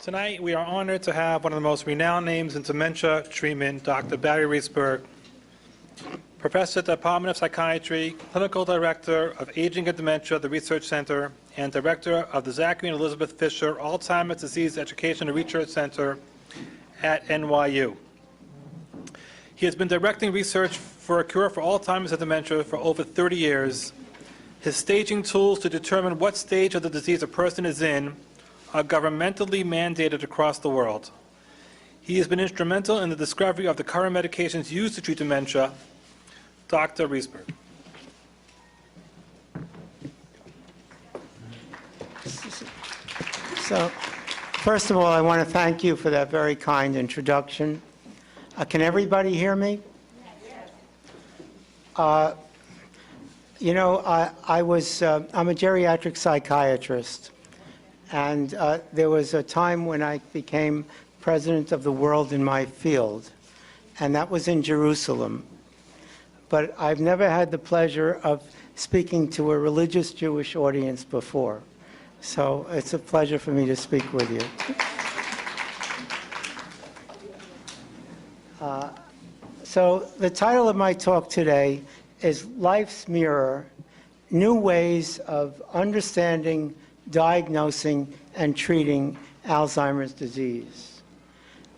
Tonight, we are honored to have one of the most renowned names in dementia treatment, Dr. Barry Reesberg, Professor at the Department of Psychiatry, Clinical Director of Aging and Dementia at the Research Center, and Director of the Zachary and Elizabeth Fisher Alzheimer's Disease Education and Research Center at NYU. He has been directing research for a cure for Alzheimer's and dementia for over 30 years. His staging tools to determine what stage of the disease a person is in are governmentally mandated across the world. He has been instrumental in the discovery of the current medications used to treat dementia. Dr. Reesberg. So, first of all, I want to thank you for that very kind introduction. Can everybody hear me? You know, I'm a geriatric psychiatrist, and there was a time when I became president of the world in my field, and that was in Jerusalem. But I've never had the pleasure of speaking to a religious Jewish audience before. So it's a pleasure for me to speak with you. So the title of my talk today is Life's Mirror, New Ways of Understanding, Diagnosing, and Treating Alzheimer's Disease.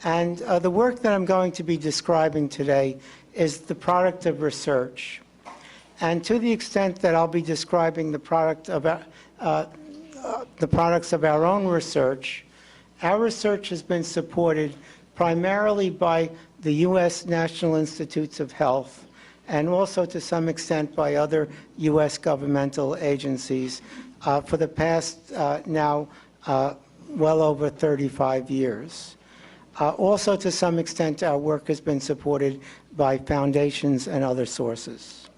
And the work that I'm going to be describing today is the product of research. And to the extent that I'll be describing the products of our own research, our research has been supported primarily by the U.S. National Institutes of Health and also to some extent by other U.S. governmental agencies for the past now well over 35 years. Also, to some extent, our work has been supported by foundations and other sources.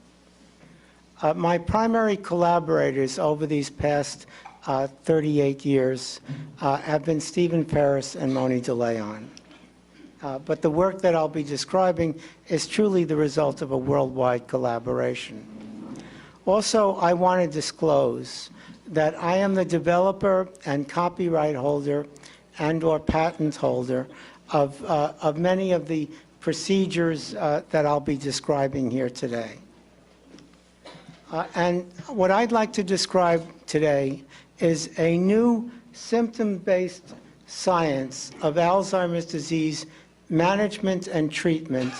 My primary collaborators over these past 38 years have been Stephen Ferris and Moni DeLeon. But the work that I'll be describing is truly the result of a worldwide collaboration. Also, I want to disclose that I am the developer and copyright holder and/or patent holder of many of the procedures that I'll be describing here today. And what I'd like to describe today is a new symptom-based science of Alzheimer's disease management and treatment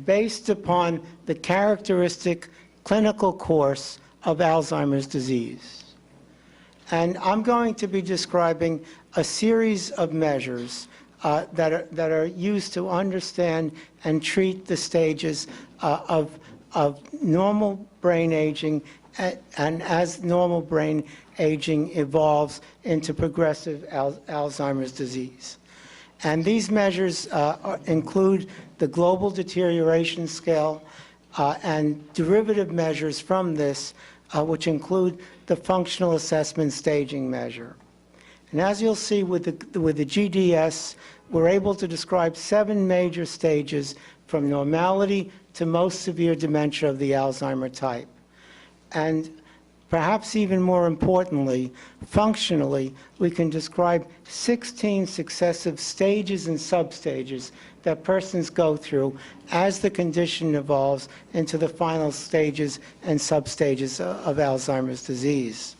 based upon the characteristic clinical course of Alzheimer's disease. And I'm going to be describing a series of measures that are used to understand and treat the stages of normal brain aging and as normal brain aging evolves into progressive Alzheimer's disease. And these measures include the Global Deterioration Scale and derivative measures from this, which include the Functional Assessment Staging Measure. And as you'll see with the GDS, we're able to describe 7 major stages from normality to most severe dementia of the Alzheimer type. And perhaps even more importantly, functionally, we can describe 16 successive stages and substages that persons go through as the condition evolves into the final stages and substages of Alzheimer's disease.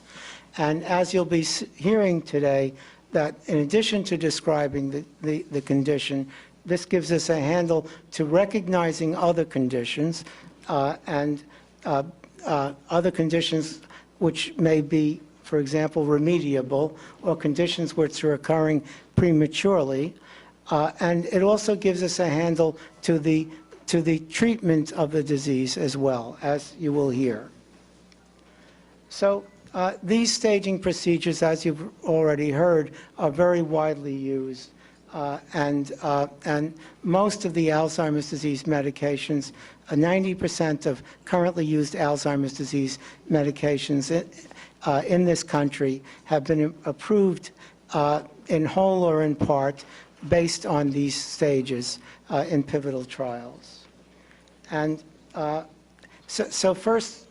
And as you'll be hearing today, that in addition to describing the condition, this gives us a handle to recognizing other conditions and other conditions which may be, for example, remediable, or conditions which are occurring prematurely. And it also gives us a handle to the treatment of the disease as well, as you will hear. So these staging procedures, as you've already heard, are very widely used. And most of the Alzheimer's disease medications, 90% of currently used Alzheimer's disease medications in this country have been approved in whole or in part based on these stages in pivotal trials. And so first,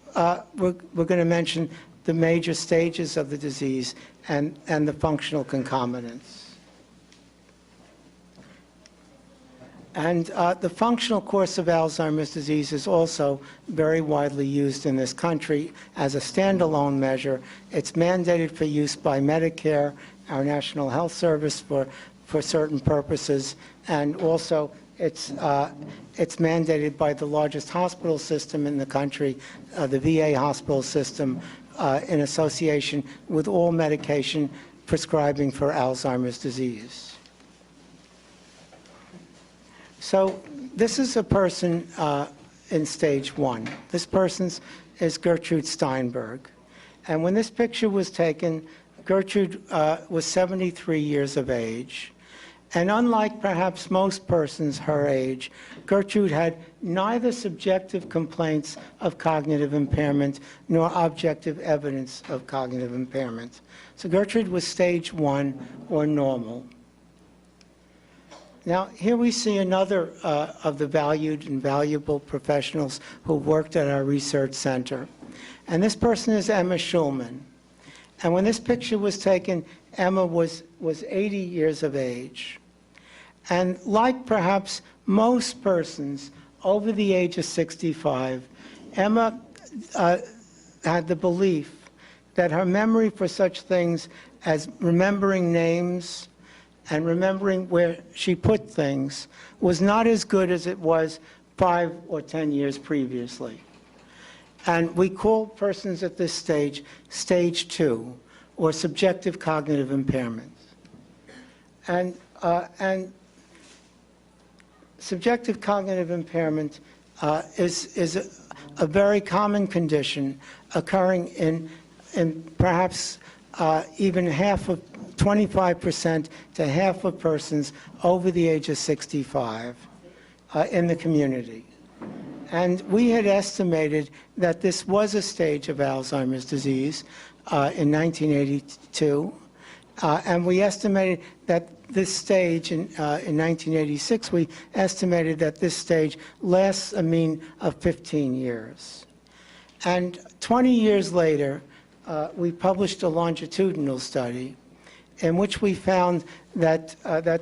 we're going to mention the major stages of the disease and the functional concomitants. And the functional course of Alzheimer's disease is also very widely used in this country as a standalone measure. It's mandated for use by Medicare, our National Health Service, for certain purposes, and also it's mandated by the largest hospital system in the country, the VA hospital system, in association with all medication prescribing for Alzheimer's disease. So this is a person in stage 1. This person is Gertrude Steinberg. And when this picture was taken, Gertrude was 73 years of age. And unlike perhaps most persons her age, Gertrude had neither subjective complaints of cognitive impairment nor objective evidence of cognitive impairment. So Gertrude was stage 1 or normal. Now, here we see another of the valued and valuable professionals who worked at our research center. And this person is Emma Schulman. And when this picture was taken, Emma was 80 years of age. And like perhaps most persons over the age of 65, Emma had the belief that her memory for such things as remembering names and remembering where she put things was not as good as it was 5 or 10 years previously. And we call persons at this stage, stage 2, or subjective cognitive impairment. And subjective cognitive impairment is a very common condition occurring in perhaps even half of 25% to half of persons over the age of 65 in the community. And we had estimated that this was a stage of Alzheimer's disease in 1982. And we estimated that this stage in 1986, we estimated that this stage lasts a mean of 15 years. And 20 years later, we published a longitudinal study in which we found that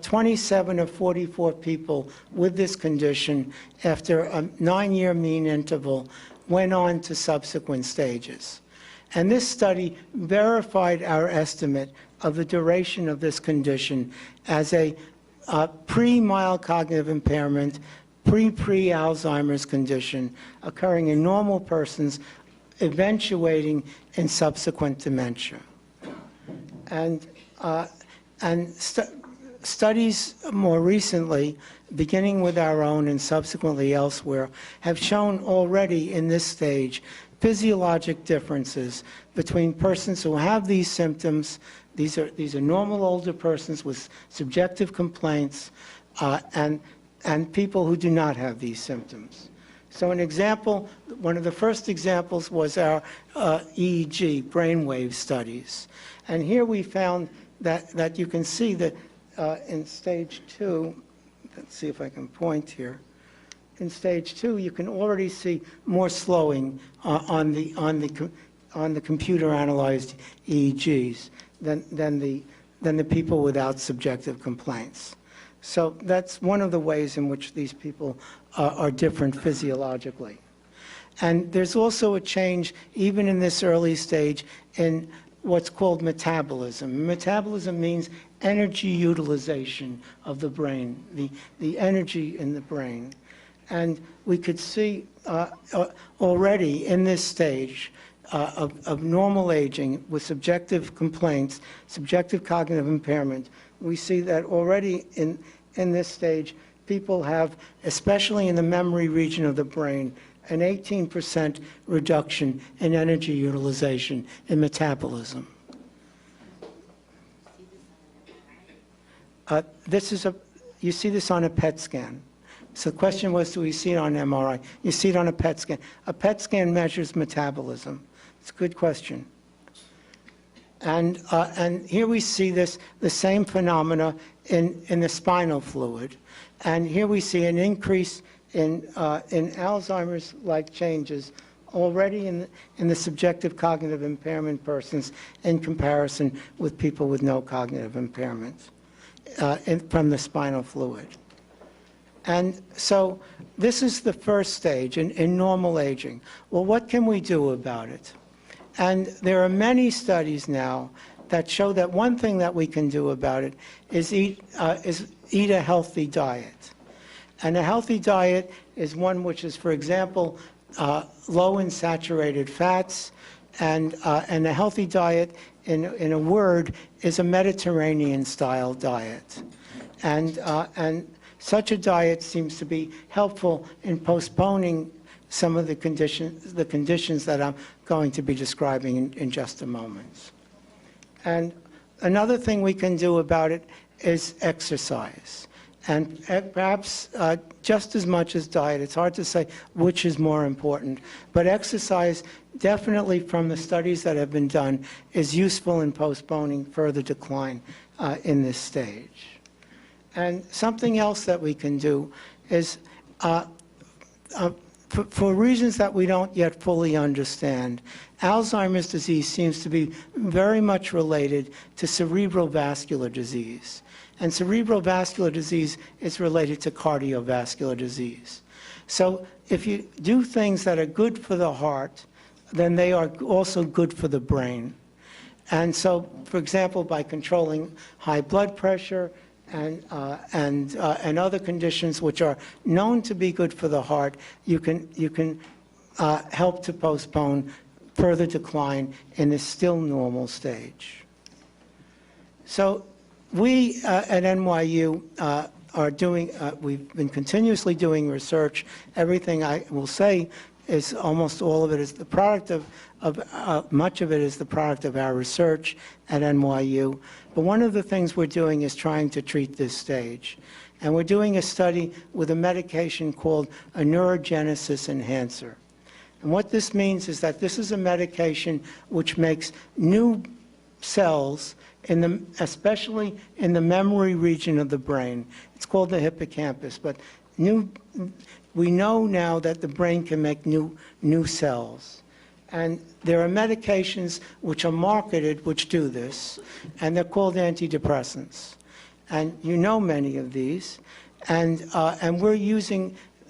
27 of 44 people with this condition, after a 9-year mean interval, went on to subsequent stages. And this study verified our estimate of the duration of this condition as a pre-mild cognitive impairment, pre-Alzheimer's condition occurring in normal persons, eventuating in subsequent dementia. And studies more recently, beginning with our own and subsequently elsewhere, have shown already in this stage physiologic differences between persons who have these symptoms. These are normal older persons with subjective complaints, and people who do not have these symptoms. So an example, one of the first examples was our Eeg Brainwave Studies. And here we found that you can see that in stage 2, let's see if I can point here. In stage 2, you can already see more slowing on the computer-analyzed EEGs than the people without subjective complaints. So that's one of the ways in which these people are different physiologically. And there's also a change, even in this early stage, in what's called metabolism. Metabolism means energy utilization of the brain, the energy in the brain. And we could see already in this stage of normal aging with subjective complaints, subjective cognitive impairment, we see that already in this stage, people have, especially in the memory region of the brain, an 18% reduction in energy utilization in metabolism. You see this on a PET scan. So the question was, do we see it on MRI? You see it on a PET scan. A PET scan measures metabolism. It's a good question. And here we see the same phenomena in the spinal fluid. And here we see an increase in Alzheimer's-like changes already in the subjective cognitive impairment persons in comparison with people with no cognitive impairment from the spinal fluid. And so this is the first stage in normal aging. Well, what can we do about it? And there are many studies now that show that one thing that we can do about it is eat a healthy diet. And a healthy diet is one which is, for example, low in saturated fats, and a healthy diet, in a word, is a Mediterranean-style diet. And such a diet seems to be helpful in postponing some of the conditions that I'm going to be describing in just a moment. And another thing we can do about it is exercise. And perhaps just as much as diet, it's hard to say which is more important, but exercise, definitely from the studies that have been done, is useful in postponing further decline in this stage. And something else that we can do is, for reasons that we don't yet fully understand, Alzheimer's disease seems to be very much related to cerebral vascular disease. And cerebral vascular disease is related to cardiovascular disease. So if you do things that are good for the heart, then they are also good for the brain. And so, for example, by controlling high blood pressure and other conditions which are known to be good for the heart, you can help to postpone further decline in this still normal stage. So we at NYU are doing, we've been continuously doing research. Everything I will say is almost all of it is the product of much of it is the product of our research at NYU. But one of the things we're doing is trying to treat this stage. And we're doing a study with a medication called a neurogenesis enhancer. And what this means is that this is a medication which makes new cells, especially in the memory region of the brain. It's called the hippocampus, but we know now that the brain can make new cells. And there are medications which are marketed which do this, and they're called antidepressants. And you know many of these, and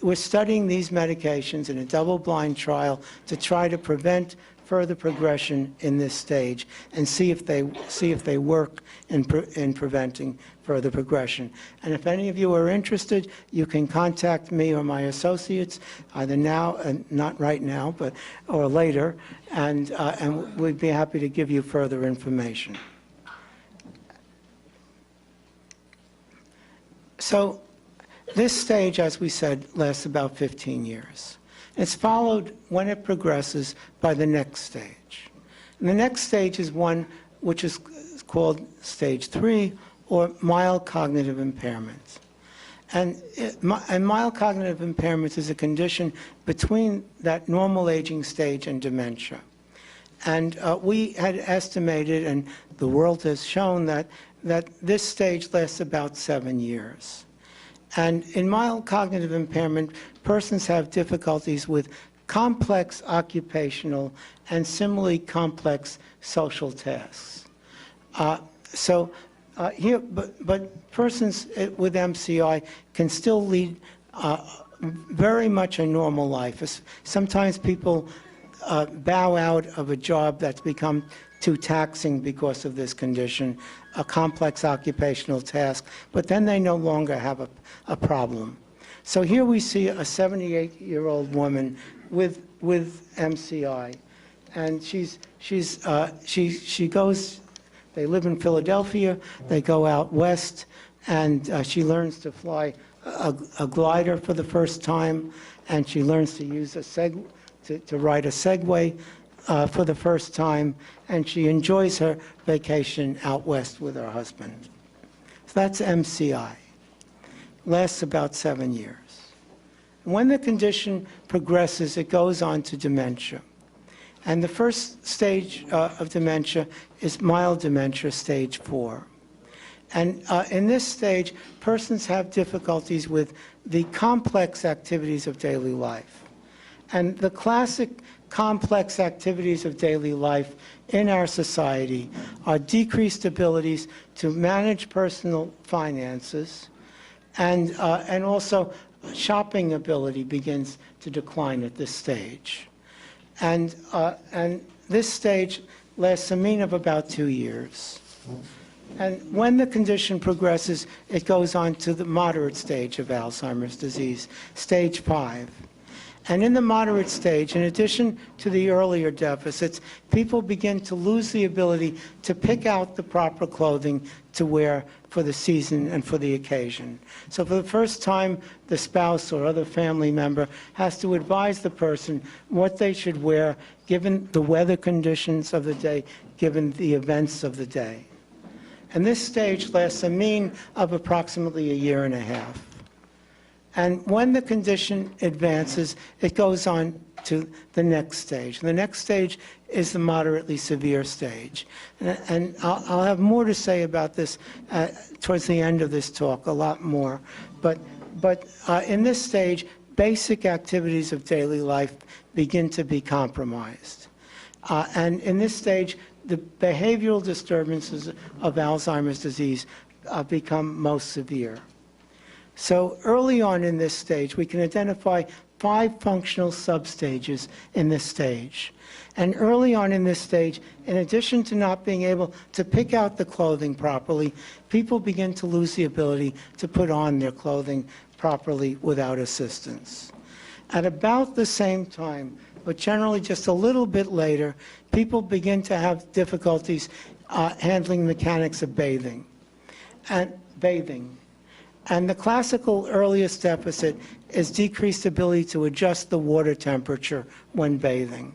we're studying these medications in a double-blind trial to try to prevent further progression in this stage and see if they work in preventing further progression. And if any of you are interested, you can contact me or my associates either now, not right now, or later, and we'd be happy to give you further information. So this stage, as we said, lasts about 15 years. It's followed, when it progresses, by the next stage. And the next stage is one which is called stage 3, or mild cognitive impairment. And mild cognitive impairment is a condition between that normal aging stage and dementia. And we had estimated, and the world has shown, that this stage lasts about 7 years. And in mild cognitive impairment, persons have difficulties with complex occupational and similarly complex social tasks. But persons with MCI can still lead very much a normal life. Sometimes people bow out of a job that's become too taxing because of this condition, a complex occupational task, but then they no longer have a problem. So here we see a 78-year-old woman with MCI, and she goes. They live in Philadelphia. They go out west, and she learns to fly a glider for the first time, and she learns to use to ride a Segway for the first time, and she enjoys her vacation out west with her husband. So that's MCI. Lasts about 7 years. And when the condition progresses, it goes on to dementia. And the first stage of dementia is mild dementia, stage 4. And in this stage, persons have difficulties with the complex activities of daily life. And the classic complex activities of daily life in our society are decreased abilities to manage personal finances And also shopping ability begins to decline at this stage. And this stage lasts a mean of about 2 years. And when the condition progresses, it goes on to the moderate stage of Alzheimer's disease, stage 5. And in the moderate stage, in addition to the earlier deficits, people begin to lose the ability to pick out the proper clothing to wear for the season and for the occasion. So for the first time, the spouse or other family member has to advise the person what they should wear given the weather conditions of the day, given the events of the day. And this stage lasts a mean of approximately 1.5 years. And when the condition advances, it goes on to the next stage. The next stage is the moderately severe stage. And I'll have more to say about this towards the end of this talk, a lot more. But in this stage, basic activities of daily life begin to be compromised. And in this stage, the behavioral disturbances of Alzheimer's disease become most severe. So early on in this stage, we can identify 5 functional substages in this stage. And early on in this stage, in addition to not being able to pick out the clothing properly, people begin to lose the ability to put on their clothing properly without assistance. At about the same time, but generally just a little bit later, people begin to have difficulties handling mechanics of bathing. And the classical earliest deficit is decreased ability to adjust the water temperature when bathing.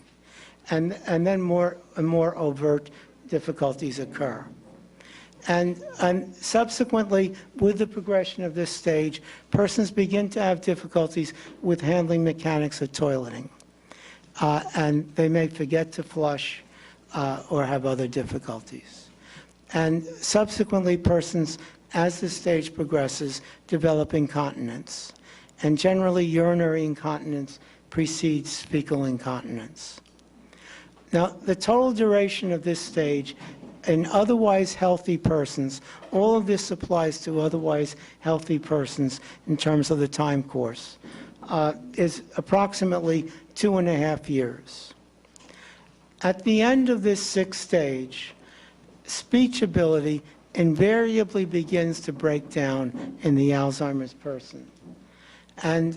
And then more and more overt difficulties occur. And subsequently, with the progression of this stage, persons begin to have difficulties with handling mechanics of toileting. And they may forget to flush or have other difficulties. And subsequently, persons, as the stage progresses, develop incontinence. And generally, urinary incontinence precedes fecal incontinence. Now, the total duration of this stage in otherwise healthy persons, all of this applies to otherwise healthy persons in terms of the time course, is approximately 2.5 years. At the end of this 6th stage, speech ability invariably begins to break down in the Alzheimer's person. And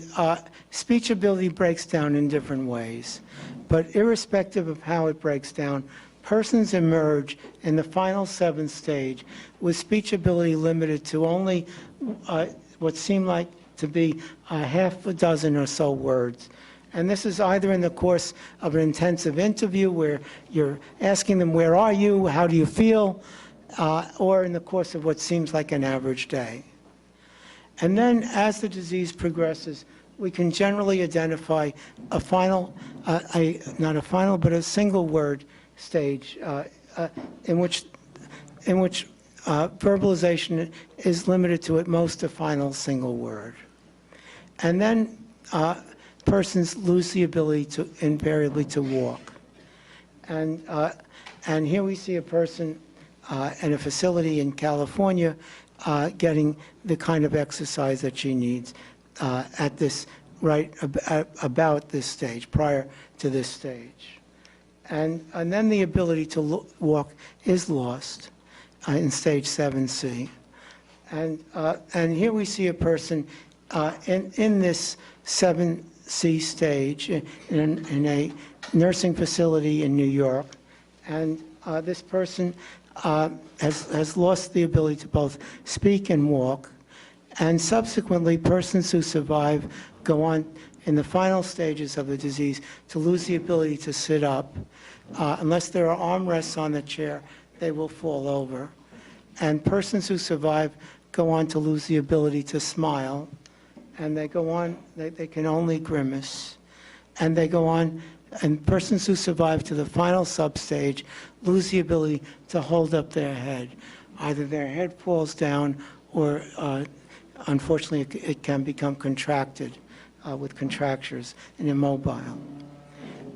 speech ability breaks down in different ways. But irrespective of how it breaks down, persons emerge in the final 7th stage with speech ability limited to only what seem like to be half a dozen or so words. And this is either in the course of an intensive interview where you're asking them, where are you, how do you feel, or in the course of what seems like an average day. And then as the disease progresses, we can generally identify a final, not a final, but a single word stage in which verbalization is limited to at most a final single word. And then persons lose the ability to invariably to walk. And here we see a person in a facility in California getting the kind of exercise that she needs at this, about this stage, prior to this stage. And then the ability to walk is lost in stage 7C. And here we see a person in this 7C stage in a nursing facility in New York. And this person has lost the ability to both speak and walk. And subsequently, persons who survive go on in the final stages of the disease to lose the ability to sit up. Unless there are armrests on the chair, they will fall over. And persons who survive go on to lose the ability to smile. And they go on, they can only grimace. And they go on, and persons who survive to the final substage lose the ability to hold up their head. Either their head falls down or unfortunately it can become contracted with contractures and immobile.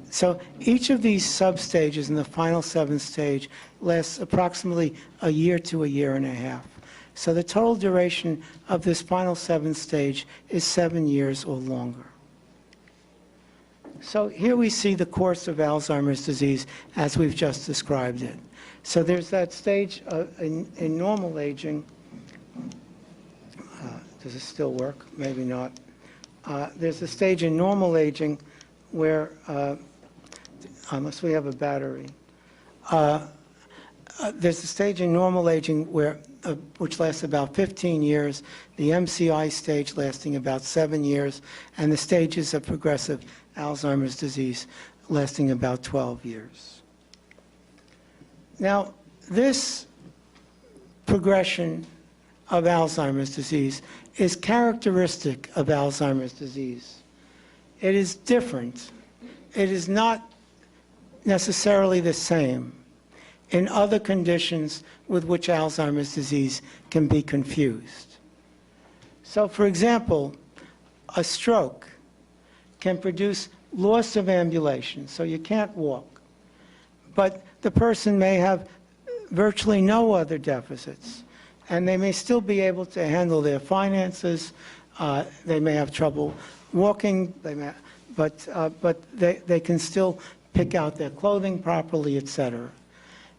So each of these substages in the final 7th stage lasts approximately 1 year to 1.5 years. So the total duration of this final seventh stage is 7 years or longer. So here we see the course of Alzheimer's disease as we've just described it. So there's that stage in normal aging. Does it still work? Maybe not. There's a stage in normal aging where, unless we have a battery, there's a stage in normal aging where, which lasts about 15 years, the MCI stage lasting about 7 years, and the stages of progressive Alzheimer's disease lasting about 12 years. Now, this progression of Alzheimer's disease is characteristic of Alzheimer's disease. It is different. It is not necessarily the same in other conditions with which Alzheimer's disease can be confused. So, for example, a stroke can produce loss of ambulation, so you can't walk. But the person may have virtually no other deficits, and they may still be able to handle their finances. They may have trouble walking, but they can still pick out their clothing properly, etc.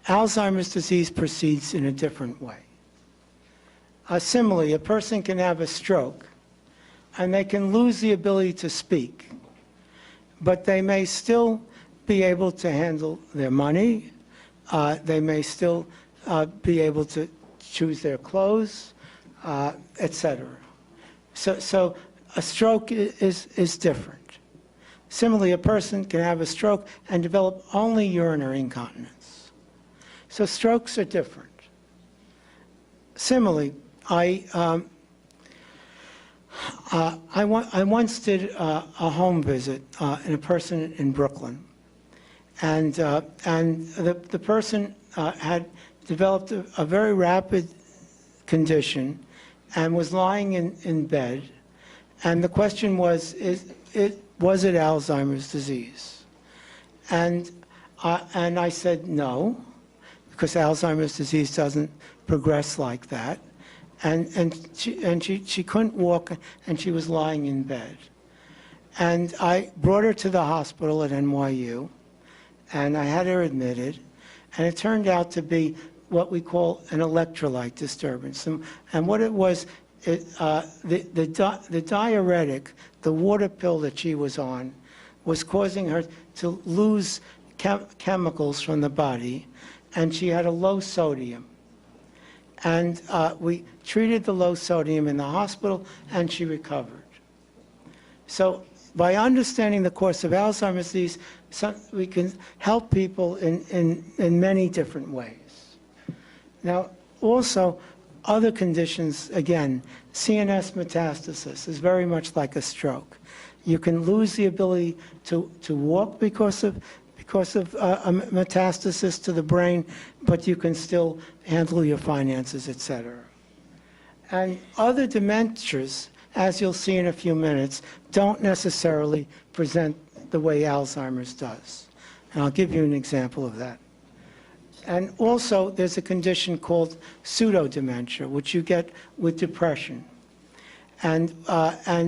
Alzheimer's disease proceeds in a different way. Similarly, a person can have a stroke, and they can lose the ability to speak, but they may still be able to handle their money. They may still be able to choose their clothes, etc. So a stroke is different. Similarly, a person can have a stroke and develop only urinary incontinence. So strokes are different. Similarly, I once did a home visit in a person in Brooklyn, and the person had developed a very rapid condition and was lying in bed, and the question was it Alzheimer's disease? And I said no, because Alzheimer's disease doesn't progress like that. And she couldn't walk, and she was lying in bed. And I brought her to the hospital at NYU, and I had her admitted, and it turned out to be what we call an electrolyte disturbance. And what it was, the diuretic, the water pill that she was on, was causing her to lose chemicals from the body, and she had a low sodium. And we treated the low sodium in the hospital, and she recovered. So by understanding the course of Alzheimer's disease, we can help people in many different ways. Now, also, other conditions, again, CNS metastasis is very much like a stroke. You can lose the ability to walk because of a metastasis to the brain, but you can still handle your finances, etc. And other dementias, as you'll see in a few minutes, don't necessarily present the way Alzheimer's does. And I'll give you an example of that. And also, there's a condition called pseudodementia, which you get with depression. And the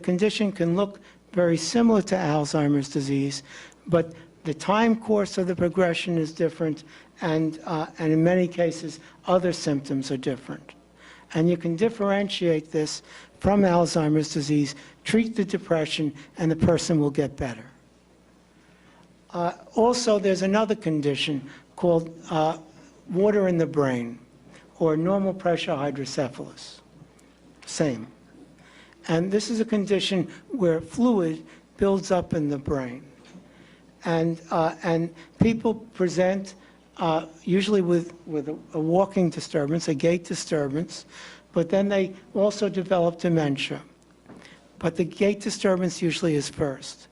condition can look very similar to Alzheimer's disease, but the time course of the progression is different, and in many cases, other symptoms are different. And you can differentiate this from Alzheimer's disease, treat the depression, and the person will get better. Also, there's another condition called water in the brain, or normal pressure hydrocephalus. Same. And this is a condition where fluid builds up in the brain. And people present usually with a walking disturbance, a gait disturbance, but then they also develop dementia. But the gait disturbance usually is first.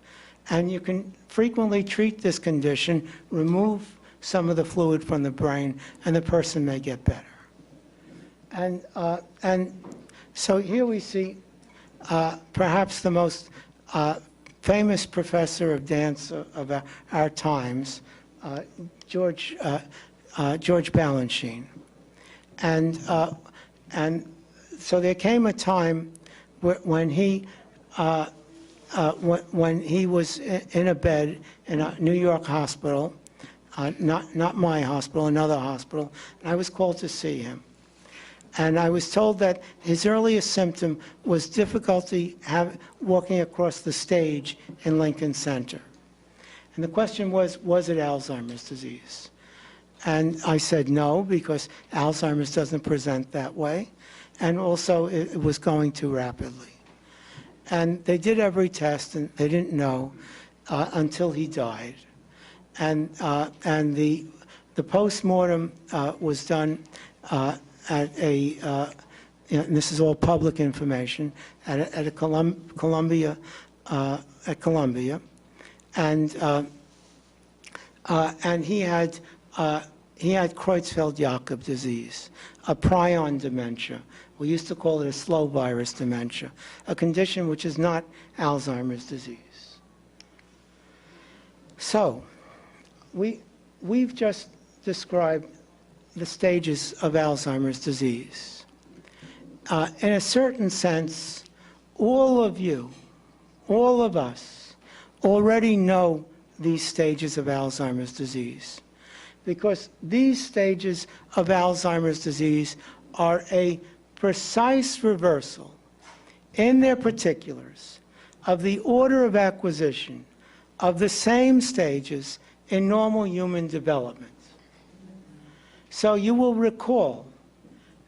And you can frequently treat this condition, remove some of the fluid from the brain, and the person may get better. And so here we see perhaps the most famous professor of dance of our times, George George Balanchine. And so there came a time when he was in a bed in a New York hospital, not my hospital, another hospital, and I was called to see him. And I was told that his earliest symptom was difficulty walking across the stage in Lincoln Center. And the question was it Alzheimer's disease? And I said no, because Alzheimer's doesn't present that way. And also, it was going too rapidly. And they did every test, and they didn't know until he died. And the postmortem was done at and this is all public information, at Columbia, and he had Creutzfeldt-Jakob disease, a prion dementia. We used to call it a slow virus dementia, a condition which is not Alzheimer's disease. So, we've just described the stages of Alzheimer's disease. In a certain sense, all of you, all of us, already know these stages of Alzheimer's disease, because these stages of Alzheimer's disease are a precise reversal in their particulars of the order of acquisition of the same stages in normal human development. So you will recall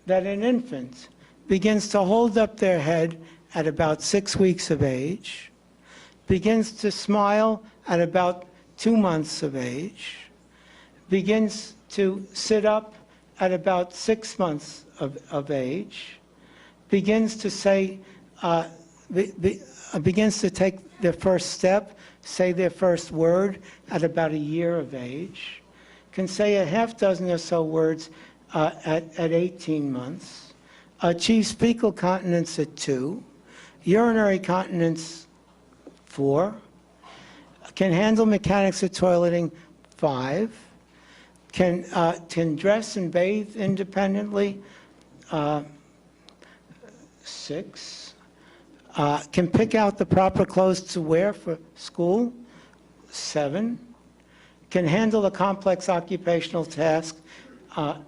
that an infant begins to hold up their head at about 6 weeks of age, begins to smile at about 2 months of age, begins to sit up at about 6 months of age, begins to say, begins to take their first step, say their first word at about a year of age, can say a half dozen or so words at 18 months, achieves fecal continence at 2, urinary continence 4, can handle mechanics of toileting 5, can dress and bathe independently 6, can pick out the proper clothes to wear for school 7, can handle a complex occupational task at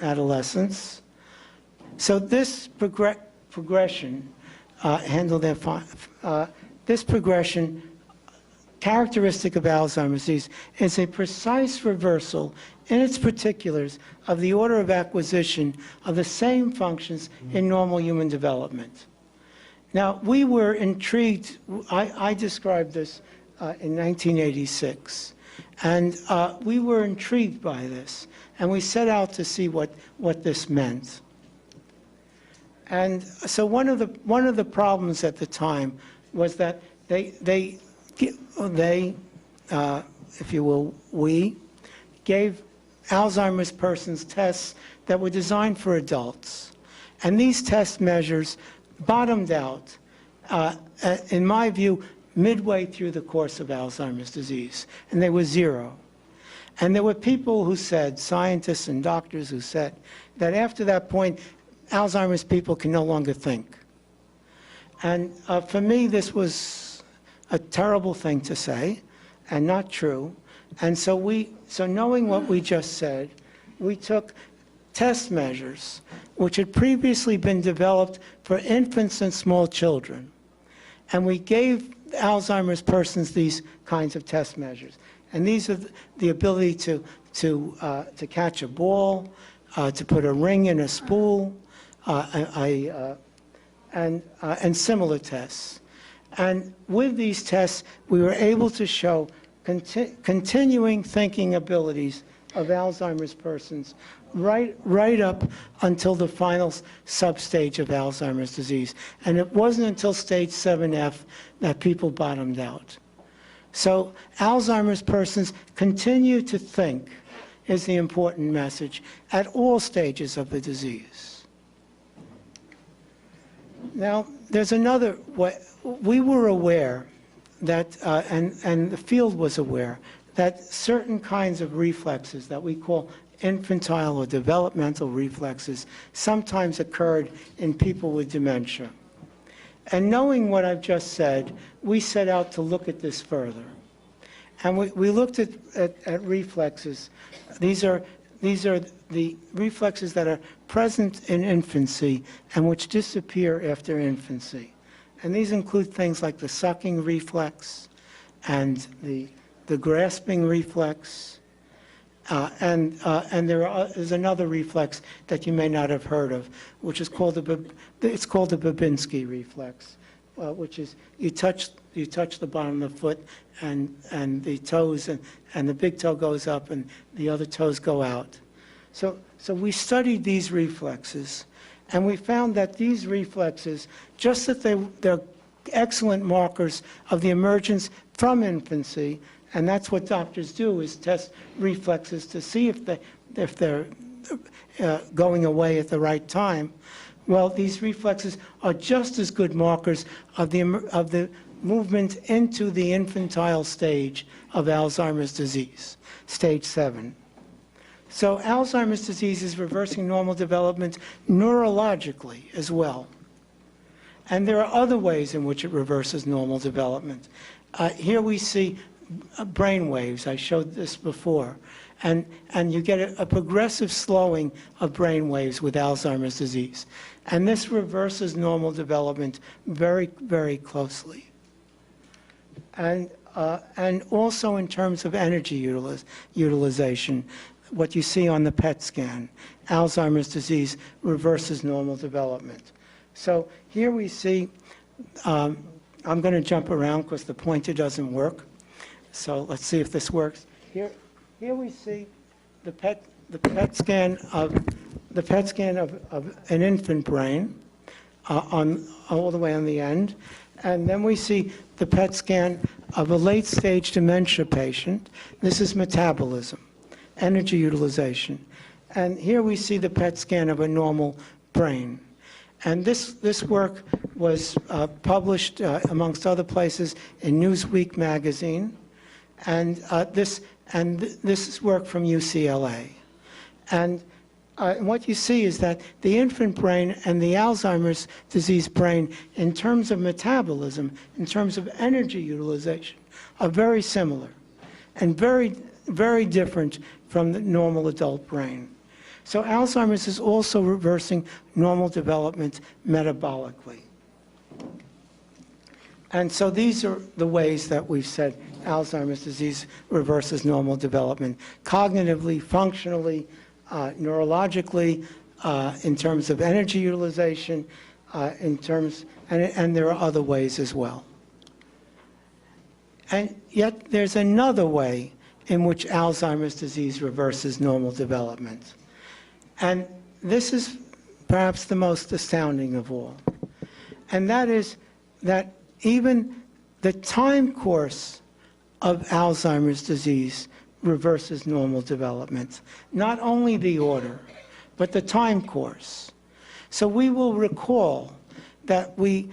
adolescence. So this progression, this progression characteristic of Alzheimer's disease is a precise reversal in its particulars of the order of acquisition of the same functions in normal human development. Now, we were intrigued. I described this in 1986, and we were intrigued by this, and we set out to see what this meant. And so one of the problems at the time was that they if you will, we gave Alzheimer's persons tests that were designed for adults, and these test measures bottomed out, in my view, midway through the course of Alzheimer's disease, and they were 0. And there were people who said, scientists and doctors who said, that after that point, Alzheimer's people can no longer think. And for me, this was a terrible thing to say, and not true. And so knowing what we just said, we took test measures which had previously been developed for infants and small children, and we gave Alzheimer's persons these kinds of test measures. And these are the ability to catch a ball, to put a ring in a spool, and similar tests. And with these tests, we were able to show continuing thinking abilities of Alzheimer's persons right up until the final substage of Alzheimer's disease. And it wasn't until stage 7F that people bottomed out. So Alzheimer's persons continue to think is the important message at all stages of the disease. Now, there's another way. We were aware that, and the field was aware, that certain kinds of reflexes that we call infantile or developmental reflexes sometimes occurred in people with dementia. And knowing what I've just said, we set out to look at this further. And we looked at reflexes. These are the reflexes that are present in infancy and which disappear after infancy. And these include things like the sucking reflex and the grasping reflex. And there's another reflex that you may not have heard of, which is called the Babinski reflex, which is you touch the bottom of the foot and the toes and the big toe goes up and the other toes go out. So we studied these reflexes, and we found that these reflexes, just that they're excellent markers of the emergence from infancy, and that's what doctors do, is test reflexes to see if they're going away at the right time. Well, these reflexes are just as good markers of the movement into the infantile stage of Alzheimer's disease, stage 7. So Alzheimer's disease is reversing normal development neurologically as well. And there are other ways in which it reverses normal development. Here we see brain waves. I showed this before. And you get a progressive slowing of brain waves with Alzheimer's disease. And this reverses normal development very, very closely. And also in terms of energy utilization, what you see on the PET scan, Alzheimer's disease reverses normal development. So here we see, I'm going to jump around because the pointer doesn't work. So let's see if this works. Here we see the PET scan of an infant brain all the way on the end, and then we see the PET scan of a late-stage dementia patient. This is metabolism, energy utilization, and here we see the PET scan of a normal brain. And this work was published, amongst other places, in Newsweek magazine, and this is work from UCLA. And what you see is that the infant brain and the Alzheimer's disease brain, in terms of metabolism, in terms of energy utilization, are very similar and very, very different from the normal adult brain. So Alzheimer's is also reversing normal development metabolically. And so these are the ways that we've said Alzheimer's disease reverses normal development: cognitively, functionally, neurologically, in terms of energy utilization, and there are other ways as well. And yet there's another way in which Alzheimer's disease reverses normal development. And this is perhaps the most astounding of all. And that is that even the time course of Alzheimer's disease reverses normal development. Not only the order, but the time course. So we will recall that we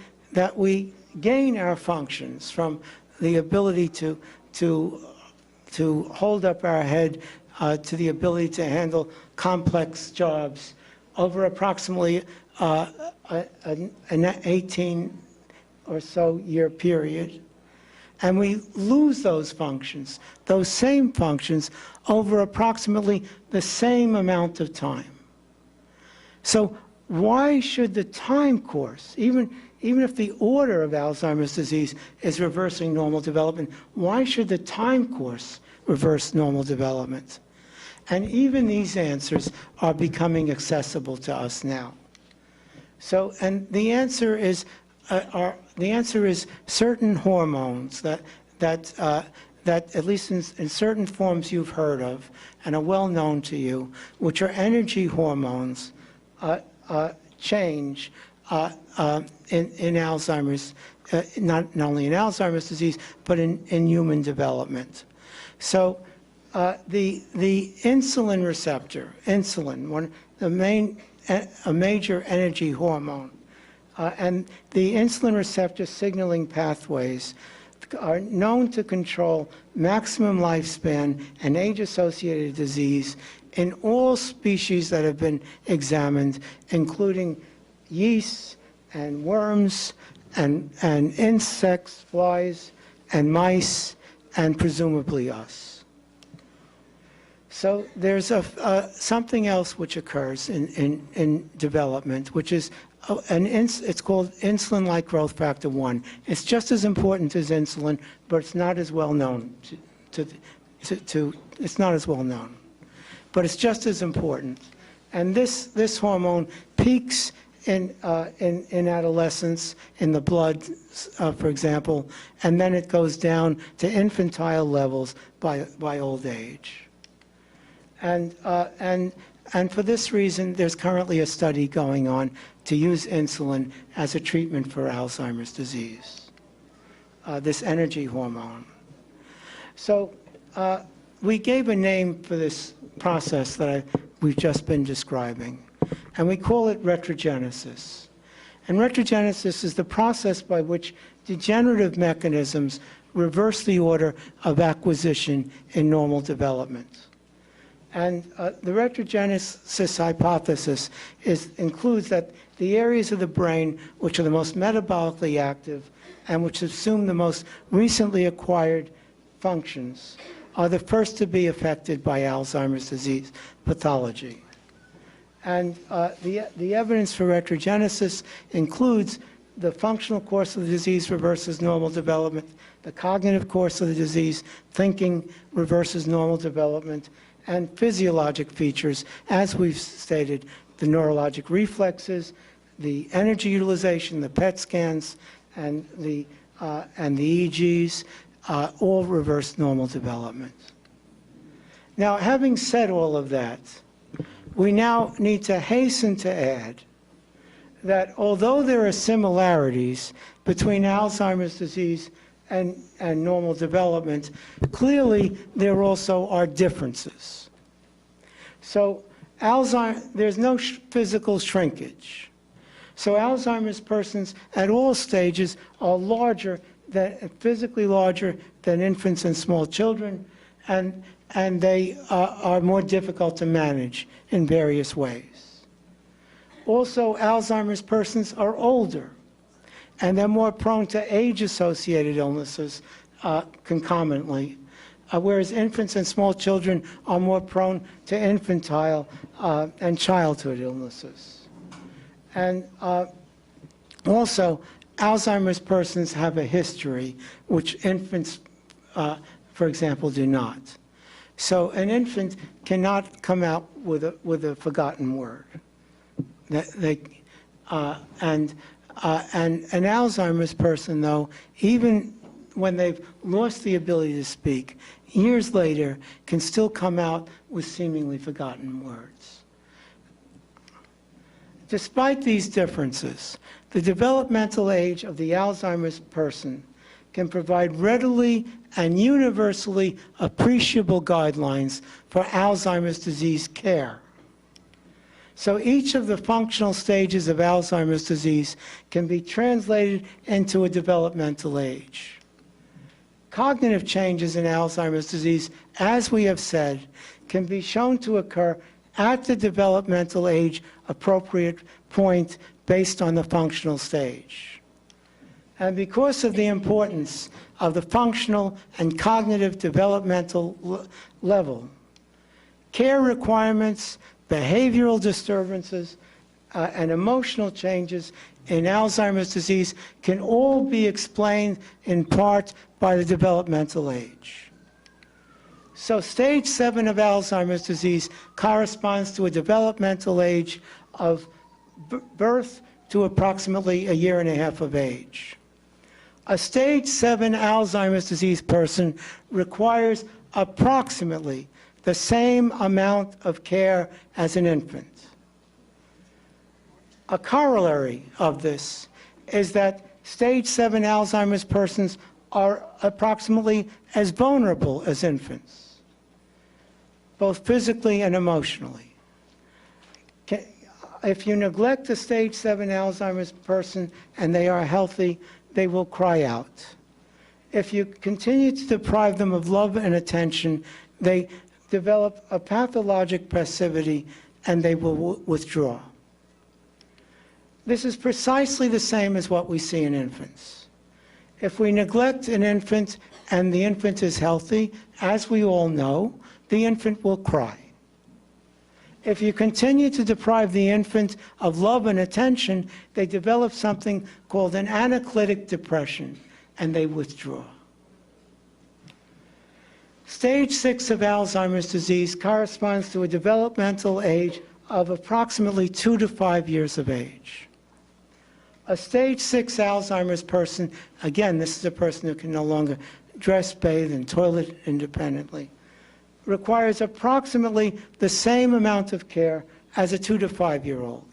gain our functions from the ability to hold up our head, to the ability to handle complex jobs over approximately an 18 or so year period. And we lose those functions, those same functions, over approximately the same amount of time. So why should the time course, even if the order of Alzheimer's disease is reversing normal development, why should the time course reverse normal development? And even these answers are becoming accessible to us now. So, and the answer is certain hormones that at least in certain forms you've heard of and are well known to you, which are energy hormones, change in Alzheimer's, not only in Alzheimer's disease, but in human development. So the insulin receptor, insulin, a major energy hormone, and the insulin receptor signaling pathways are known to control maximum lifespan and age-associated disease in all species that have been examined, including yeasts and worms and insects, flies, and mice, and presumably us. So there's something else which occurs in development, which is it's called insulin-like growth factor 1. It's just as important as insulin, but it's not as well known. It's not as well known, but it's just as important. And this hormone peaks in adolescence, in the blood, for example, and then it goes down to infantile levels by old age. And for this reason, there's currently a study going on to use insulin as a treatment for Alzheimer's disease, this energy hormone. So we gave a name for this process that we've just been describing, and we call it retrogenesis. And retrogenesis is the process by which degenerative mechanisms reverse the order of acquisition in normal development. And the retrogenesis hypothesis includes that the areas of the brain which are the most metabolically active and which assume the most recently acquired functions are the first to be affected by Alzheimer's disease pathology. And the evidence for retrogenesis includes the functional course of the disease reverses normal development, the cognitive course of the disease, thinking reverses normal development, and physiologic features, as we've stated, the neurologic reflexes, the energy utilization, the PET scans, and the EEGs, all reverse normal development. Now, having said all of that, we now need to hasten to add that although there are similarities between Alzheimer's disease and normal development, clearly there also are differences. So there's no physical shrinkage. So Alzheimer's persons at all stages are physically larger than infants and small children, and they are more difficult to manage in various ways. Also, Alzheimer's persons are older, and they're more prone to age-associated illnesses concomitantly, whereas infants and small children are more prone to infantile and childhood illnesses. And also, Alzheimer's persons have a history, which infants, for example, do not. So an infant cannot come out with a forgotten word. And an Alzheimer's person, though, even when they've lost the ability to speak, years later can still come out with seemingly forgotten words. Despite these differences, the developmental age of the Alzheimer's person can provide readily and universally appreciable guidelines for Alzheimer's disease care. So each of the functional stages of Alzheimer's disease can be translated into a developmental age. Cognitive changes in Alzheimer's disease, as we have said, can be shown to occur at the developmental age appropriate point based on the functional stage. And because of the importance of the functional and cognitive developmental level, care requirements, behavioral disturbances, and emotional changes in Alzheimer's disease can all be explained in part by the developmental age. So stage 7 of Alzheimer's disease corresponds to a developmental age of birth to approximately 1.5 years of age. A stage 7 Alzheimer's disease person requires approximately the same amount of care as an infant. A corollary of this is that stage 7 Alzheimer's persons are approximately as vulnerable as infants, both physically and emotionally. If you neglect a stage 7 Alzheimer's person and they are healthy, they will cry out. If you continue to deprive them of love and attention, they develop a pathologic passivity and they will withdraw. This is precisely the same as what we see in infants. If we neglect an infant and the infant is healthy, as we all know, the infant will cry. If you continue to deprive the infant of love and attention, they develop something called an anaclitic depression, and they withdraw. Stage 6 of Alzheimer's disease corresponds to a developmental age of approximately 2 to 5 years of age. A stage 6 Alzheimer's person, again, this is a person who can no longer dress, bathe, and toilet independently, requires approximately the same amount of care as a 2 to 5-year-old.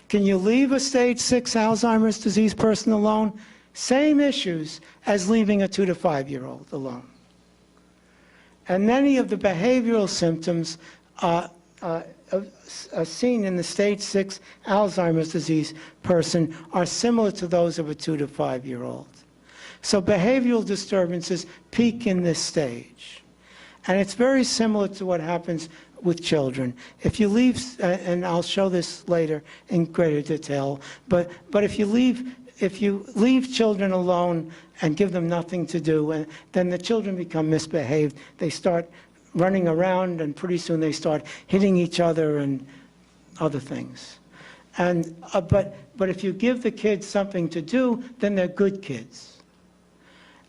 Can you leave a stage 6 Alzheimer's disease person alone? Same issues as leaving a 2 to 5-year-old alone. And many of the behavioral symptoms seen in the stage 6 Alzheimer's disease person are similar to those of a 2 to 5-year-old. So behavioral disturbances peak in this stage. And it's very similar to what happens with children. If you leave, and I'll show this later in greater detail, but if you leave children alone and give them nothing to do, then the children become misbehaved. They start running around, and pretty soon they start hitting each other and other things. And but if you give the kids something to do, then they're good kids.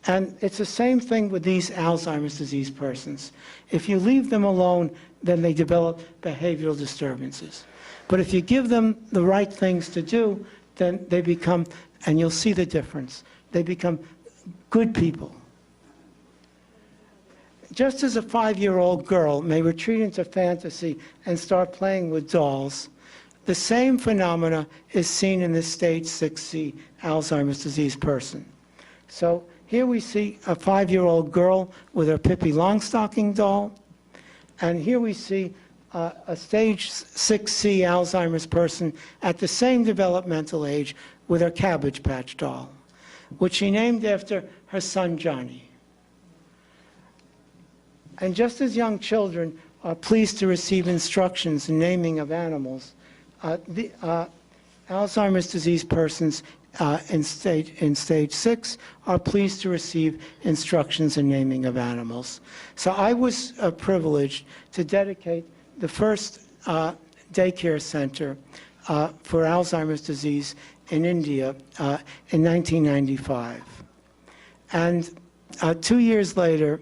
And it's the same thing with these Alzheimer's disease persons. If you leave them alone, then they develop behavioral disturbances. But if you give them the right things to do, then they become, and you'll see the difference, they become good people. Just as a 5-year-old girl may retreat into fantasy and start playing with dolls, the same phenomena is seen in this stage 6C Alzheimer's disease person. So here we see a 5-year-old girl with her Pippi Longstocking doll, and here we see a stage 6C Alzheimer's person at the same developmental age with her Cabbage Patch doll, which she named after her son Johnny. And just as young children are pleased to receive instructions in naming of animals, Alzheimer's disease persons in stage 6 are pleased to receive instructions in naming of animals. So I was privileged to dedicate the first daycare center for Alzheimer's disease in India in 1995. And 2 years later,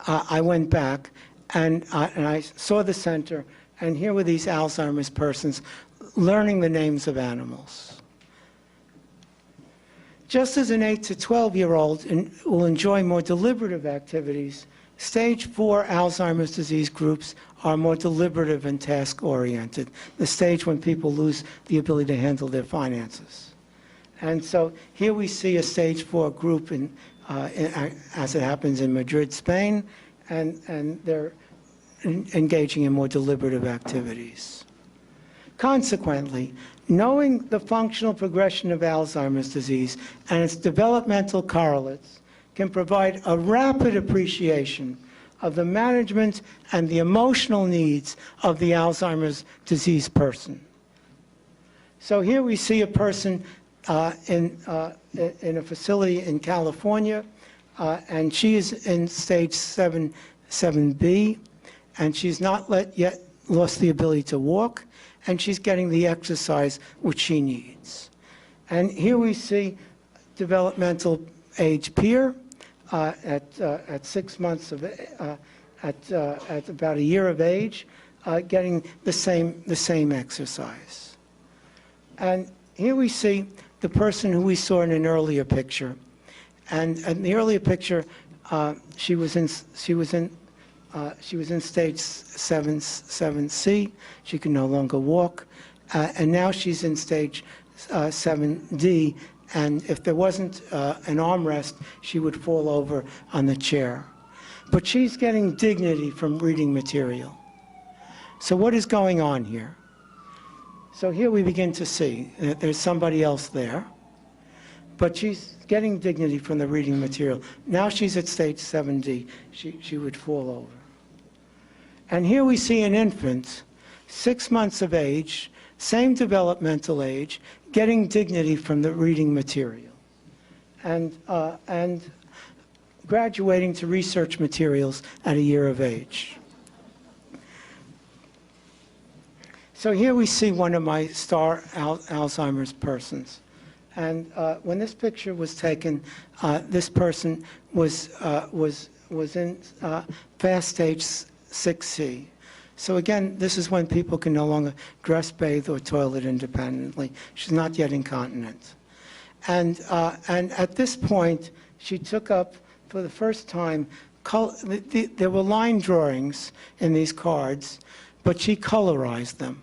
I went back and I saw the center, and here were these Alzheimer's persons learning the names of animals. Just as an 8 to 12-year-old will enjoy more deliberative activities, stage 4 Alzheimer's disease groups are more deliberative and task-oriented, the stage when people lose the ability to handle their finances. And so here we see a stage 4 group as it happens in Madrid, Spain, and they're engaging in more deliberative activities. Consequently, knowing the functional progression of Alzheimer's disease and its developmental correlates can provide a rapid appreciation of the management and the emotional needs of the Alzheimer's disease person. So here we see a person in a facility in California, and she is in stage 7B, and she's not yet lost the ability to walk, and she's getting the exercise which she needs. And here we see developmental age peer at 6 months of at about a year of age, getting the same exercise. And here we see the person who we saw in an earlier picture, and in the earlier picture, she was in stage 7C. She can no longer walk, and now she's in stage 7D. And if there wasn't an armrest, she would fall over on the chair. But she's getting dignity from reading material. So what is going on here? So here we begin to see that there's somebody else there. but she's getting dignity from the reading material. Now she's at stage 7D. She would fall over. And here we see an infant, 6 months of age, same developmental age, getting dignity from the reading material, and graduating to research materials at a year of age. So here we see one of my star Alzheimer's persons. And when this picture was taken, this person was in fast stage 6C. So again, this is when people can no longer dress, bathe, or toilet independently. She's not yet incontinent. And at this point, she took up, for the first time, there were line drawings in these cards, but she colorized them.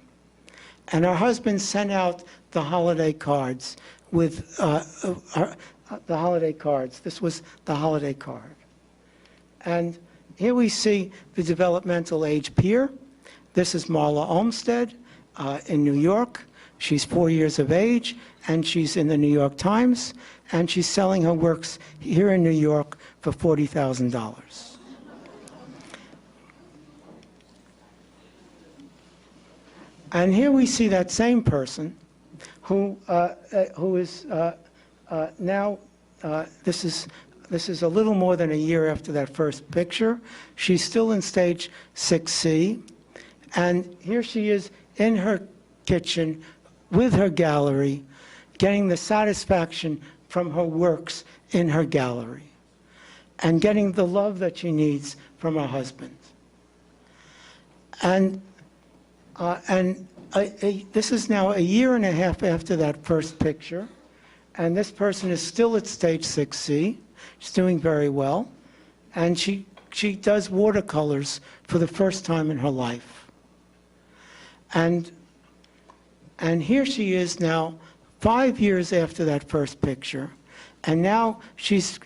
And her husband sent out the holiday cards with the holiday cards. This was the holiday card. And here we see the developmental age peer. This is Marla Olmsted in New York. She's 4 years of age, and she's in the New York Times, and she's selling her works here in New York for $40,000. And here we see that same person who is now, this is a little more than a year after that first picture. She's still in stage 6C. And here she is in her kitchen with her gallery, getting the satisfaction from her works in her gallery, and getting the love that she needs from her husband. And this is now a year and a half after that first picture, and this person is still at stage 6C. She's doing very well, and she does watercolors for the first time in her life. And here she is now, 5 years after that first picture, and now she's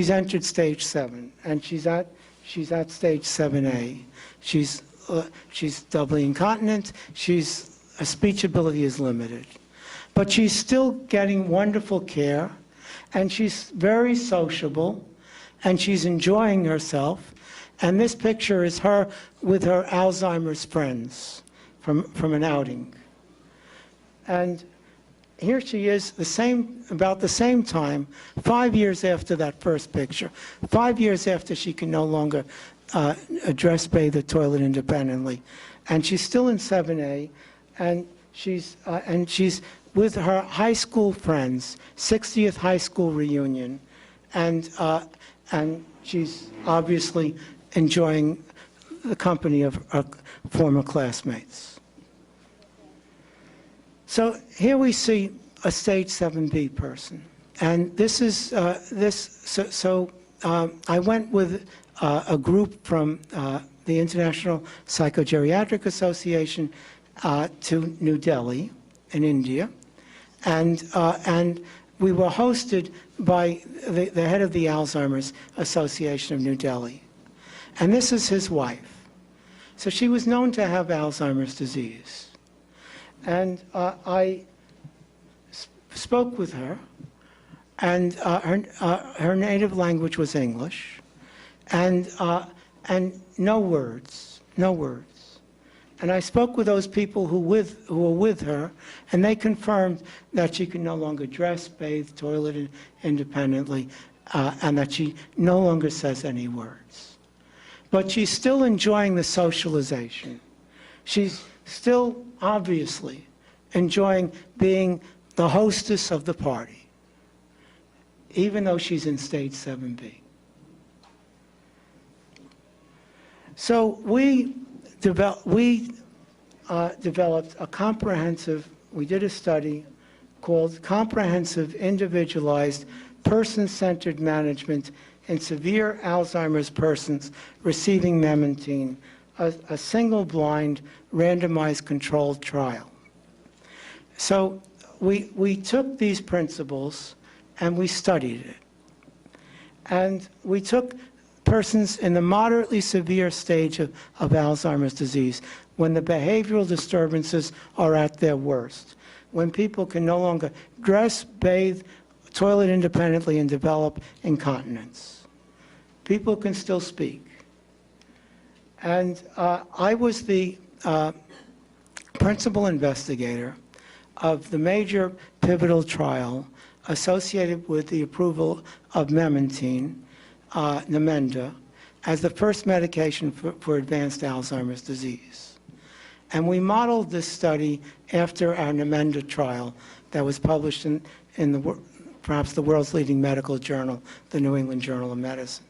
entered stage 7, and she's at stage 7A. She's doubly incontinent. Her speech ability is limited, but she's still getting wonderful care, and she's very sociable, and she's enjoying herself. And this picture is her with her Alzheimer's friends from an outing. And here she is, about the same time, 5 years after that first picture, 5 years after she can no longer dress, bathe, or toilet independently, and she's still in 7A, and she's with her high school friends, 60th high school reunion, and she's obviously enjoying the company of her former classmates. So here we see a stage 7B person, and this is I went with a group from the International Psychogeriatric Association to New Delhi in India, and we were hosted by the head of the Alzheimer's Association of New Delhi, and this is his wife. So she was known to have Alzheimer's disease. And I spoke with her, and her native language was English, and no words. And I spoke with those people who were with her, and they confirmed that she could no longer dress, bathe, toilet independently, and that she no longer says any words. But she's still enjoying the socialization. She's still obviously enjoying being the hostess of the party, even though she's in stage 7B. So we developed a comprehensive, we did a study called Comprehensive Individualized Person-Centered Management in Severe Alzheimer's Persons Receiving Memantine, a single-blind, randomized controlled trial. So we took these principles and we studied it. And we took persons in the moderately severe stage of Alzheimer's disease, when the behavioral disturbances are at their worst, when people can no longer dress, bathe, toilet independently and develop incontinence. People can still speak. And I was the principal investigator of the major pivotal trial associated with the approval of memantine, Namenda, as the first medication for advanced Alzheimer's disease. And we modeled this study after our Namenda trial that was published in perhaps the world's leading medical journal, the New England Journal of Medicine.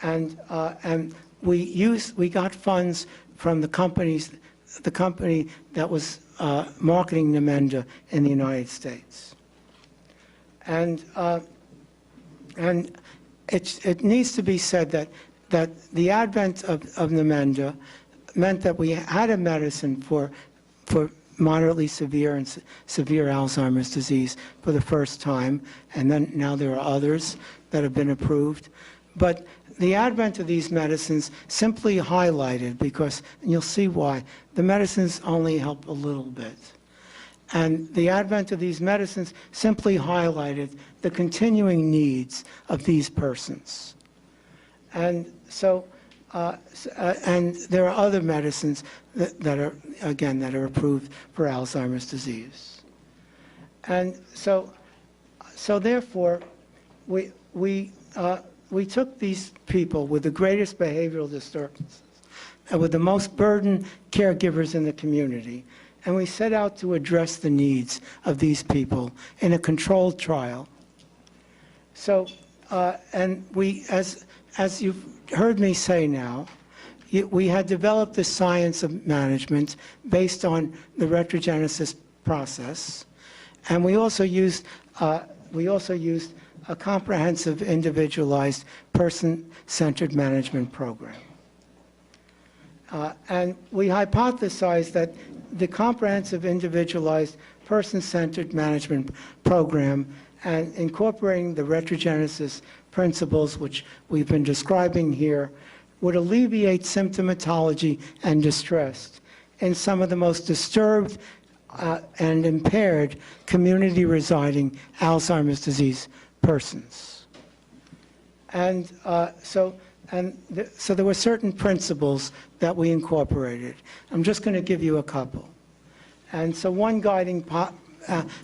And we got funds from the company that was marketing Namenda in the United States. And it needs to be said that the advent of Namenda meant that we had a medicine for moderately severe and severe Alzheimer's disease for the first time, and then now there are others that have been approved. But the advent of these medicines simply highlighted, and you'll see why, the medicines only help a little bit. And the advent of these medicines simply highlighted the continuing needs of these persons. And so, and there are other medicines that are approved for Alzheimer's disease. And so therefore, we took these people with the greatest behavioral disturbances and with the most burdened caregivers in the community, and we set out to address the needs of these people in a controlled trial. So, and we, as you've heard me say now, we had developed the science of management based on the retrogenesis process, and we also used a comprehensive, individualized, person-centered management program. And we hypothesized that the comprehensive, individualized, person-centered management program and incorporating the retrogenesis principles, which we've been describing here, would alleviate symptomatology and distress in some of the most disturbed and impaired community-residing Alzheimer's disease persons. And so there were certain principles that we incorporated. I'm just going to give you a couple. And so one guiding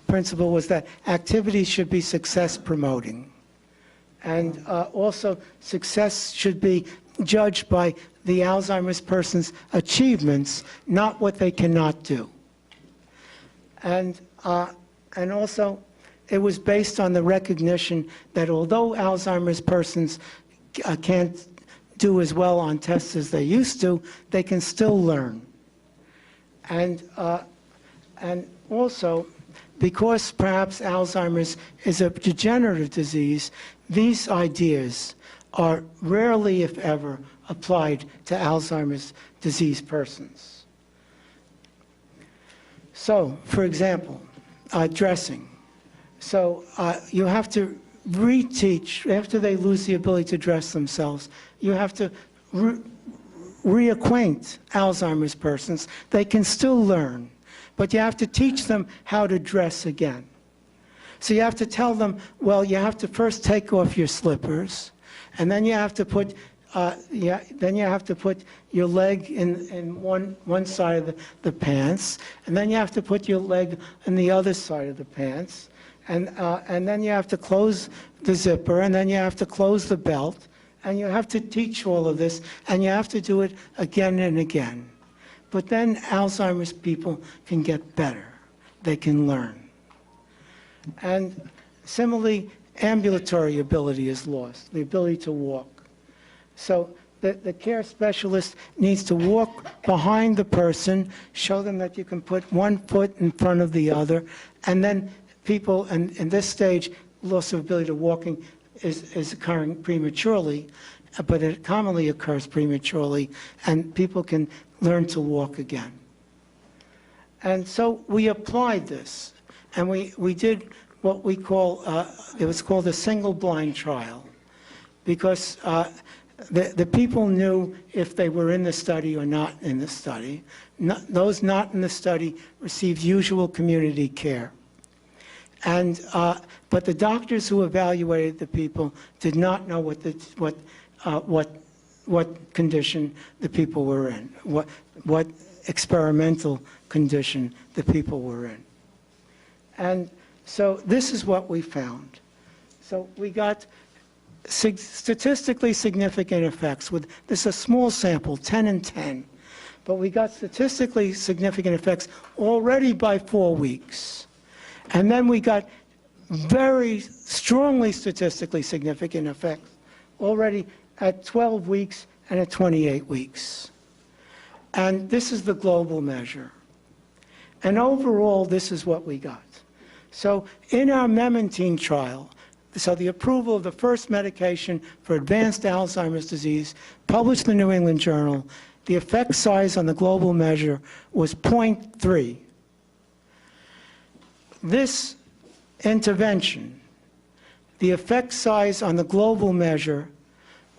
principle was that activities should be success promoting. And also success should be judged by the Alzheimer's person's achievements, not what they cannot do. And also it was based on the recognition that although Alzheimer's persons can't do as well on tests as they used to, they can still learn. And also, because perhaps Alzheimer's is a degenerative disease, these ideas are rarely, if ever, applied to Alzheimer's disease persons. So, for example, dressing. So you have to reteach, after they lose the ability to dress themselves, you have to reacquaint Alzheimer's persons. They can still learn, but you have to teach them how to dress again. So you have to tell them, well, you have to first take off your slippers, and then you have to put your leg in one side of the pants, and then you have to put your leg in the other side of the pants, and then you have to close the zipper, and then you have to close the belt, and you have to teach all of this, and you have to do it again and again. But then Alzheimer's people can get better. They can learn. And similarly, ambulatory ability is lost, the ability to walk. So the care specialist needs to walk behind the person, show them that you can put one foot in front of the other, and then people, and in this stage, loss of ability to walking is occurring prematurely, but it commonly occurs prematurely, and people can learn to walk again. And so we applied this, and we did what we call, it was called a single-blind trial, because the people knew if they were in the study or not in the study. Those not in the study received usual community care. And, but the doctors who evaluated the people did not know what condition the people were in, what experimental condition the people were in. And so this is what we found. So we got statistically significant effects with, this is a small sample, 10 and 10, but we got statistically significant effects already by 4 weeks. And then we got very strongly statistically significant effects already at 12 weeks and at 28 weeks. And this is the global measure. And overall, this is what we got. So in our memantine trial, so the approval of the first medication for advanced Alzheimer's disease, published in the New England Journal, the effect size on the global measure was 0.3. This intervention, the effect size on the global measure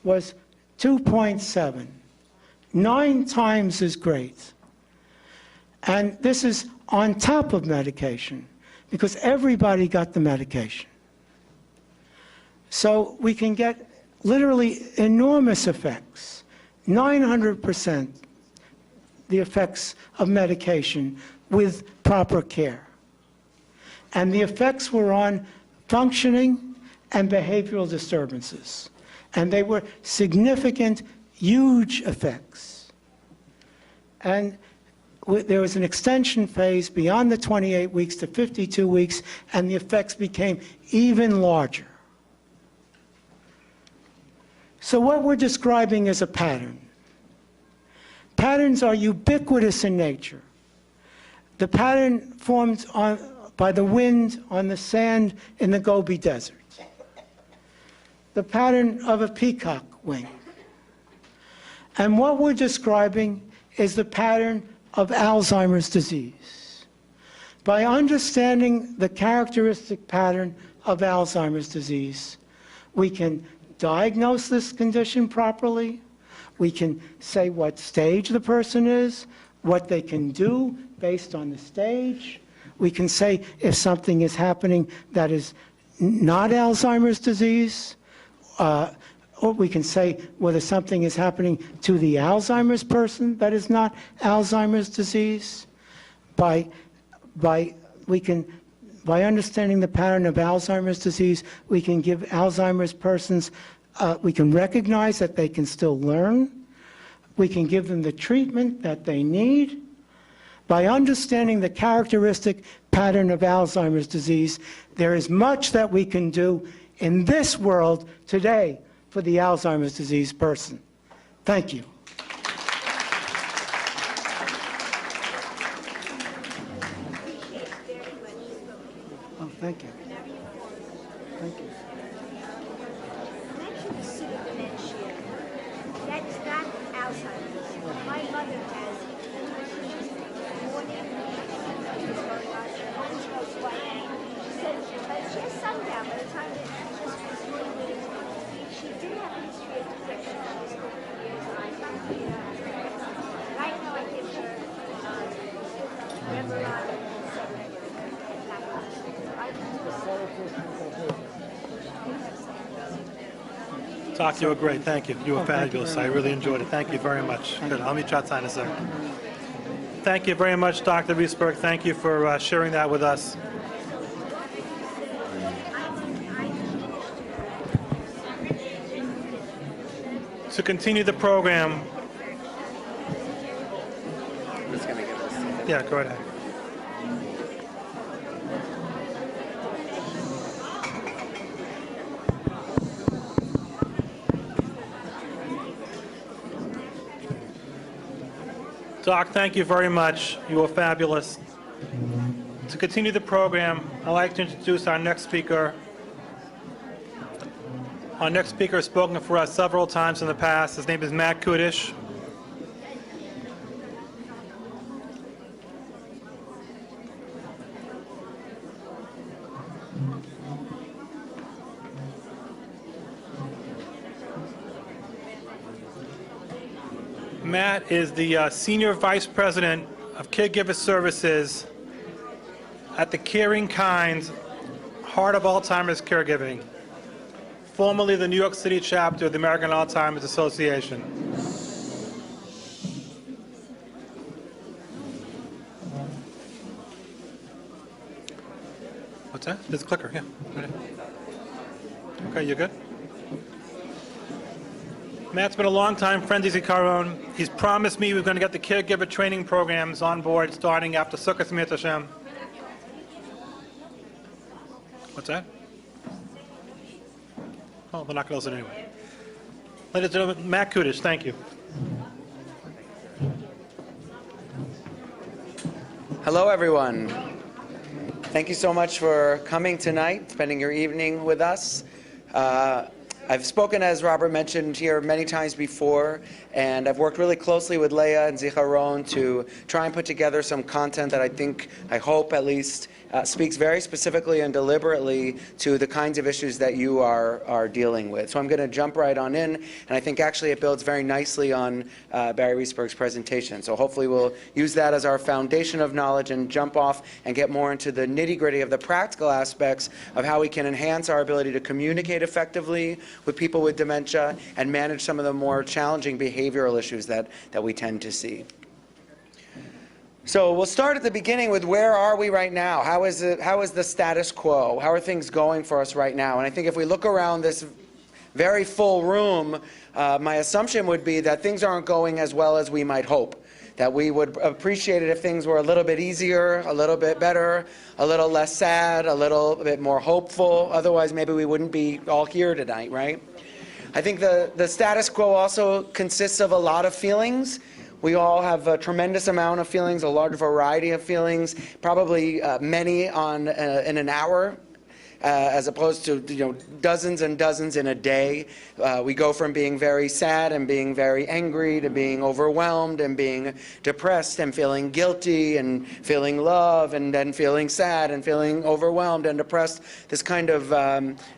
was 2.7, 9 times as great. And this is on top of medication, because everybody got the medication. So we can get literally enormous effects, 900% the effects of medication with proper care. And the effects were on functioning and behavioral disturbances. And they were significant, huge effects. And there was an extension phase beyond the 28 weeks to 52 weeks, and the effects became even larger. So what we're describing is a pattern. Patterns are ubiquitous in nature. The pattern formed by the wind on the sand in the Gobi Desert. The pattern of a peacock wing. And what we're describing is the pattern of Alzheimer's disease. By understanding the characteristic pattern of Alzheimer's disease, we can diagnose this condition properly, we can say what stage the person is, what they can do based on the stage, we can say if something is happening that is not Alzheimer's disease, or we can say whether something is happening to the Alzheimer's person that is not Alzheimer's disease. By understanding the pattern of Alzheimer's disease, we can give Alzheimer's persons, we can recognize that they can still learn. We can give them the treatment that they need. By understanding the characteristic pattern of Alzheimer's disease, there is much that we can do in this world today for the Alzheimer's disease person. Thank you. Oh, thank you. Thank you. Mention dementia. That's not Alzheimer's. My mother has morning always goes white. She said she has sundown by the time that she did have a history of depression for years. Right now I give her Reveron Doc, you were great. Thank you. You were fabulous. I really enjoyed it. Thank you very much. Good. Let me try to sign this, sir. Thank you very much, Dr. Riesberg. Thank you for sharing that with us. To continue the program. Yeah, go ahead. Doc, thank you very much. You were fabulous. To continue the program, I'd like to introduce our next speaker. Our next speaker has spoken for us several times in the past. His name is Matt Kudish. Matt is the Senior Vice President of Caregiver Services at the Caring Kind Heart of Alzheimer's Caregiving, formerly the New York City chapter of the American Alzheimer's Association. What's that? There's a clicker, yeah. Okay, you good? Matt's been a long-time friend of Zicharon. He's promised me we're going to get the caregiver training programs on board starting after Sukkot Smirat Hashem. What's that? Oh, they're not going to listen anyway. Ladies and gentlemen, Matt Kudish, thank you. Hello, everyone. Thank you so much for coming tonight, spending your evening with us. I've spoken, as Robert mentioned, here many times before, and I've worked really closely with Leah and Zicharon to try and put together some content that I hope at least, speaks very specifically and deliberately to the kinds of issues that you are dealing with. So I'm going to jump right on in, and I think actually it builds very nicely on Barry Reesberg's presentation. So hopefully we'll use that as our foundation of knowledge and jump off and get more into the nitty-gritty of the practical aspects of how we can enhance our ability to communicate effectively with people with dementia and manage some of the more challenging behavioral issues that we tend to see. So we'll start at the beginning with where are we right now? How is the status quo? How are things going for us right now? And I think if we look around this very full room, my assumption would be that things aren't going as well as we might hope. That we would appreciate it if things were a little bit easier, a little bit better, a little less sad, a little bit more hopeful. Otherwise, maybe we wouldn't be all here tonight, right? I think the status quo also consists of a lot of feelings. We all have a tremendous amount of feelings, a large variety of feelings, probably many in an hour, as opposed to dozens and dozens in a day. We go from being very sad and being very angry to being overwhelmed and being depressed and feeling guilty and feeling love and then feeling sad and feeling overwhelmed and depressed. This kind of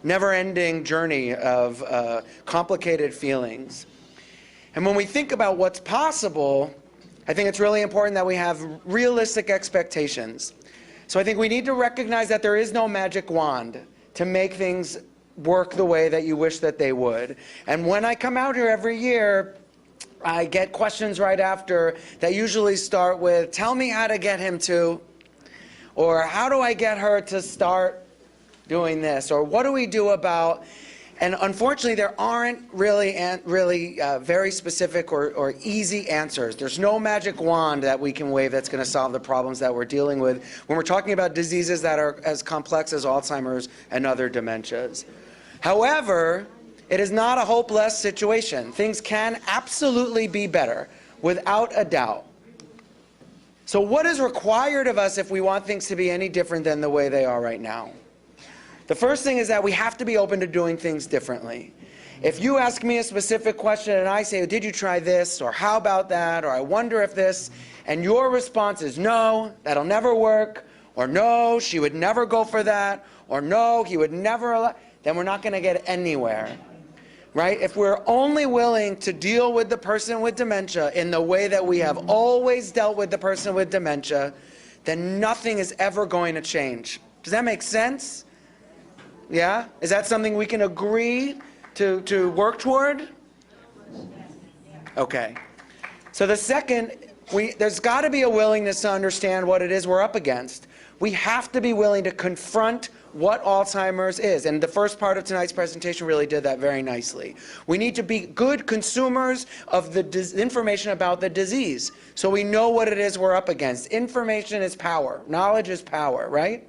never-ending journey of complicated feelings. And when we think about what's possible, I think it's really important that we have realistic expectations. So I think we need to recognize that there is no magic wand to make things work the way that you wish that they would. And when I come out here every year, I get questions right after that usually start with, tell me how to get him to, or how do I get her to start doing this, or what do we do about. And unfortunately, there aren't really very specific or easy answers. There's no magic wand that we can wave that's going to solve the problems that we're dealing with when we're talking about diseases that are as complex as Alzheimer's and other dementias. However, it is not a hopeless situation. Things can absolutely be better, without a doubt. So what is required of us if we want things to be any different than the way they are right now? The first thing is that we have to be open to doing things differently. If you ask me a specific question and I say, did you try this, or how about that, or I wonder if this, and your response is no, that'll never work, or no, she would never go for that, or no, he would never, then we're not going to get anywhere. Right? If we're only willing to deal with the person with dementia in the way that we have always dealt with the person with dementia, then nothing is ever going to change. Does that make sense? Yeah? Is that something we can agree to work toward? Okay. So the second, there's got to be a willingness to understand what it is we're up against. We have to be willing to confront what Alzheimer's is. And the first part of tonight's presentation really did that very nicely. We need to be good consumers of the information about the disease so we know what it is we're up against. Information is power. Knowledge is power, right?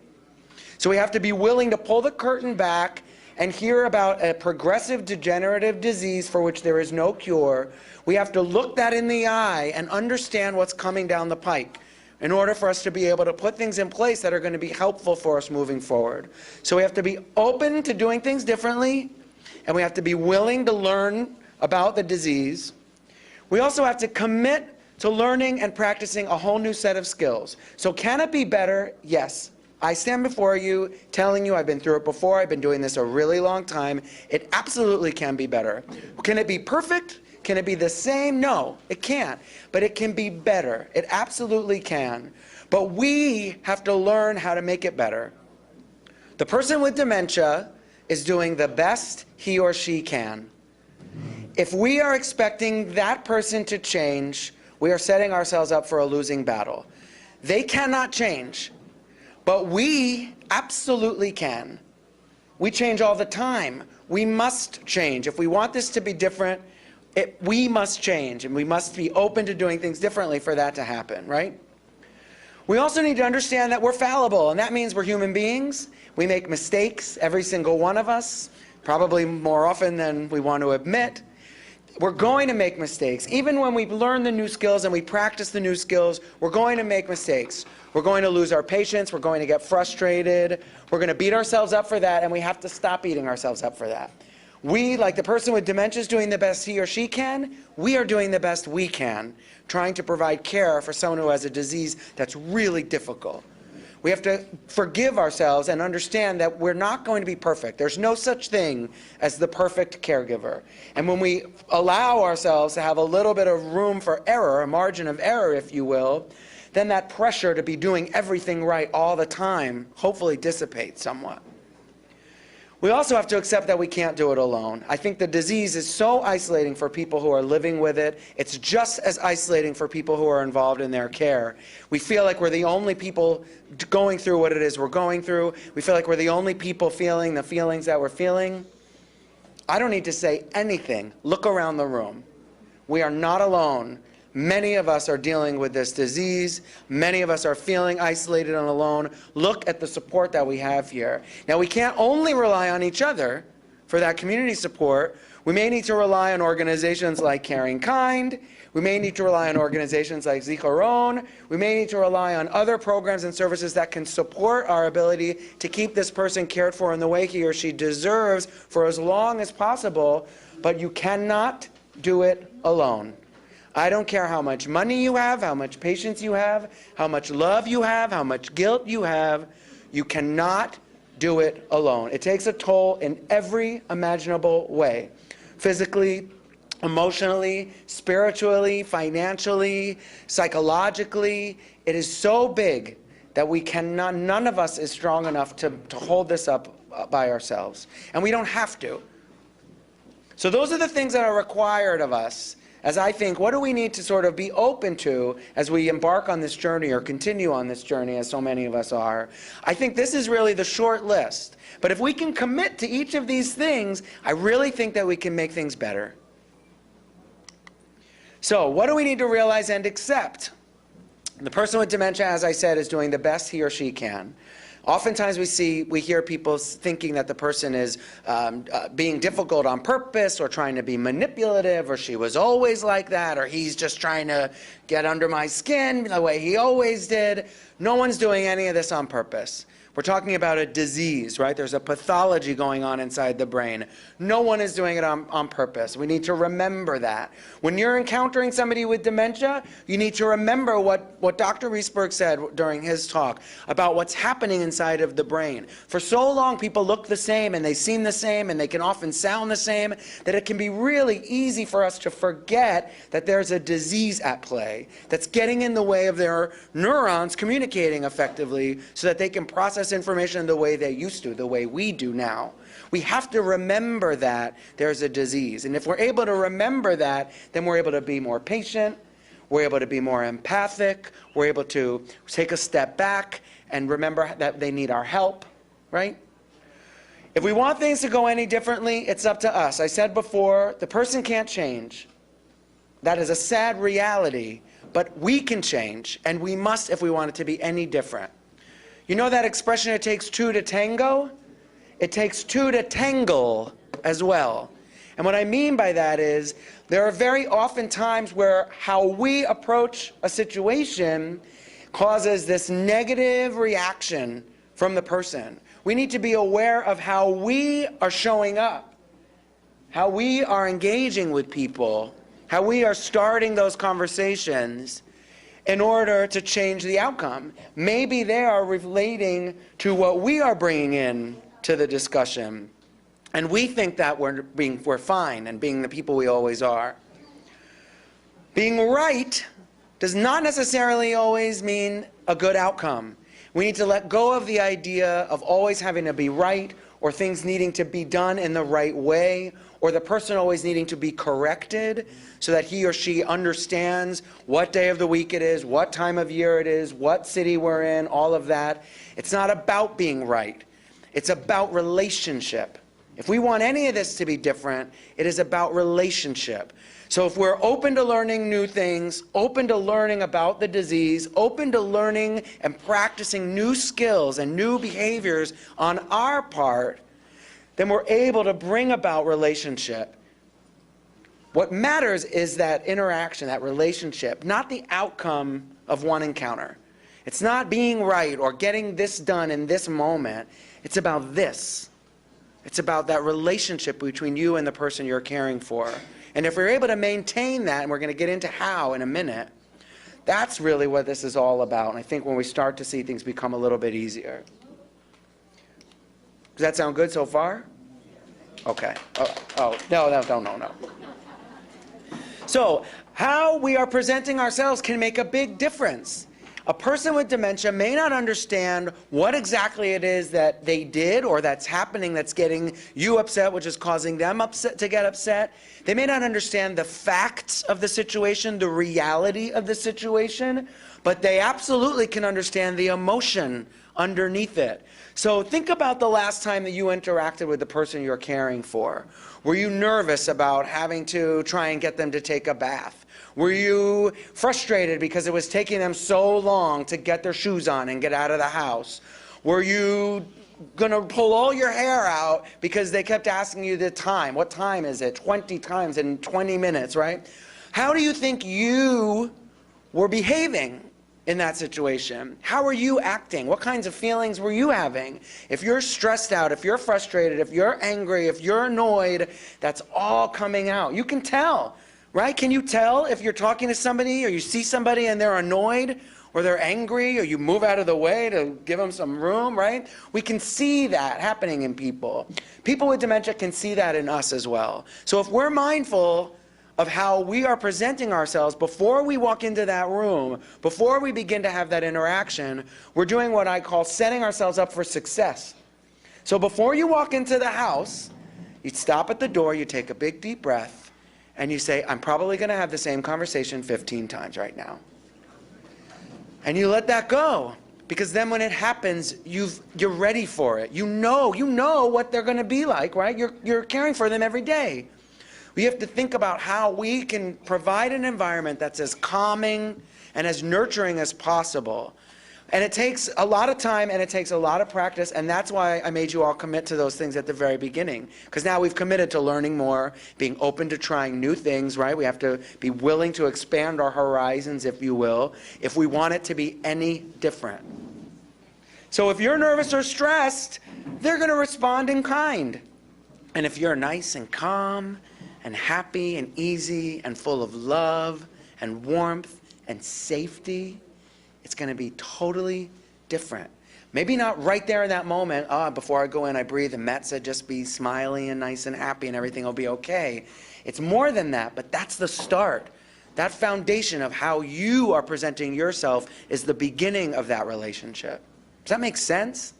So we have to be willing to pull the curtain back and hear about a progressive degenerative disease for which there is no cure. We have to look that in the eye and understand what's coming down the pike in order for us to be able to put things in place that are going to be helpful for us moving forward. So we have to be open to doing things differently, and we have to be willing to learn about the disease. We also have to commit to learning and practicing a whole new set of skills. So can it be better? Yes. I stand before you telling you I've been through it before. I've been doing this a really long time. It absolutely can be better. Can it be perfect? Can it be the same? No, it can't. But it can be better. It absolutely can. But we have to learn how to make it better. The person with dementia is doing the best he or she can. If we are expecting that person to change, we are setting ourselves up for a losing battle. They cannot change, but we absolutely can. We change all the time. We must change. If we want this to be different, we must change, and we must be open to doing things differently for that to happen, right? We also need to understand that we're fallible, and that means we're human beings. We make mistakes, every single one of us, probably more often than we want to admit. We're going to make mistakes. Even when we learn the new skills and we practice the new skills, we're going to make mistakes. We're going to lose our patience. We're going to get frustrated. We're going to beat ourselves up for that, and we have to stop beating ourselves up for that. We, like the person with dementia, is doing the best he or she can. We are doing the best we can, trying to provide care for someone who has a disease that's really difficult. We have to forgive ourselves and understand that we're not going to be perfect. There's no such thing as the perfect caregiver. And when we allow ourselves to have a little bit of room for error, a margin of error, if you will, then that pressure to be doing everything right all the time hopefully dissipates somewhat. We also have to accept that we can't do it alone. I think the disease is so isolating for people who are living with it. It's just as isolating for people who are involved in their care. We feel like we're the only people going through what it is we're going through. We feel like we're the only people feeling the feelings that we're feeling. I don't need to say anything. Look around the room. We are not alone. Many of us are dealing with this disease. Many of us are feeling isolated and alone. Look at the support that we have here. Now, we can't only rely on each other for that community support. We may need to rely on organizations like Caring Kind. We may need to rely on organizations like Zicharon. We may need to rely on other programs and services that can support our ability to keep this person cared for in the way he or she deserves for as long as possible. But you cannot do it alone. I don't care how much money you have, how much patience you have, how much love you have, how much guilt you have. You cannot do it alone. It takes a toll in every imaginable way. Physically, emotionally, spiritually, financially, psychologically. It is so big that we cannot, none of us is strong enough to hold this up by ourselves. And we don't have to. So those are the things that are required of us. As I think, what do we need to sort of be open to as we embark on this journey or continue on this journey, as so many of us are? I think this is really the short list. But if we can commit to each of these things, I really think that we can make things better. So what do we need to realize and accept? The person with dementia, as I said, is doing the best he or she can. Oftentimes we hear people thinking that the person is being difficult on purpose or trying to be manipulative, or she was always like that, or he's just trying to get under my skin the way he always did. No one's doing any of this on purpose. We're talking about a disease, right? There's a pathology going on inside the brain. No one is doing it on purpose. We need to remember that. When you're encountering somebody with dementia, you need to remember what Dr. Riesberg said during his talk about what's happening inside of the brain. For so long, people look the same, and they seem the same, and they can often sound the same, that it can be really easy for us to forget that there's a disease at play that's getting in the way of their neurons communicating effectively so that they can process information the way they used to, the way we do now. We have to remember that there's a disease. And if we're able to remember that, then we're able to be more patient, we're able to be more empathic, we're able to take a step back and remember that they need our help, right? If we want things to go any differently, it's up to us. I said before, the person can't change. That is a sad reality, but we can change, and we must if we want it to be any different. You know that expression, it takes two to tango? It takes two to tangle as well. And what I mean by that is, there are very often times where how we approach a situation causes this negative reaction from the person. We need to be aware of how we are showing up, how we are engaging with people, how we are starting those conversations in order to change the outcome. Maybe they are relating to what we are bringing in to the discussion, and we think that we're fine and being the people we always are. Being right does not necessarily always mean a good outcome. We need to let go of the idea of always having to be right, or things needing to be done in the right way, or the person always needing to be corrected so that he or she understands what day of the week it is, what time of year it is, what city we're in, all of that. It's not about being right. It's about relationship. If we want any of this to be different, it is about relationship. So if we're open to learning new things, open to learning about the disease, open to learning and practicing new skills and new behaviors on our part, then we're able to bring about relationship. What matters is that interaction, that relationship, not the outcome of one encounter. It's not being right or getting this done in this moment. It's about this. It's about that relationship between you and the person you're caring for. And if we're able to maintain that, and we're going to get into how in a minute, that's really what this is all about. And I think when we start to see things become a little bit easier. Does that sound good so far? Okay. No. So, how we are presenting ourselves can make a big difference. A person with dementia may not understand what exactly it is that they did or that's happening that's getting you upset, which is causing them upset to get upset. They may not understand the facts of the situation, the reality of the situation, but they absolutely can understand the emotion underneath it. So think about the last time that you interacted with the person you're caring for. Were you nervous about having to try and get them to take a bath? Were you frustrated because it was taking them so long to get their shoes on and get out of the house? Were you going to pull all your hair out because they kept asking you the time? What time is it? 20 times in 20 minutes, right? How do you think you were behaving in that situation? How were you acting? What kinds of feelings were you having? If you're stressed out, if you're frustrated, if you're angry, if you're annoyed, that's all coming out. You can tell, right? Can you tell if you're talking to somebody or you see somebody and they're annoyed or they're angry or you move out of the way to give them some room, right? We can see that happening in people. People with dementia can see that in us as well. So if we're mindful of how we are presenting ourselves before we walk into that room, before we begin to have that interaction, we're doing what I call setting ourselves up for success. So before you walk into the house, you stop at the door, you take a big deep breath, and you say, I'm probably going to have the same conversation 15 times right now. And you let that go, because then when it happens, you're ready for it. You know what they're going to be like, right? You're caring for them every day. We have to think about how we can provide an environment that's as calming and as nurturing as possible. And it takes a lot of time and it takes a lot of practice, and that's why I made you all commit to those things at the very beginning. Because now we've committed to learning more, being open to trying new things, right? We have to be willing to expand our horizons, if you will, if we want it to be any different. So if you're nervous or stressed, they're going to respond in kind. And if you're nice and calm and happy and easy and full of love and warmth and safety, it's going to be totally different. Maybe not right there in that moment, before I go in, I breathe, and Matt said just be smiley and nice and happy and everything will be okay. It's more than that, but that's the start. That foundation of how you are presenting yourself is the beginning of that relationship. Does that make sense?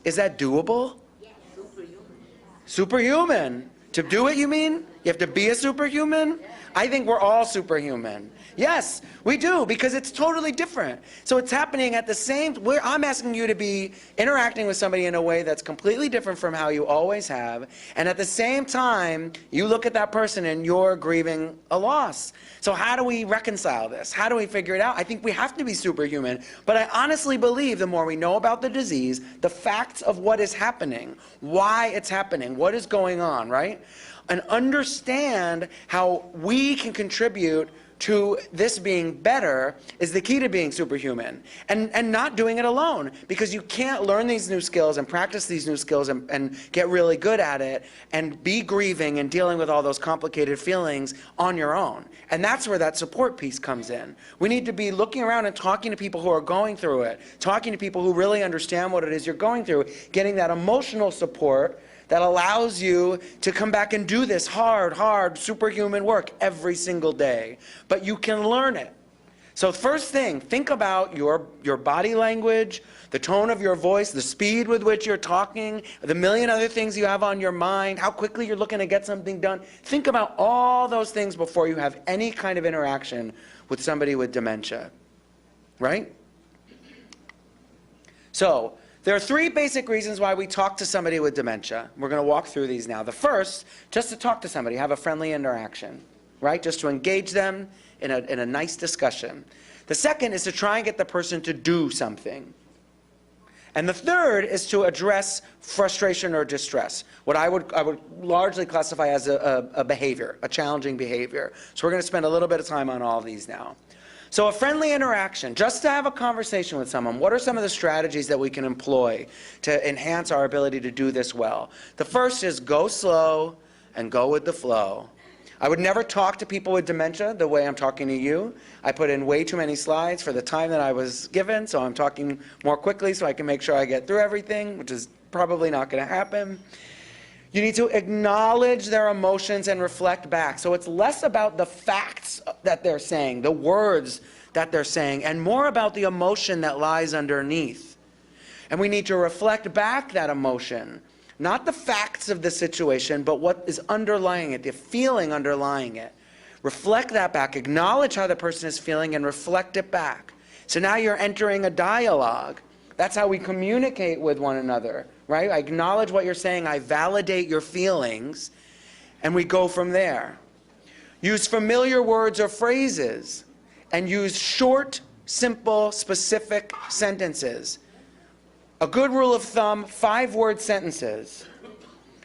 Is that doable? Superhuman. To do it, you mean? You have to be a superhuman? I think we're all superhuman. Yes, we do, because it's totally different. So it's happening at the same, I'm asking you to be interacting with somebody in a way that's completely different from how you always have. And at the same time, you look at that person and you're grieving a loss. So how do we reconcile this? How do we figure it out? I think we have to be superhuman. But I honestly believe the more we know about the disease, the facts of what is happening, why it's happening, what is going on, right? And understand how we can contribute to this being better is the key to being superhuman. And not doing it alone, because you can't learn these new skills and practice these new skills and get really good at it and be grieving and dealing with all those complicated feelings on your own. And that's where that support piece comes in. We need to be looking around and talking to people who are going through it, talking to people who really understand what it is you're going through, getting that emotional support that allows you to come back and do this hard, superhuman work every single day. But you can learn it. So first thing, think about your body language, the tone of your voice, the speed with which you're talking, the million other things you have on your mind, how quickly you're looking to get something done. Think about all those things before you have any kind of interaction with somebody with dementia, right? So there are three basic reasons why we talk to somebody with dementia. We're going to walk through these now. The first, just to talk to somebody, have a friendly interaction, right? Just to engage them in a nice discussion. The second is to try and get the person to do something. And the third is to address frustration or distress, what I would largely classify as a behavior, a challenging behavior. So we're going to spend a little bit of time on all these now. So a friendly interaction, just to have a conversation with someone. What are some of the strategies that we can employ to enhance our ability to do this well? The first is go slow and go with the flow. I would never talk to people with dementia the way I'm talking to you. I put in way too many slides for the time that I was given, so I'm talking more quickly so I can make sure I get through everything, which is probably not going to happen. You need to acknowledge their emotions and reflect back. So it's less about the facts that they're saying, the words that they're saying, and more about the emotion that lies underneath. And we need to reflect back that emotion. Not the facts of the situation, but what is underlying it, the feeling underlying it. Reflect that back. Acknowledge how the person is feeling and reflect it back. So now you're entering a dialogue. That's how we communicate with one another, right? I acknowledge what you're saying. I validate your feelings, and we go from there. Use familiar words or phrases, and use short, simple, specific sentences. A good rule of thumb, 5-word sentences.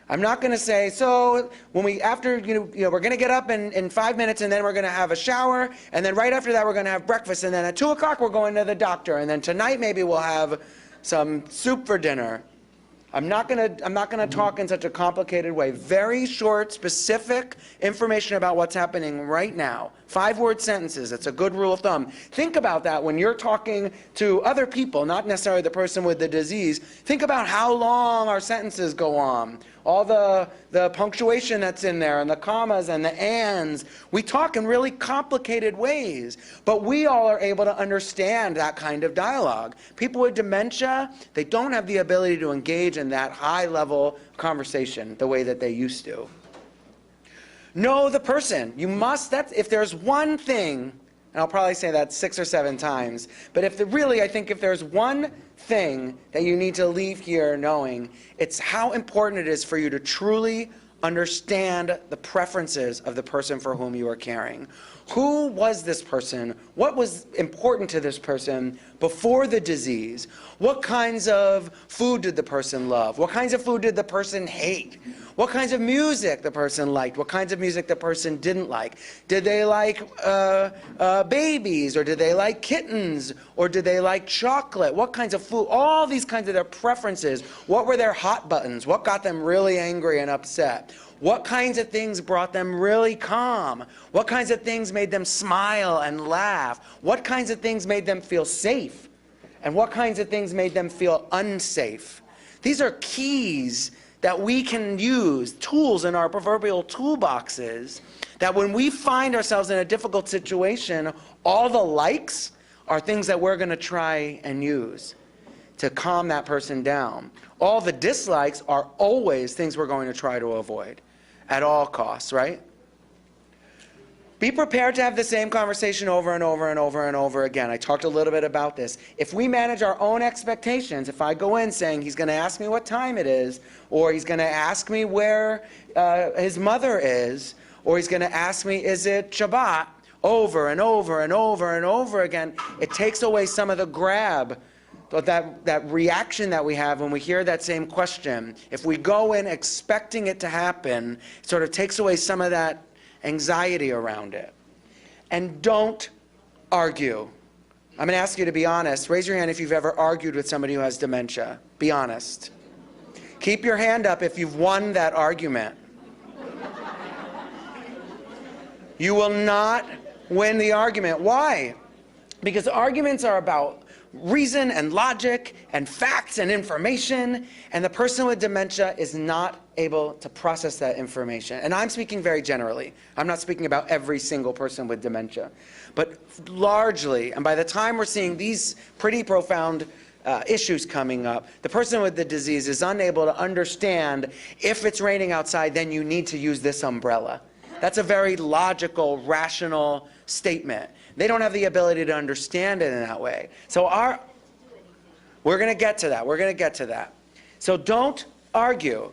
I'm not going to say, so when we're going to get up in 5 minutes, and then we're going to have a shower, and then right after that we're going to have breakfast, and then at 2 o'clock we're going to the doctor, and then tonight maybe we'll have some soup for dinner. I'm not going to talk in such a complicated way. Very short, specific information about what's happening right now. 5-word sentences. It's a good rule of thumb. Think about that when you're talking to other people, not necessarily the person with the disease. Think about how long our sentences go on. All the punctuation that's in there, and the commas and the ands. We talk in really complicated ways, but we all are able to understand that kind of dialogue. People with dementia, they don't have the ability to engage in that high-level conversation the way that they used to. Know the person. You must, if there's one thing, and I'll probably say that 6 or 7 times, but I think if there's one thing that you need to leave here knowing, it's how important it is for you to truly understand the preferences of the person for whom you are caring. Who was this person? What was important to this person before the disease? What kinds of food did the person love? What kinds of food did the person hate? What kinds of music the person liked? What kinds of music the person didn't like? Did they like babies, or did they like kittens, or did they like chocolate? What kinds of food? All these kinds of their preferences. What were their hot buttons? What got them really angry and upset? What kinds of things brought them really calm? What kinds of things made them smile and laugh? What kinds of things made them feel safe? And what kinds of things made them feel unsafe? These are keys that we can use, tools in our proverbial toolboxes, that when we find ourselves in a difficult situation, all the likes are things that we're going to try and use to calm that person down. All the dislikes are always things we're going to try to avoid at all costs, right? Be prepared to have the same conversation over and over and over and over again. I talked a little bit about this. If we manage our own expectations, if I go in saying he's going to ask me what time it is, or he's going to ask me where his mother is, or he's going to ask me, is it Shabbat, over and over and over and over again, it takes away some of the grab, that reaction that we have when we hear that same question. If we go in expecting it to happen, it sort of takes away some of that anxiety around it. And don't argue. I'm going to ask you to be honest. Raise your hand if you've ever argued with somebody who has dementia. Be honest. Keep your hand up if you've won that argument. You will not win the argument. Why? Because arguments are about reason and logic and facts and information, and the person with dementia is not able to process that information. And I'm speaking very generally. I'm not speaking about every single person with dementia. But largely, and by the time we're seeing these pretty profound issues coming up, the person with the disease is unable to understand, if it's raining outside, then you need to use this umbrella. That's a very logical, rational statement. They don't have the ability to understand it in that way. So we're going to get to that. We're going to get to that. So don't argue.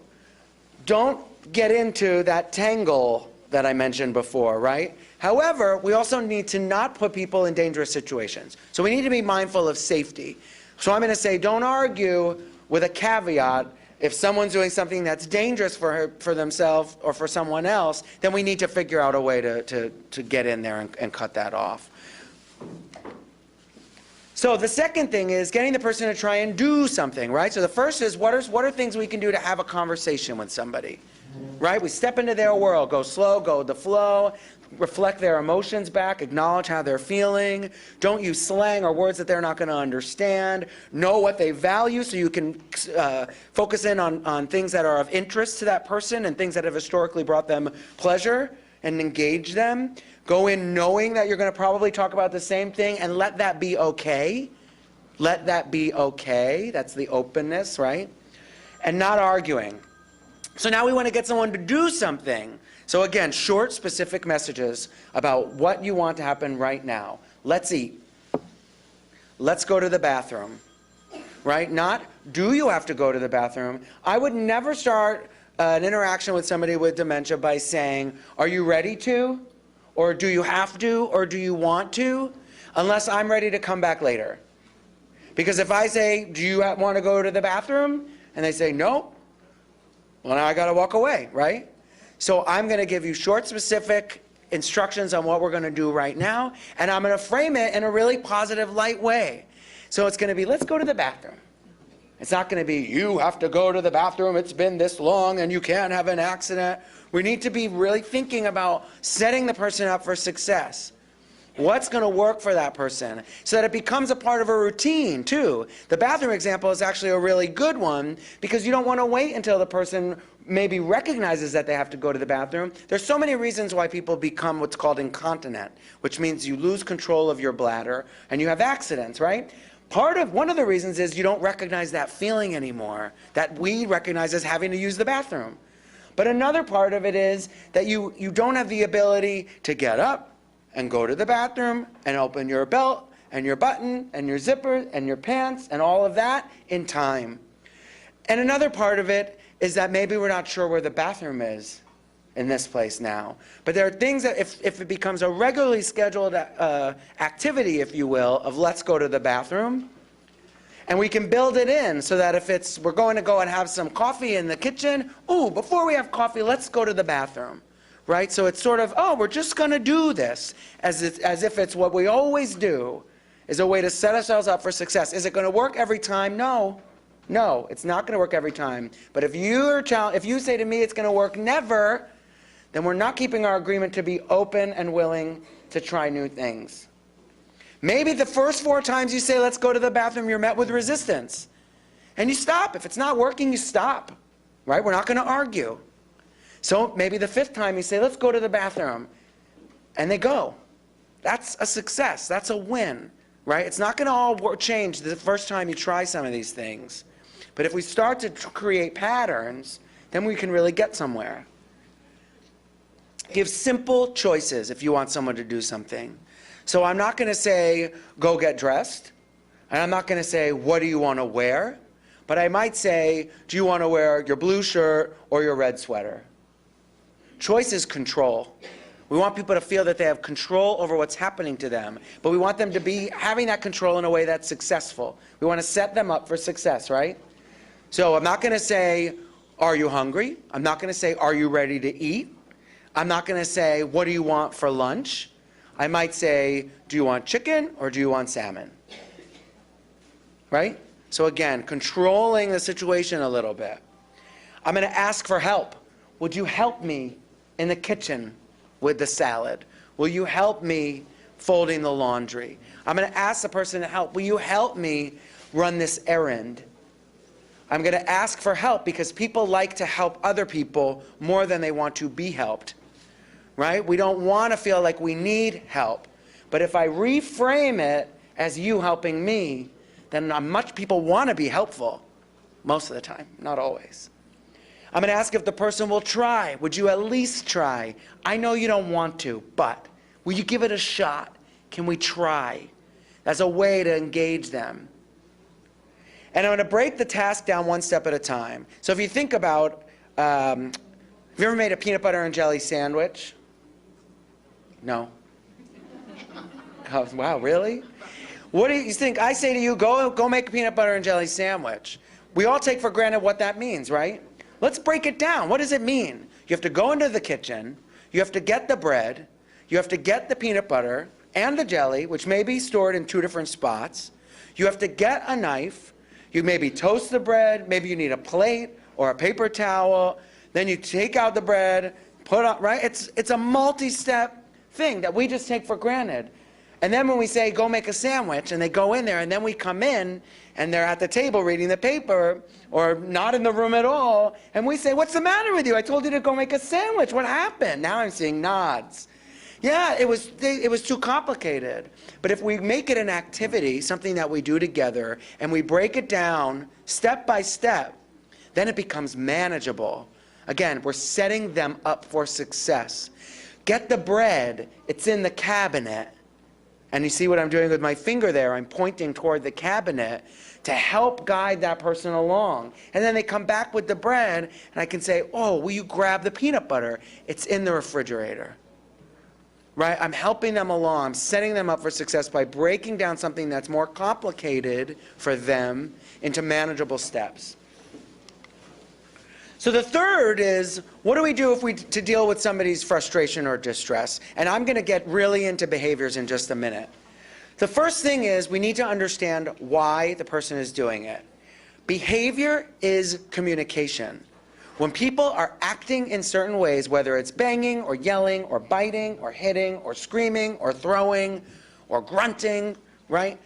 Don't get into that tangle that I mentioned before, right? However, we also need to not put people in dangerous situations. So we need to be mindful of safety. So I'm going to say, don't argue with a caveat. If someone's doing something that's dangerous for themselves or for someone else, then we need to figure out a way to get in there and cut that off. So the second thing is getting the person to try and do something, right? So the first is, what are things we can do to have a conversation with somebody, right? We step into their world, go slow, go with the flow, reflect their emotions back, acknowledge how they're feeling. Don't use slang or words that they're not going to understand. Know what they value so you can focus in on things that are of interest to that person and things that have historically brought them pleasure, and engage them. Go in knowing that you're going to probably talk about the same thing, and let that be okay. Let that be okay. That's the openness, right? And not arguing. So now we want to get someone to do something. So again, short, specific messages about what you want to happen right now. Let's eat. Let's go to the bathroom. Right? Not, do you have to go to the bathroom? I would never start an interaction with somebody with dementia by saying, are you ready to? Or do you have to? Or do you want to? Unless I'm ready to come back later. Because if I say, do you want to go to the bathroom? And they say, no. Well, now I got to walk away, right? So I'm going to give you short, specific instructions on what we're going to do right now, and I'm going to frame it in a really positive, light way. So it's going to be, let's go to the bathroom. It's not going to be, you have to go to the bathroom, it's been this long, and you can't have an accident. We need to be really thinking about setting the person up for success. What's going to work for that person so that it becomes a part of a routine, too. The bathroom example is actually a really good one because you don't want to wait until the person maybe recognizes that they have to go to the bathroom. There's so many reasons why people become what's called incontinent, which means you lose control of your bladder and you have accidents, right? One of the reasons is you don't recognize that feeling anymore, that we recognize as having to use the bathroom. But another part of it is that you don't have the ability to get up and go to the bathroom and open your belt and your button and your zipper and your pants and all of that in time. And another part of it is that maybe we're not sure where the bathroom is in this place now. But there are things that if it becomes a regularly scheduled activity, if you will, of let's go to the bathroom, and we can build it in so that if we're going to go and have some coffee in the kitchen, ooh, before we have coffee, let's go to the bathroom. Right? So it's sort of, oh, we're just going to do this as if it's what we always do, is a way to set ourselves up for success. Is it going to work every time? No. No, it's not going to work every time. But if you say to me it's going to work never, then we're not keeping our agreement to be open and willing to try new things. Maybe the first 4 times you say, let's go to the bathroom, you're met with resistance. And you stop. If it's not working, you stop. Right? We're not going to argue. So maybe the 5th time you say, let's go to the bathroom. And they go. That's a success. That's a win. Right? It's not going to all change the first time you try some of these things. But if we start to create patterns, then we can really get somewhere. Give simple choices if you want someone to do something. So I'm not going to say, go get dressed. And I'm not going to say, what do you want to wear? But I might say, do you want to wear your blue shirt or your red sweater? Choice is control. We want people to feel that they have control over what's happening to them, but we want them to be having that control in a way that's successful. We want to set them up for success, right? So I'm not going to say, are you hungry? I'm not going to say, are you ready to eat? I'm not going to say, what do you want for lunch? I might say, do you want chicken or do you want salmon? Right? So again, controlling the situation a little bit. I'm going to ask for help. Would you help me in the kitchen with the salad? Will you help me folding the laundry. I'm going to ask the person to help. Will you help me run this errand? I'm going to ask for help because people like to help other people more than they want to be helped, right? We don't want to feel like we need help. But if I reframe it as you helping me, then people want to be helpful most of the time, not always. I'm going to ask if the person will try. Would you at least try? I know you don't want to, but will you give it a shot? Can we try? As a way to engage them. And I'm going to break the task down one step at a time. So if you think about, have you ever made a peanut butter and jelly sandwich? No? Oh, wow, really? What do you think? I say to you, go make a peanut butter and jelly sandwich. We all take for granted what that means, right? Let's break it down. What does it mean? You have to go into the kitchen. You have to get the bread. You have to get the peanut butter and the jelly, which may be stored in 2 different spots. You have to get a knife. You maybe toast the bread. Maybe you need a plate or a paper towel. Then you take out the bread, put on, right? It's a multi-step thing that we just take for granted. And then when we say, go make a sandwich, and they go in there, and then we come in, and they're at the table reading the paper, or not in the room at all, and we say, what's the matter with you? I told you to go make a sandwich. What happened? Now I'm seeing nods. Yeah, it was too complicated. But if we make it an activity, something that we do together, and we break it down step by step, then it becomes manageable. Again, we're setting them up for success. Get the bread. It's in the cabinet. And you see what I'm doing with my finger there? I'm pointing toward the cabinet to help guide that person along. And then they come back with the bread, and I can say, oh, will you grab the peanut butter? It's in the refrigerator. Right? I'm helping them along. I'm setting them up for success by breaking down something that's more complicated for them into manageable steps. So the third is, what do we do to deal with somebody's frustration or distress? And I'm going to get really into behaviors in just a minute. The first thing is we need to understand why the person is doing it. Behavior is communication. When people are acting in certain ways, whether it's banging or yelling or biting or hitting or screaming or throwing or grunting, right?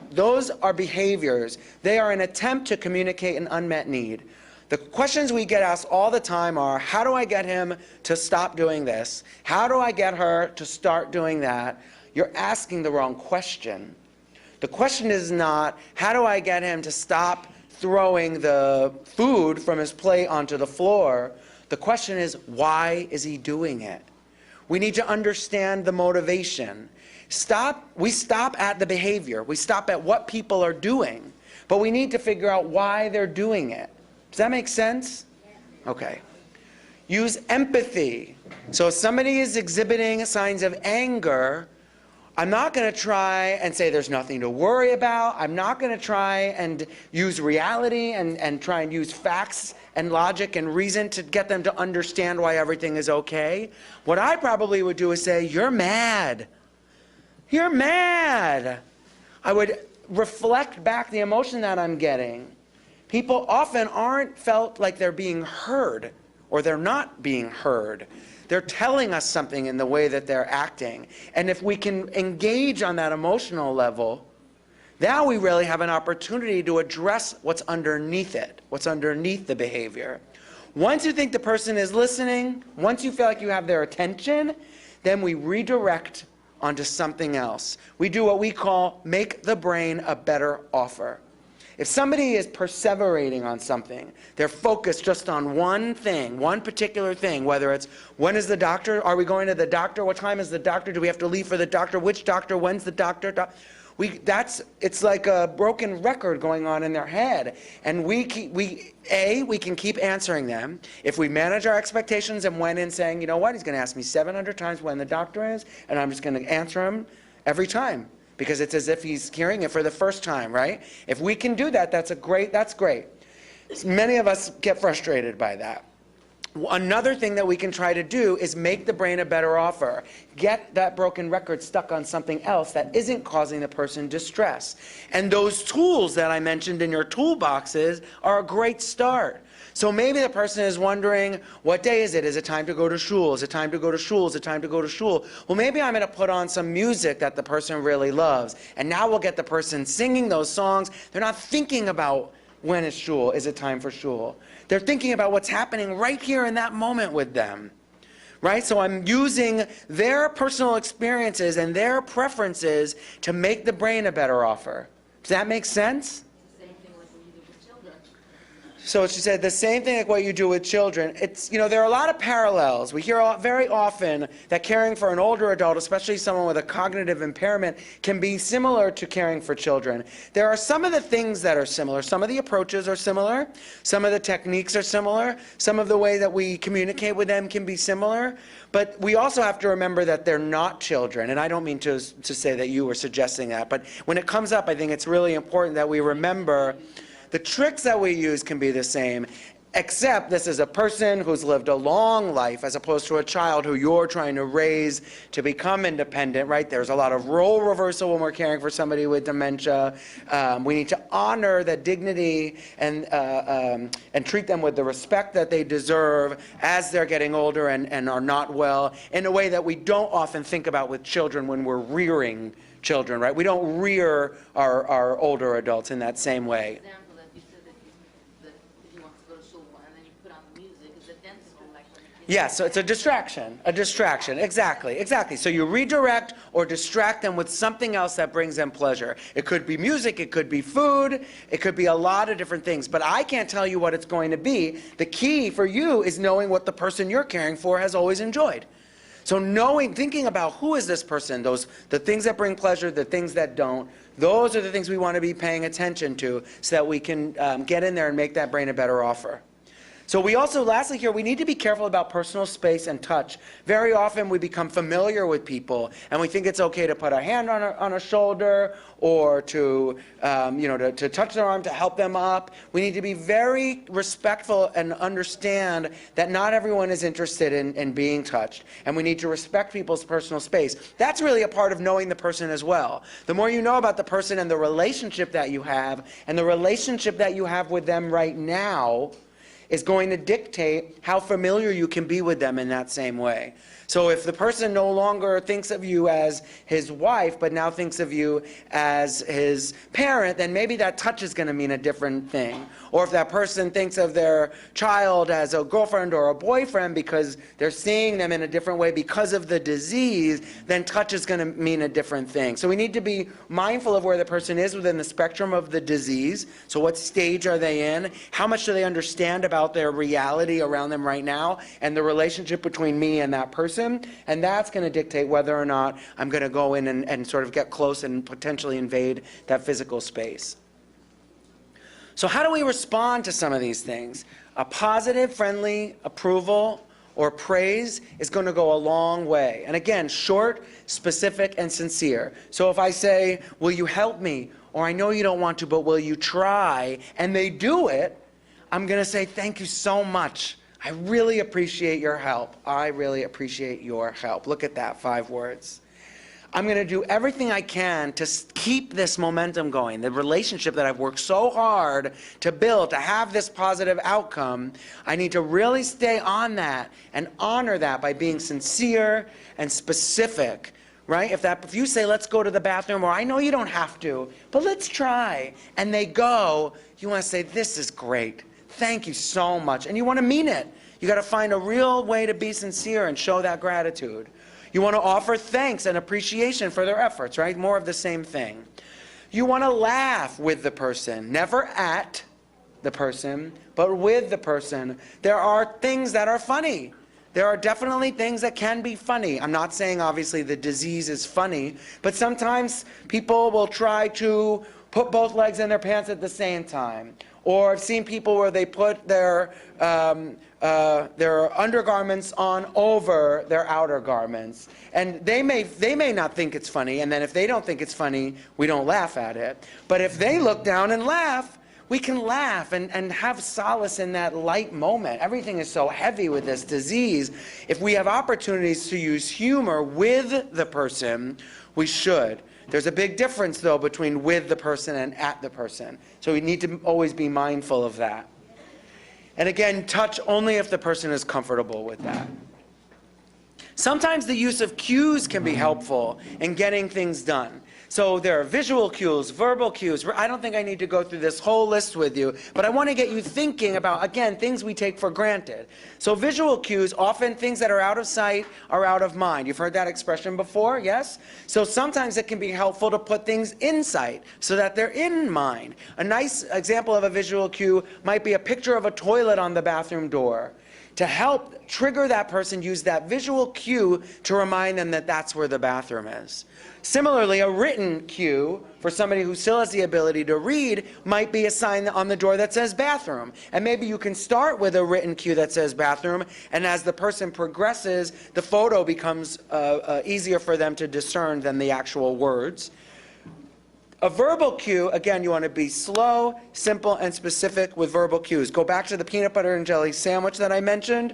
Those are behaviors. They are an attempt to communicate an unmet need. The questions we get asked all the time are, how do I get him to stop doing this? How do I get her to start doing that? You're asking the wrong question. The question is not, how do I get him to stop throwing the food from his plate onto the floor? The question is, why is he doing it? We need to understand the motivation. We stop at the behavior. We stop at what people are doing. But we need to figure out why they're doing it. Does that make sense? Okay. Use empathy. So if somebody is exhibiting signs of anger, I'm not going to try and say there's nothing to worry about. I'm not going to try and use reality and try and use facts and logic and reason to get them to understand why everything is okay. What I probably would do is say, you're mad. You're mad. I would reflect back the emotion that I'm getting. People often aren't felt like they're being heard, or they're not being heard. They're telling us something in the way that they're acting. And if we can engage on that emotional level, now we really have an opportunity to address what's underneath it, what's underneath the behavior. Once you think the person is listening, once you feel like you have their attention, then we redirect onto something else. We do what we call make the brain a better offer. If somebody is perseverating on something, they're focused just on one thing, one particular thing, whether it's when is the doctor, are we going to the doctor, what time is the doctor, do we have to leave for the doctor, which doctor, when's the doctor? It's like a broken record going on in their head. And we can keep answering them. If we manage our expectations and went in saying, you know what, he's going to ask me 700 times when the doctor is, and I'm just going to answer him every time. Because it's as if he's hearing it for the first time, right? If we can do that, that's great. Many of us get frustrated by that. Another thing that we can try to do is make the brain a better offer. Get that broken record stuck on something else that isn't causing the person distress. And those tools that I mentioned in your toolboxes are a great start. So maybe the person is wondering, what day is it? Is it time to go to shul? Is it time to go to shul? Is it time to go to shul? Well, maybe I'm going to put on some music that the person really loves. And now we'll get the person singing those songs. They're not thinking about when is shul, is it time for shul? They're thinking about what's happening right here in that moment with them. Right? So I'm using their personal experiences and their preferences to make the brain a better offer. Does that make sense? So she said the same thing like what you do with children. It's, there are a lot of parallels. We hear very often that caring for an older adult, especially someone with a cognitive impairment, can be similar to caring for children. There are some of the things that are similar. Some of the approaches are similar. Some of the techniques are similar. Some of the way that we communicate with them can be similar. But we also have to remember that they're not children. And I don't mean to say that you were suggesting that. But when it comes up, I think it's really important that we remember the tricks that we use can be the same, except this is a person who's lived a long life as opposed to a child who you're trying to raise to become independent, right? There's a lot of role reversal when we're caring for somebody with dementia. We need to honor the dignity and treat them with the respect that they deserve as they're getting older and are not well, in a way that we don't often think about with children when we're rearing children, right? We don't rear our older adults in that same way. Yeah, so it's a distraction, exactly. So you redirect or distract them with something else that brings them pleasure. It could be music, it could be food, it could be a lot of different things, but I can't tell you what it's going to be. The key for you is knowing what the person you're caring for has always enjoyed. So thinking about who is this person, the things that bring pleasure, the things that don't, those are the things we want to be paying attention to so that we can get in there and make that brain a better offer. So we also, lastly here, we need to be careful about personal space and touch. Very often we become familiar with people and we think it's okay to put a hand on a shoulder or to touch their arm to help them up. We need to be very respectful and understand that not everyone is interested in being touched. And we need to respect people's personal space. That's really a part of knowing the person as well. The more you know about the person and the relationship that you have, and the relationship that you have with them right now, is going to dictate how familiar you can be with them in that same way. So if the person no longer thinks of you as his wife, but now thinks of you as his parent, then maybe that touch is going to mean a different thing. Or if that person thinks of their child as a girlfriend or a boyfriend because they're seeing them in a different way because of the disease, then touch is going to mean a different thing. So we need to be mindful of where the person is within the spectrum of the disease. So what stage are they in? How much do they understand about their reality around them right now and the relationship between me and that person? And that's going to dictate whether or not I'm going to go in and sort of get close and potentially invade that physical space. So how do we respond to some of these things? A positive, friendly approval or praise is going to go a long way. And again, short, specific, and sincere. So if I say, will you help me? Or I know you don't want to, but will you try? And they do it, I'm going to say, thank you so much. I really appreciate your help. I really appreciate your help. Look at that, 5 words. I'm going to do everything I can to keep this momentum going, the relationship that I've worked so hard to build, to have this positive outcome. I need to really stay on that and honor that by being sincere and specific, right? If you say, let's go to the bathroom, or I know you don't have to, but let's try, and they go, you want to say, this is great. Thank you so much. And you want to mean it. You got to find a real way to be sincere and show that gratitude. You want to offer thanks and appreciation for their efforts, right? More of the same thing. You want to laugh with the person, never at the person, but with the person. There are things that are funny. There are definitely things that can be funny. I'm not saying, obviously, the disease is funny, but sometimes people will try to put both legs in their pants at the same time. Or I've seen people where they put their undergarments on over their outer garments. And they may not think it's funny, and then if they don't think it's funny, we don't laugh at it. But if they look down and laugh, we can laugh and have solace in that light moment. Everything is so heavy with this disease. If we have opportunities to use humor with the person, we should. There's a big difference, though, between with the person and at the person. So we need to always be mindful of that. And again, touch only if the person is comfortable with that. Sometimes the use of cues can be helpful in getting things done. So there are visual cues, verbal cues. I don't think I need to go through this whole list with you, but I want to get you thinking about, again, things we take for granted. So visual cues, often things that are out of sight are out of mind. You've heard that expression before, yes? So sometimes it can be helpful to put things in sight so that they're in mind. A nice example of a visual cue might be a picture of a toilet on the bathroom door. To help trigger that person, use that visual cue to remind them that that's where the bathroom is. Similarly, a written cue for somebody who still has the ability to read might be a sign on the door that says bathroom. And maybe you can start with a written cue that says bathroom, and as the person progresses, the photo becomes easier for them to discern than the actual words. A verbal cue, again, you want to be slow, simple, and specific with verbal cues. Go back to the peanut butter and jelly sandwich that I mentioned.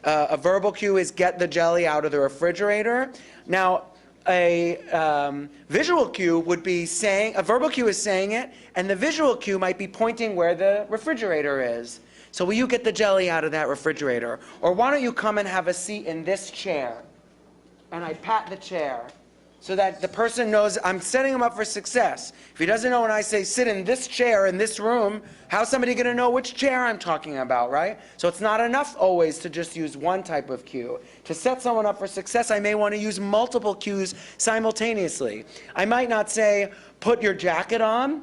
A verbal cue is get the jelly out of the refrigerator. Now, a visual cue would be saying, a verbal cue is saying it, and the visual cue might be pointing where the refrigerator is. So will you get the jelly out of that refrigerator? Or why don't you come and have a seat in this chair? And I pat the chair, so that the person knows I'm setting him up for success. If he doesn't know when I say sit in this chair in this room, how's somebody going to know which chair I'm talking about, right? So it's not enough always to just use one type of cue. To set someone up for success, I may want to use multiple cues simultaneously. I might not say, put your jacket on.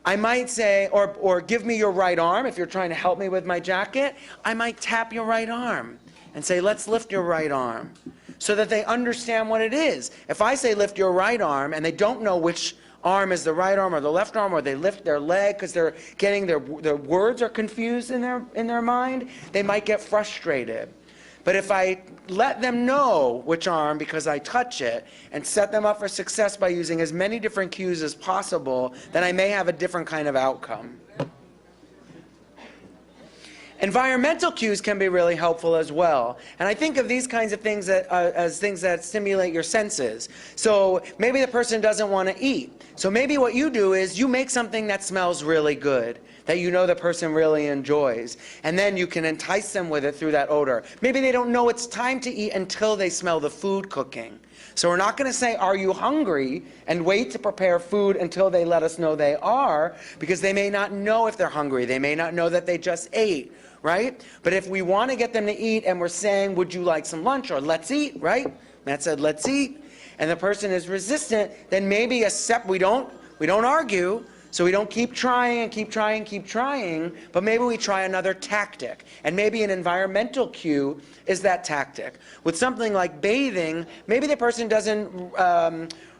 I might say, or give me your right arm if you're trying to help me with my jacket. I might tap your right arm and say, let's lift your right arm, so that they understand what it is. If I say lift your right arm and they don't know which arm is the right arm or the left arm, or they lift their leg because they're getting their words are confused in their mind, they might get frustrated. But if I let them know which arm because I touch it and set them up for success by using as many different cues as possible, then I may have a different kind of outcome. Environmental cues can be really helpful as well. And I think of these kinds of things that, as things that stimulate your senses. So maybe the person doesn't want to eat. So maybe what you do is you make something that smells really good, that you know the person really enjoys. And then you can entice them with it through that odor. Maybe they don't know it's time to eat until they smell the food cooking. So we're not going to say, are you hungry? And wait to prepare food until they let us know they are, because they may not know if they're hungry. They may not know that they just ate. Right? But if we want to get them to eat and we're saying, would you like some lunch, or let's eat, right? Matt said, let's eat. And the person is resistant, then maybe we don't argue, so we don't keep trying and keep trying and keep trying, but maybe we try another tactic. And maybe an environmental cue is that tactic. With something like bathing, maybe the person doesn't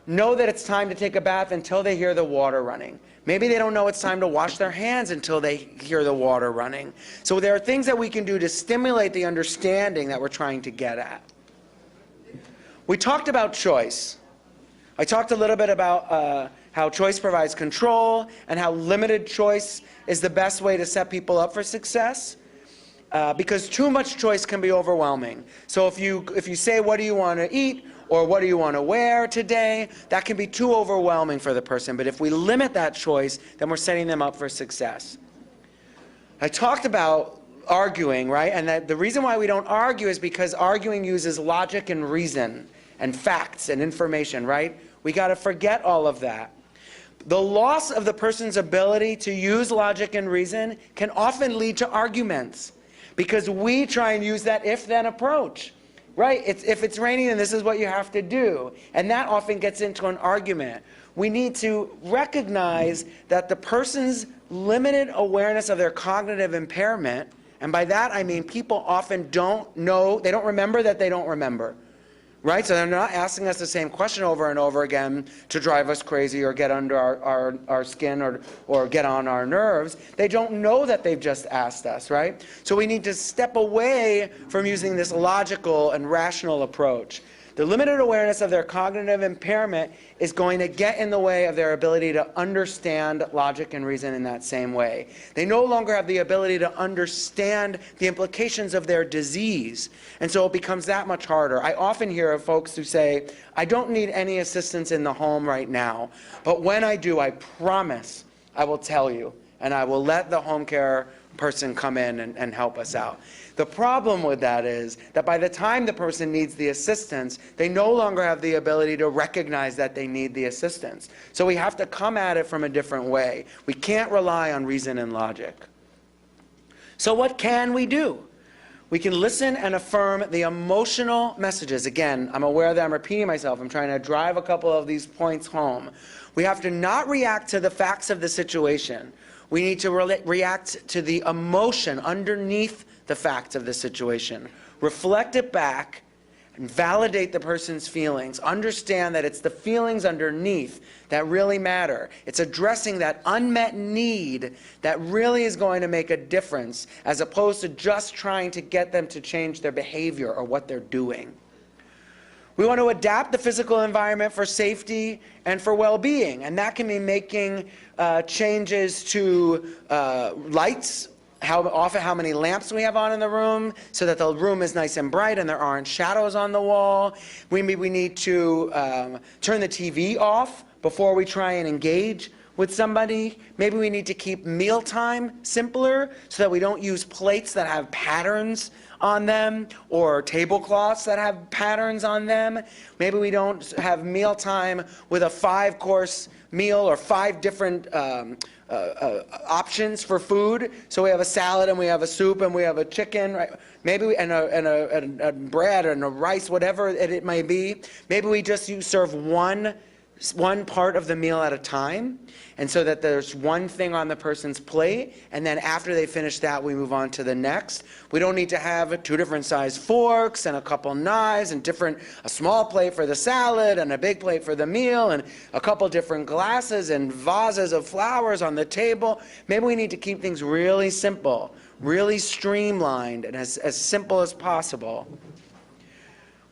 know that it's time to take a bath until they hear the water running. Maybe they don't know it's time to wash their hands until they hear the water running. So there are things that we can do to stimulate the understanding that we're trying to get at. We talked about choice. I talked a little bit about how choice provides control and how limited choice is the best way to set people up for success. Because too much choice can be overwhelming. So if you say, what do you want to eat? Or what do you want to wear today? That can be too overwhelming for the person. But if we limit that choice, then we're setting them up for success. I talked about arguing, right? And that the reason why we don't argue is because arguing uses logic and reason and facts and information, right? We got to forget all of that. The loss of the person's ability to use logic and reason can often lead to arguments, because we try and use that if-then approach. Right? If it's raining, then this is what you have to do. And that often gets into an argument. We need to recognize that the person's limited awareness of their cognitive impairment, and by that I mean people often don't know, they don't remember that they don't remember. Right? So they're not asking us the same question over and over again to drive us crazy or get under our skin or get on our nerves. They don't know that they've just asked us, right? So we need to step away from using this logical and rational approach. The limited awareness of their cognitive impairment is going to get in the way of their ability to understand logic and reason in that same way. They no longer have the ability to understand the implications of their disease, and so it becomes that much harder. I often hear of folks who say, I don't need any assistance in the home right now, but when I do, I promise I will tell you, and I will let the home care person come in and help us out. The problem with that is that by the time the person needs the assistance, they no longer have the ability to recognize that they need the assistance. So we have to come at it from a different way. We can't rely on reason and logic. So what can we do? We can listen and affirm the emotional messages. Again, I'm aware that I'm repeating myself. I'm trying to drive a couple of these points home. We have to not react to the facts of the situation. We need to react to the emotion underneath the facts of the situation. Reflect it back and validate the person's feelings. Understand that it's the feelings underneath that really matter. It's addressing that unmet need that really is going to make a difference, as opposed to just trying to get them to change their behavior or what they're doing. We want to adapt the physical environment for safety and for well-being, and that can be making changes to lights, how many lamps we have on in the room, so that the room is nice and bright and there aren't shadows on the wall. We need to turn the TV off before we try and engage with somebody. Maybe we need to keep mealtime simpler so that we don't use plates that have patterns on them or tablecloths that have patterns on them. Maybe we don't have mealtime with a 5-course meal or 5 different options for food. So we have a salad and we have a soup and we have a chicken, right? Maybe and a bread and a rice, whatever it may be. Maybe we just serve one part of the meal at a time, and so that there's one thing on the person's plate, and then after they finish that, we move on to the next. We don't need to have 2 different size forks and a couple knives and a small plate for the salad and a big plate for the meal and a couple different glasses and vases of flowers on the table. Maybe we need to keep things really simple, really streamlined, and as simple as possible.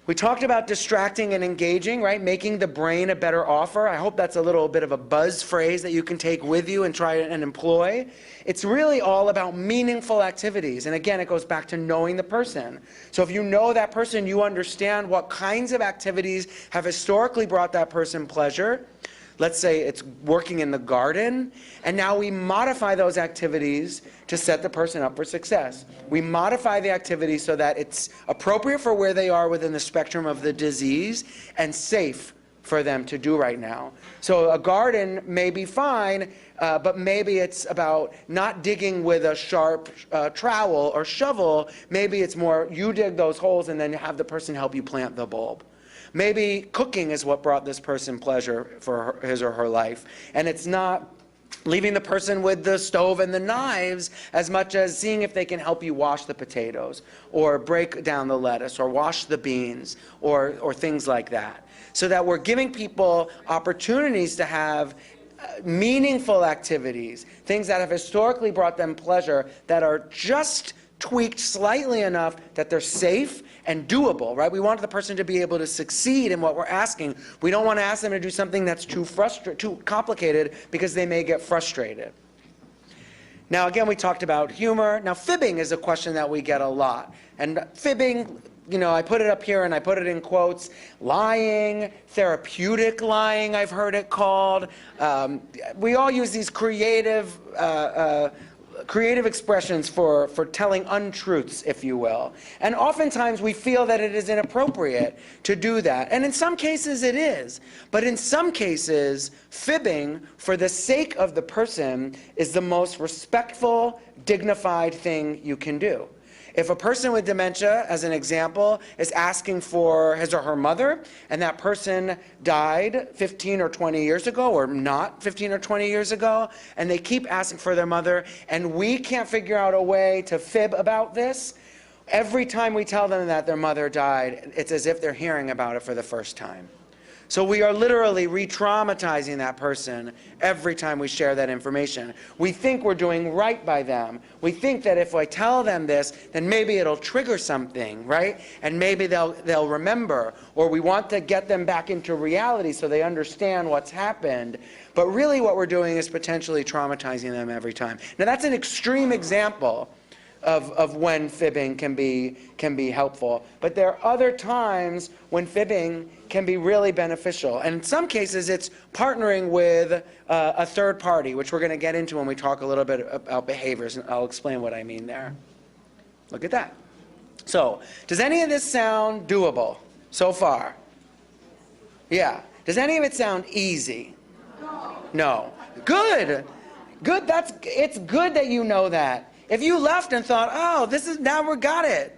We talked about distracting and engaging, right? Making the brain a better offer. I hope that's a little bit of a buzz phrase that you can take with you and try and employ. It's really all about meaningful activities. And again, it goes back to knowing the person. So if you know that person, you understand what kinds of activities have historically brought that person pleasure. Let's say it's working in the garden, and now we modify those activities to set the person up for success. We modify the activity so that it's appropriate for where they are within the spectrum of the disease and safe for them to do right now. So a garden may be fine, but maybe it's about not digging with a sharp trowel or shovel. Maybe it's more you dig those holes and then have the person help you plant the bulb. Maybe cooking is what brought this person pleasure for his or her life. And it's not leaving the person with the stove and the knives as much as seeing if they can help you wash the potatoes or break down the lettuce or wash the beans or things like that. So that we're giving people opportunities to have meaningful activities, things that have historically brought them pleasure that are just tweaked slightly enough that they're safe and doable, right? We want the person to be able to succeed in what we're asking. We don't want to ask them to do something that's too complicated because they may get frustrated. Now, again, we talked about humor. Now, fibbing is a question that we get a lot. And fibbing, you know, I put it up here and I put it in quotes. Lying, therapeutic lying, I've heard it called. We all use these creative expressions for telling untruths, if you will. And oftentimes we feel that it is inappropriate to do that. And in some cases it is. But in some cases, fibbing for the sake of the person is the most respectful, dignified thing you can do. If a person with dementia, as an example, is asking for his or her mother, and that person died 15 or 20 years ago, or not 15 or 20 years ago, and they keep asking for their mother, and we can't figure out a way to fib about this, every time we tell them that their mother died, it's as if they're hearing about it for the first time. So we are literally re-traumatizing that person every time we share that information. We think we're doing right by them. We think that if I tell them this, then maybe it'll trigger something, right? And maybe they'll remember. Or we want to get them back into reality so they understand what's happened. But really what we're doing is potentially traumatizing them every time. Now that's an extreme example of when fibbing can be helpful. But there are other times when fibbing can be really beneficial. And in some cases, it's partnering with a third party, which we're going to get into when we talk a little bit about behaviors, and I'll explain what I mean there. Look at that. So, does any of this sound doable so far? Yeah. Does any of it sound easy? No. Good. Good. It's good that you know that. If you left and thought, oh, now we got it.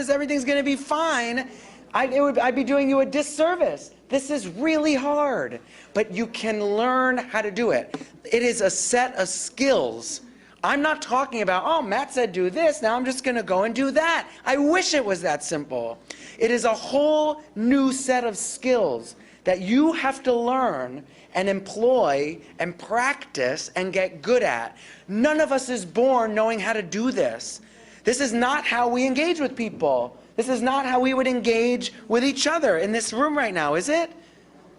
Everything's going to be fine. I'd be doing you a disservice. This is really hard, but you can learn how to do it. It is a set of skills. I'm not talking about, oh, Matt said do this, now I'm just going to go and do that. I wish it was that simple. It is a whole new set of skills that you have to learn and employ and practice and get good at. None of us is born knowing how to do this. This is not how we engage with people. This is not how we would engage with each other in this room right now, is it?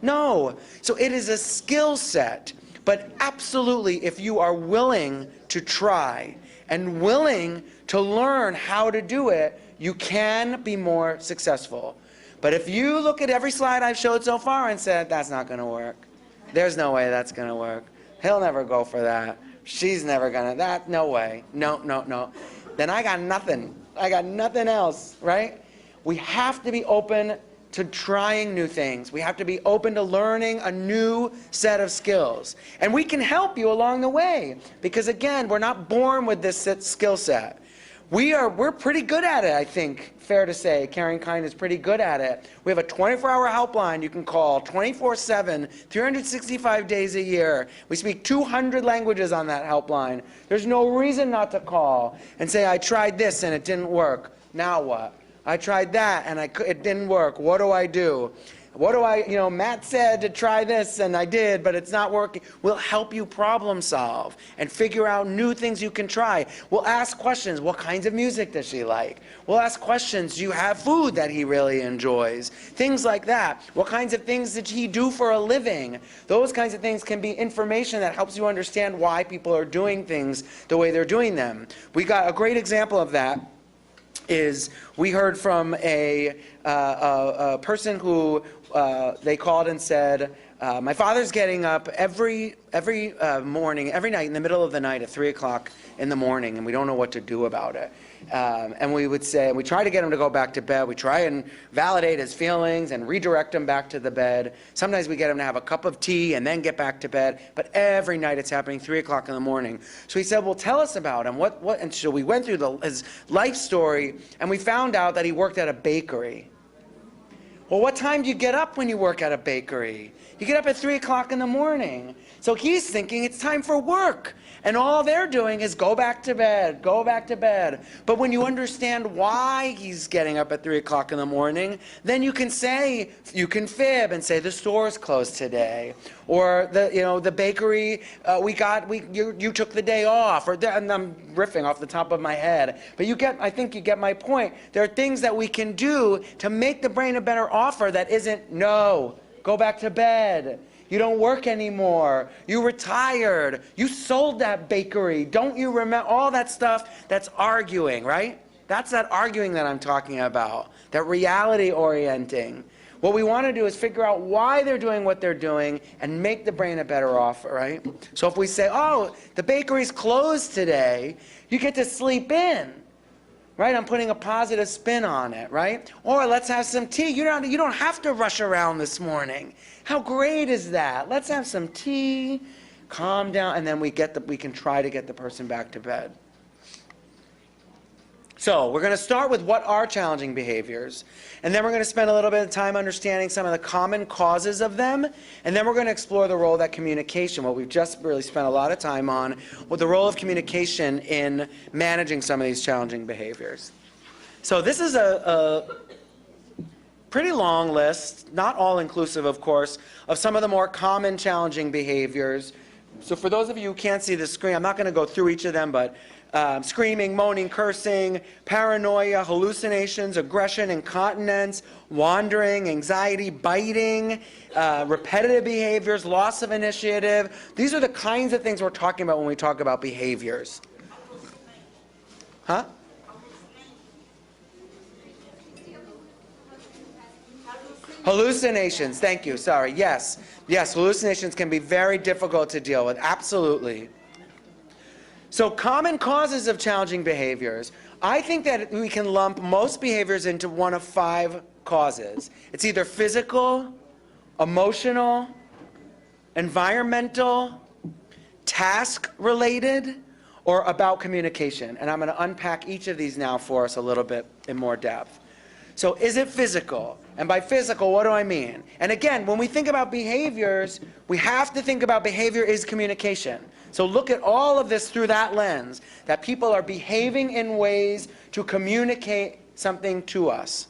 No. So it is a skill set. But absolutely, if you are willing to try and willing to learn how to do it, you can be more successful. But if you look at every slide I've showed so far and said, that's not going to work. There's no way that's going to work. He'll never go for that. She's never going to. No way. No. Then I got nothing. I got nothing else, right? We have to be open to trying new things. We have to be open to learning a new set of skills. And we can help you along the way. Because again, we're not born with this skill set. We're pretty good at it, I think, fair to say. Caring Kind is pretty good at it. We have a 24-hour helpline you can call 24/7, 365 days a year. We speak 200 languages on that helpline. There's no reason not to call and say, I tried this and it didn't work. Now what? I tried that and it didn't work. What do I do? Matt said to try this and I did, but it's not working. We'll help you problem solve and figure out new things you can try. We'll ask questions. What kinds of music does she like? We'll ask questions. Do you have food that he really enjoys? Things like that. What kinds of things did he do for a living? Those kinds of things can be information that helps you understand why people are doing things the way they're doing them. We got a great example of that. We heard from a person who they called and said, my father's getting up every morning, every night in the middle of the night at 3 o'clock in the morning, and we don't know what to do about it. And we would say, we try to get him to go back to bed. We try and validate his feelings and redirect him back to the bed. Sometimes we get him to have a cup of tea and then get back to bed. But every night it's happening 3 o'clock in the morning. So he said, well, tell us about him. And so we went through his life story, and we found out that he worked at a bakery. Well, what time do you get up when you work at a bakery? You get up at 3 o'clock in the morning. So he's thinking it's time for work. And all they're doing is go back to bed, go back to bed. But when you understand why he's getting up at 3 o'clock in the morning, then you can fib and say the store's closed today. Or the bakery, you took the day off. And I'm riffing off the top of my head. But I think you get my point. There are things that we can do to make the brain a better offer that isn't, no, go back to bed. You don't work anymore. You retired. You sold that bakery. Don't you remember all that stuff? That's arguing, right? That's that arguing that I'm talking about, that reality orienting. What we want to do is figure out why they're doing what they're doing and make the brain a better offer, right? So if we say, oh, the bakery's closed today, you get to sleep in. Right? I'm putting a positive spin on it, right? Or let's have some tea. You don't have to rush around this morning. How great is that? Let's have some tea, calm down, and then we can try to get the person back to bed. So we're going to start with what are challenging behaviors, and then we're going to spend a little bit of time understanding some of the common causes of them, and then we're going to explore the role of that communication, what we've just really spent a lot of time on, with the role of communication in managing some of these challenging behaviors. So this is a pretty long list, not all inclusive, of course, of some of the more common challenging behaviors. So for those of you who can't see the screen, I'm not going to go through each of them, but screaming, moaning, cursing, paranoia, hallucinations, aggression, incontinence, wandering, anxiety, biting, repetitive behaviors, loss of initiative. These are the kinds of things we're talking about when we talk about behaviors. Huh? Hallucinations, thank you, sorry, yes. Yes, hallucinations can be very difficult to deal with, absolutely. So common causes of challenging behaviors. I think that we can lump most behaviors into one of 5 causes. It's either physical, emotional, environmental, task-related, or about communication. And I'm going to unpack each of these now for us a little bit in more depth. So is it physical? And by physical, what do I mean? And again, when we think about behaviors, we have to think about behavior is communication. So look at all of this through that lens, that people are behaving in ways to communicate something to us.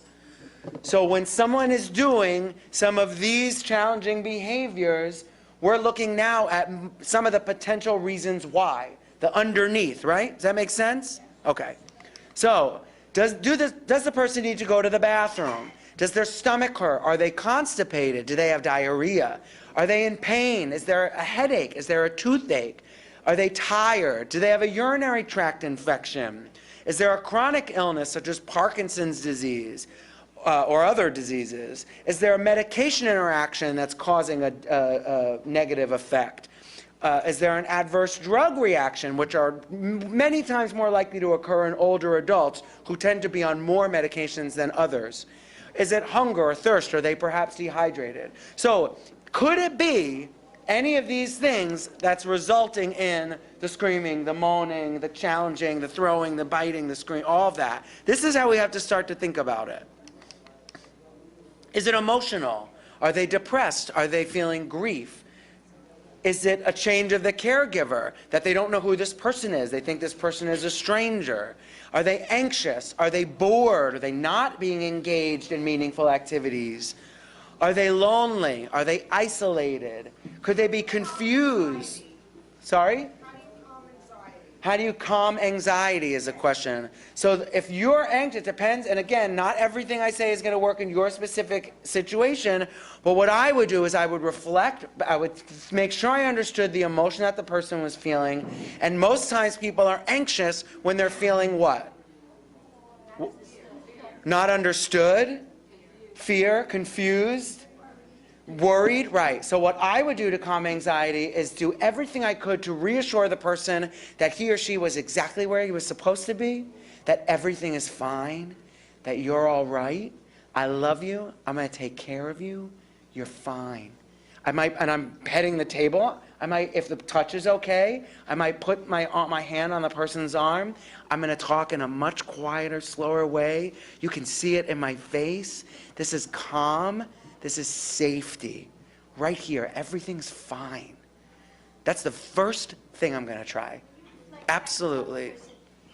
So when someone is doing some of these challenging behaviors, we're looking now at some of the potential reasons why, the underneath, right? Does that make sense? Okay. So does the person need to go to the bathroom? Does their stomach hurt? Are they constipated? Do they have diarrhea? Are they in pain? Is there a headache? Is there a toothache? Are they tired? Do they have a urinary tract infection? Is there a chronic illness such as Parkinson's disease or other diseases? Is there a medication interaction that's causing a negative effect? Is there an adverse drug reaction, which are many times more likely to occur in older adults who tend to be on more medications than others? Is it hunger or thirst? Are they perhaps dehydrated? So could it be any of these things that's resulting in the screaming, the moaning, the challenging, the throwing, the biting, the scream, all of that? This is how we have to start to think about it. Is it emotional? Are they depressed? Are they feeling grief? Is it a change of the caregiver, that they don't know who this person is? They think this person is a stranger. Are they anxious? Are they bored? Are they not being engaged in meaningful activities? Are they lonely? Are they isolated? Could they be confused? Sorry? How do you calm anxiety is a question. So if you're anxious, it depends, and again, not everything I say is going to work in your specific situation, but what I would do is I would reflect, I would make sure I understood the emotion that the person was feeling, and most times people are anxious when they're feeling what? Not understood, fear, confused, worried, right. So what I would do to calm anxiety is do everything I could to reassure the person that he or she was exactly where he was supposed to be, that everything is fine, that you're all right, I love you, I'm going to take care of you, you're fine. I might, and I'm petting the table, I might, if the touch is okay, I might put my hand on the person's arm. I'm going to talk in a much quieter, slower way. You can see it in my face. This is calm. This is safety. Right here, everything's fine. That's the first thing I'm going to try. Absolutely.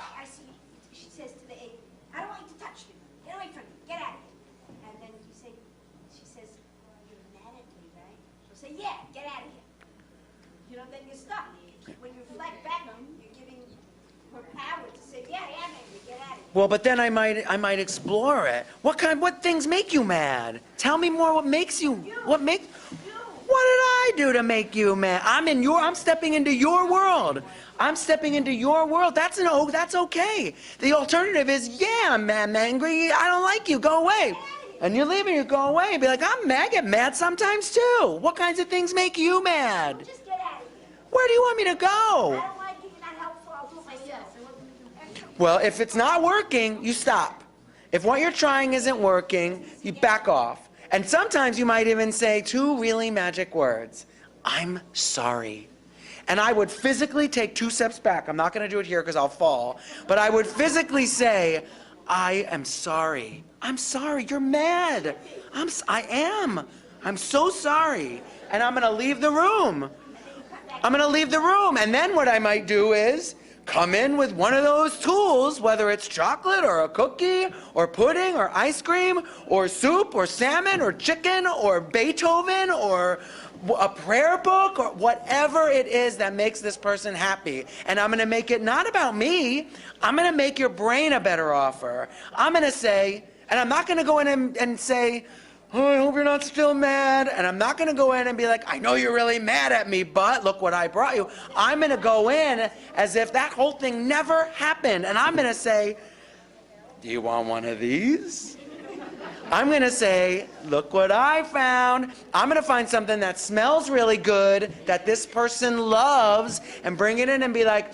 I see, she says to the egg, I don't want you to touch me. Get away from me. Get out of here. And then she says, you're mad at me, right? She'll say, yeah, get out of here. You know, then you're stuck. When you reflect back, you're giving her power to say, yeah, I am angry. Get out of here. Well, but then I might explore it. What things make you mad? Tell me more. What makes you? What did I do to make you mad? I'm stepping into your world. I'm stepping into your world. That's okay. The alternative is, yeah, I'm angry. I don't like you. Go away. And you're leaving. You go away. Be like, I'm mad. I get mad sometimes too. What kinds of things make you mad? Just get out of here. Where do you want me to go? I don't like you. You're not helpful. I'll do it myself. Well, if it's not working, you stop. If what you're trying isn't working, you back off. And sometimes you might even say 2 really magic words. I'm sorry. And I would physically take 2 steps back. I'm not going to do it here because I'll fall. But I would physically say, I am sorry. I'm sorry. You're mad. I am. I'm so sorry. And I'm going to leave the room. I'm going to leave the room. And then what I might do is come in with one of those tools, whether it's chocolate or a cookie or pudding or ice cream or soup or salmon or chicken or Beethoven or a prayer book or whatever it is that makes this person happy. And I'm going to make it not about me. I'm going to make your brain a better offer. I'm going to say, and I'm not going to go in and say, oh, I hope you're not still mad. And I'm not going to go in and be like, I know you're really mad at me, but look what I brought you. I'm going to go in as if that whole thing never happened. And I'm going to say, do you want one of these? I'm going to say, look what I found. I'm going to find something that smells really good, that this person loves, and bring it in and be like,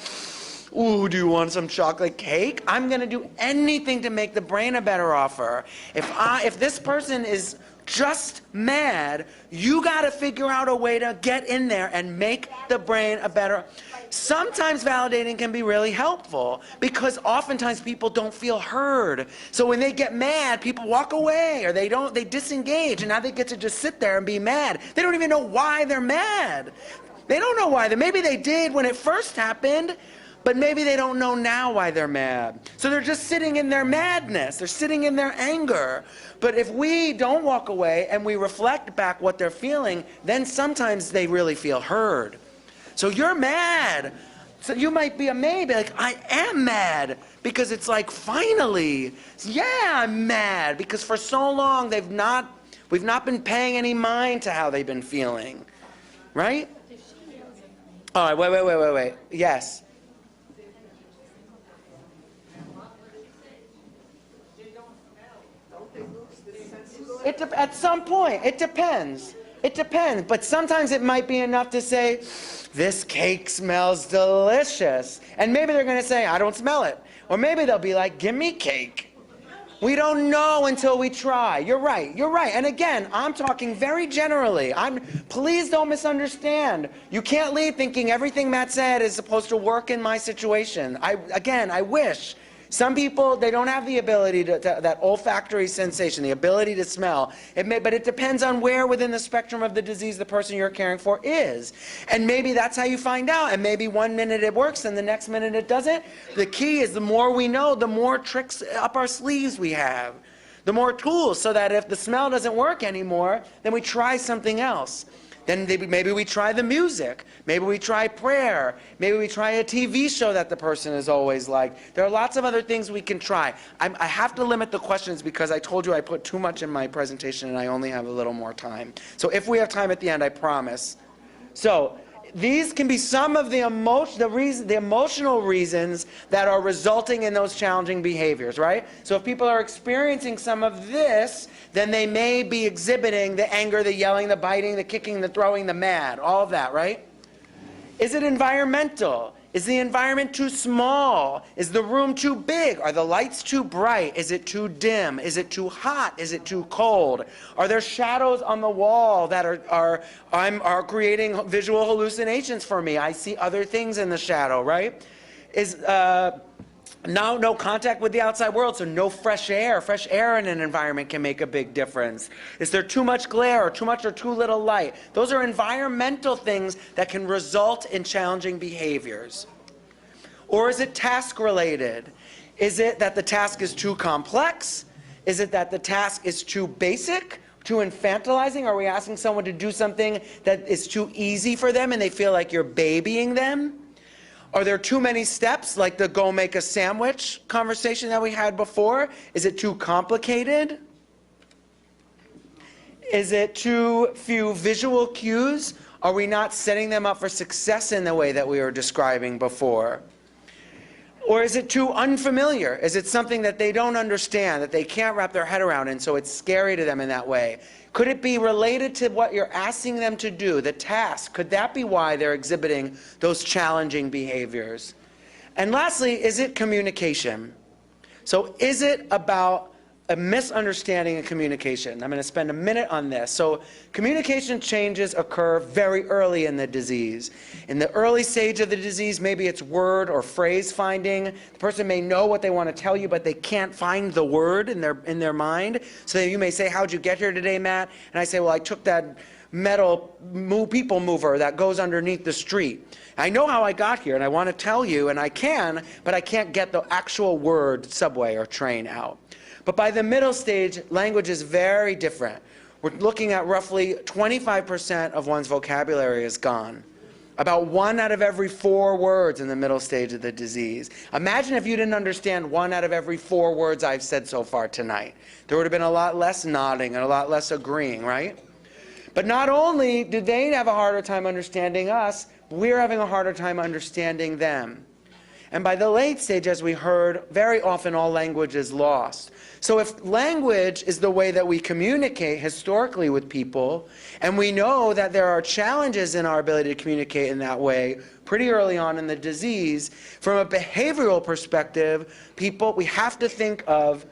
ooh, do you want some chocolate cake? I'm going to do anything to make the brain a better offer. If this person is just mad, you got to figure out a way to get in there and make the brain a better. Sometimes validating can be really helpful because oftentimes people don't feel heard. So when they get mad, people walk away or they disengage, and now they get to just sit there and be mad. They don't even know why they're mad. They don't know why. Maybe they did when it first happened, but maybe they don't know now why they're mad. So they're just sitting in their madness. They're sitting in their anger. But if we don't walk away and we reflect back what they're feeling, then sometimes they really feel heard. So you're mad. So you might be maybe like, I am mad. Because it's like, finally, yeah, I'm mad. Because for so long, we've not been paying any mind to how they've been feeling. Right? All right, wait. Yes. At some point, it depends. It depends. But sometimes it might be enough to say, this cake smells delicious. And maybe they're going to say, I don't smell it. Or maybe they'll be like, give me cake. We don't know until we try. You're right. You're right. And again, I'm talking very generally. Please don't misunderstand. You can't leave thinking everything Matt said is supposed to work in my situation. I wish. Some people, they don't have the ability that olfactory sensation, the ability to smell. But it depends on where within the spectrum of the disease the person you're caring for is. And maybe that's how you find out. And maybe one minute it works and the next minute it doesn't. The key is the more we know, the more tricks up our sleeves we have. The more tools, so that if the smell doesn't work anymore, then we try something else. Then maybe we try the music. Maybe we try prayer. Maybe we try a TV show that the person is always like. There are lots of other things we can try. I have to limit the questions because I told you I put too much in my presentation and I only have a little more time. So if we have time at the end, I promise. So these can be some of the emotional reasons that are resulting in those challenging behaviors, right? So if people are experiencing some of this, then they may be exhibiting the anger, the yelling, the biting, the kicking, the throwing, the mad, all of that, right? Is it environmental? Is the environment too small? Is the room too big? Are the lights too bright? Is it too dim? Is it too hot? Is it too cold? Are there shadows on the wall that are creating visual hallucinations for me? I see other things in the shadow, right? Is no contact with the outside world, so no fresh air. Fresh air in an environment can make a big difference. Is there too much glare or too much or too little light? Those are environmental things that can result in challenging behaviors. Or is it task related? Is it that the task is too complex? Is it that the task is too basic? Too infantilizing? Are we asking someone to do something that is too easy for them and they feel like you're babying them? Are there too many steps, like the go make a sandwich conversation that we had before? Is it too complicated? Is it too few visual cues? Are we not setting them up for success in the way that we were describing before? Or is it too unfamiliar? Is it something that they don't understand, that they can't wrap their head around, and so it's scary to them in that way? Could it be related to what you're asking them to do, the task? Could that be why they're exhibiting those challenging behaviors? And lastly, is it communication? So is it about a misunderstanding of communication? I'm going to spend a minute on this. So communication changes occur very early in the disease. In the early stage of the disease, maybe it's word or phrase finding. The person may know what they want to tell you, but they can't find the word in their mind. So you may say, how'd you get here today, Matt? And I say, well, I took that metal people mover that goes underneath the street. I know how I got here, and I want to tell you, and I can, but I can't get the actual word subway or train out. But by the middle stage, language is very different. We're looking at roughly 25% of one's vocabulary is gone. About 1 out of every 4 words in the middle stage of the disease. Imagine if you didn't understand 1 out of every 4 words I've said so far tonight. There would have been a lot less nodding and a lot less agreeing, right? But not only do they have a harder time understanding us, we're having a harder time understanding them. And by the late stage, as we heard, very often all language is lost. So if language is the way that we communicate historically with people, and we know that there are challenges in our ability to communicate in that way pretty early on in the disease, from a behavioral perspective, we have to think of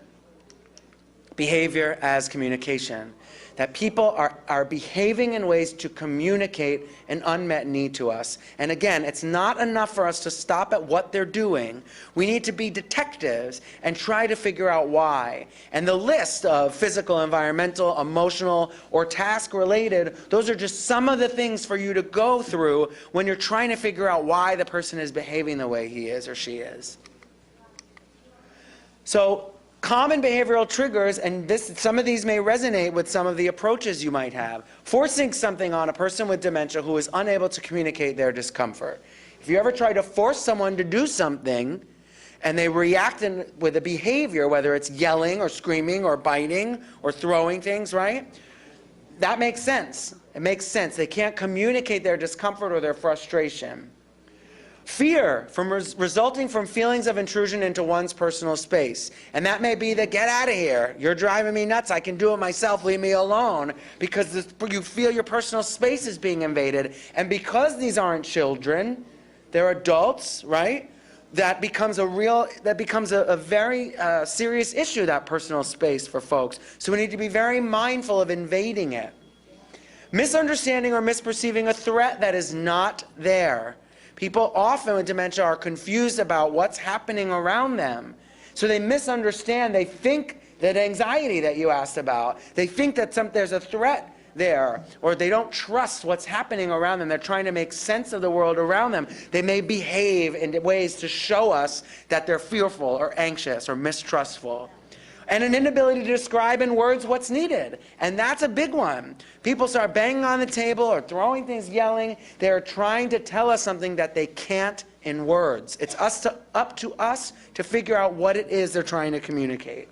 behavior as communication. That people are behaving in ways to communicate an unmet need to us. And again, it's not enough for us to stop at what they're doing. We need to be detectives and try to figure out why. And the list of physical, environmental, emotional, or task-related, those are just some of the things for you to go through when you're trying to figure out why the person is behaving the way he is or she is. So, common behavioral triggers, and some of these may resonate with some of the approaches you might have. Forcing something on a person with dementia who is unable to communicate their discomfort. If you ever try to force someone to do something and they react with a behavior, whether it's yelling or screaming or biting or throwing things, right? That makes sense. It makes sense. They can't communicate their discomfort or their frustration. Fear resulting from feelings of intrusion into one's personal space. And that may be the get out of here. You're driving me nuts. I can do it myself. Leave me alone. Because you feel your personal space is being invaded. And because these aren't children, they're adults, right? That becomes a very serious issue, that personal space for folks. So we need to be very mindful of invading it. Misunderstanding or misperceiving a threat that is not there. People often with dementia are confused about what's happening around them. So they misunderstand. They think that anxiety that you asked about, they think that there's a threat there, or they don't trust what's happening around them. They're trying to make sense of the world around them. They may behave in ways to show us that they're fearful or anxious or mistrustful. And an inability to describe in words what's needed. And that's a big one. People start banging on the table or throwing things, yelling. They're trying to tell us something that they can't in words. It's up to us to figure out what it is they're trying to communicate.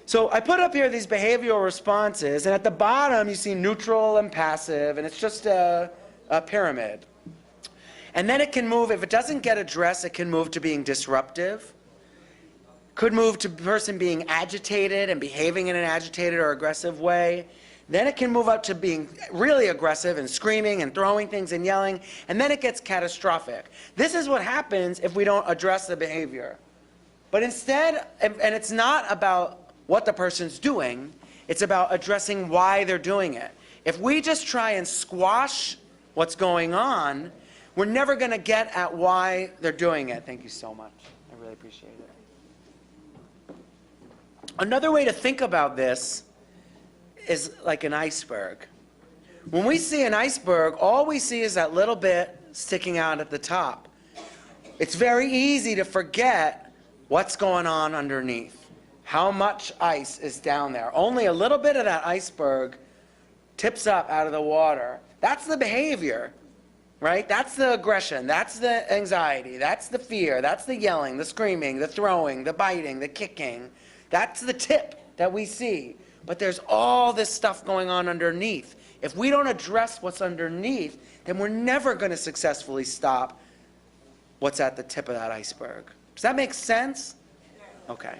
So I put up here these behavioral responses, and at the bottom you see neutral and passive, and it's just a pyramid. And then it can move, if it doesn't get addressed, it can move to being disruptive. Could move to the person being agitated and behaving in an agitated or aggressive way. Then it can move up to being really aggressive and screaming and throwing things and yelling. And then it gets catastrophic. This is what happens if we don't address the behavior. But instead, and it's not about what the person's doing, it's about addressing why they're doing it. If we just try and squash what's going on, we're never going to get at why they're doing it. Thank you so much. I really appreciate it. Another way to think about this is like an iceberg. When we see an iceberg, all we see is that little bit sticking out at the top. It's very easy to forget what's going on underneath, how much ice is down there. Only a little bit of that iceberg tips up out of the water. That's the behavior, right? That's the aggression, that's the anxiety, that's the fear, that's the yelling, the screaming, the throwing, the biting, the kicking. That's the tip that we see. But there's all this stuff going on underneath. If we don't address what's underneath, then we're never going to successfully stop what's at the tip of that iceberg. Does that make sense? Okay.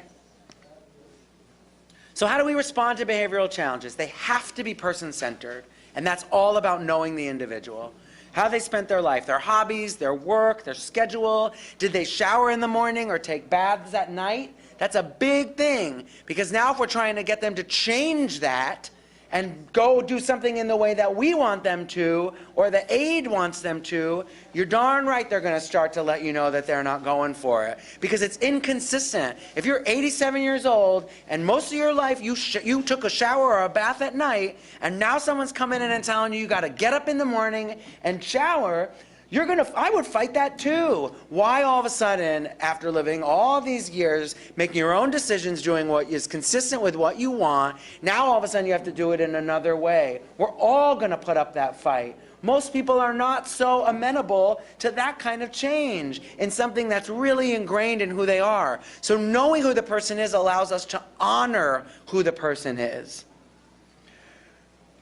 So how do we respond to behavioral challenges? They have to be person-centered, and that's all about knowing the individual. How they spent their life, their hobbies, their work, their schedule. Did they shower in the morning or take baths at night? That's a big thing, because now if we're trying to get them to change that and go do something in the way that we want them to, or the aide wants them to, you're darn right they're going to start to let you know that they're not going for it, because it's inconsistent. If you're 87 years old and most of your life you took a shower or a bath at night, and now someone's coming in and telling you got to get up in the morning and shower, I would fight that too. Why all of a sudden, after living all these years, making your own decisions, doing what is consistent with what you want, now all of a sudden you have to do it in another way? We're all going to put up that fight. Most people are not so amenable to that kind of change in something that's really ingrained in who they are. So knowing who the person is allows us to honor who the person is.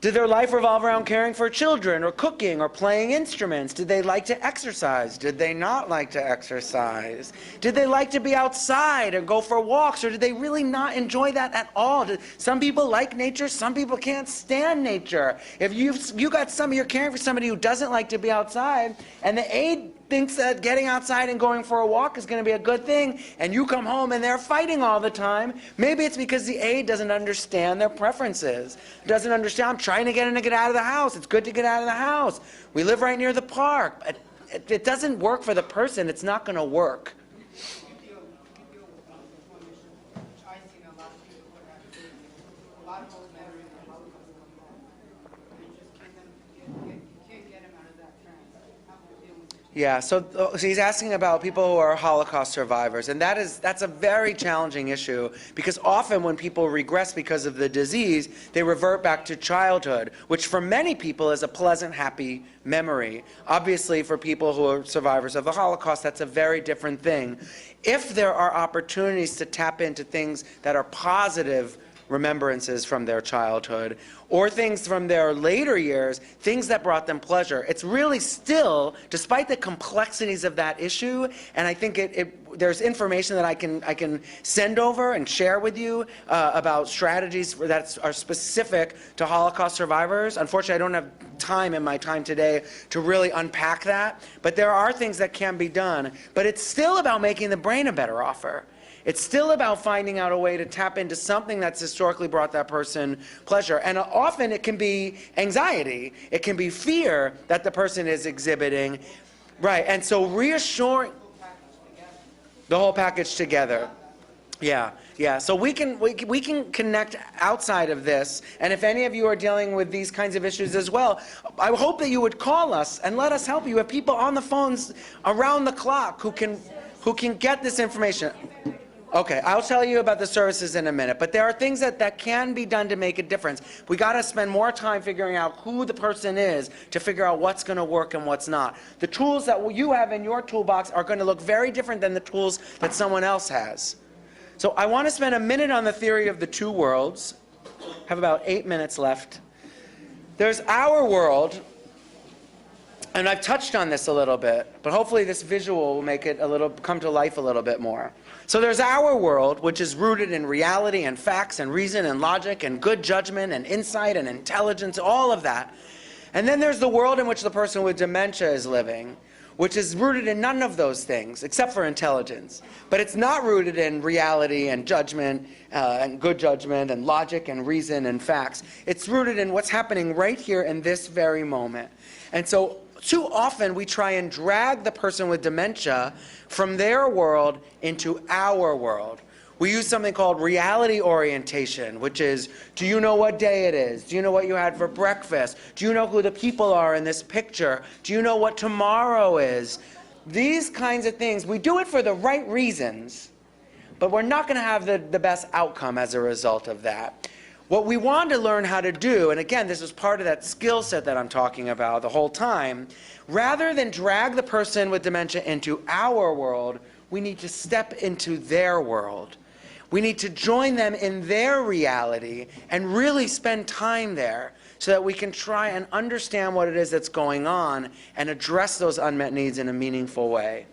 Did their life revolve around caring for children or cooking or playing instruments? Did they like to exercise? Did they not like to exercise? Did they like to be outside and go for walks, or did they really not enjoy that at all? Some people like nature, some people can't stand nature. If you're caring for somebody who doesn't like to be outside, and the aide thinks that getting outside and going for a walk is going to be a good thing, and you come home and they're fighting all the time, maybe it's because the aide doesn't understand their preferences, doesn't understand, I'm trying to get in to get out of the house, it's good to get out of the house, we live right near the park. It doesn't work for the person, it's not going to work. Yeah, so he's asking about people who are Holocaust survivors, and that's a very challenging issue, because often when people regress because of the disease, they revert back to childhood, which for many people is a pleasant, happy memory. Obviously, for people who are survivors of the Holocaust, that's a very different thing. If there are opportunities to tap into things that are positive remembrances from their childhood, or things from their later years, things that brought them pleasure. It's really still, despite the complexities of that issue, and I think there's information that I can send over and share with you about strategies that are specific to Holocaust survivors. Unfortunately, I don't have time in my time today to really unpack that, but there are things that can be done. But it's still about making the brain a better offer. It's still about finding out a way to tap into something that's historically brought that person pleasure. And often it can be anxiety. It can be fear that the person is exhibiting. Right, and so reassuring the whole package together. Yeah. So we can connect outside of this. And if any of you are dealing with these kinds of issues as well, I hope that you would call us and let us help you. We have people on the phones around the clock who can get this information. Okay, I'll tell you about the services in a minute, but there are things that can be done to make a difference. We got to spend more time figuring out who the person is to figure out what's going to work and what's not. The tools that you have in your toolbox are going to look very different than the tools that someone else has. So I want to spend a minute on the theory of the two worlds. I have about 8 minutes left. There's our world, and I've touched on this a little bit, but hopefully this visual will make it come to life a little bit more. So there's our world, which is rooted in reality and facts and reason and logic and good judgment and insight and intelligence, all of that. And then there's the world in which the person with dementia is living, which is rooted in none of those things, except for intelligence. But it's not rooted in reality and judgment and good judgment and logic and reason and facts. It's rooted in what's happening right here in this very moment. And so too often we try and drag the person with dementia from their world into our world. We use something called reality orientation, which is, do you know what day it is? Do you know what you had for breakfast? Do you know who the people are in this picture? Do you know what tomorrow is? These kinds of things, we do it for the right reasons, but we're not going to have the best outcome as a result of that. What we want to learn how to do, and again, this is part of that skill set that I'm talking about the whole time, rather than drag the person with dementia into our world, we need to step into their world. We need to join them in their reality and really spend time there so that we can try and understand what it is that's going on and address those unmet needs in a meaningful way.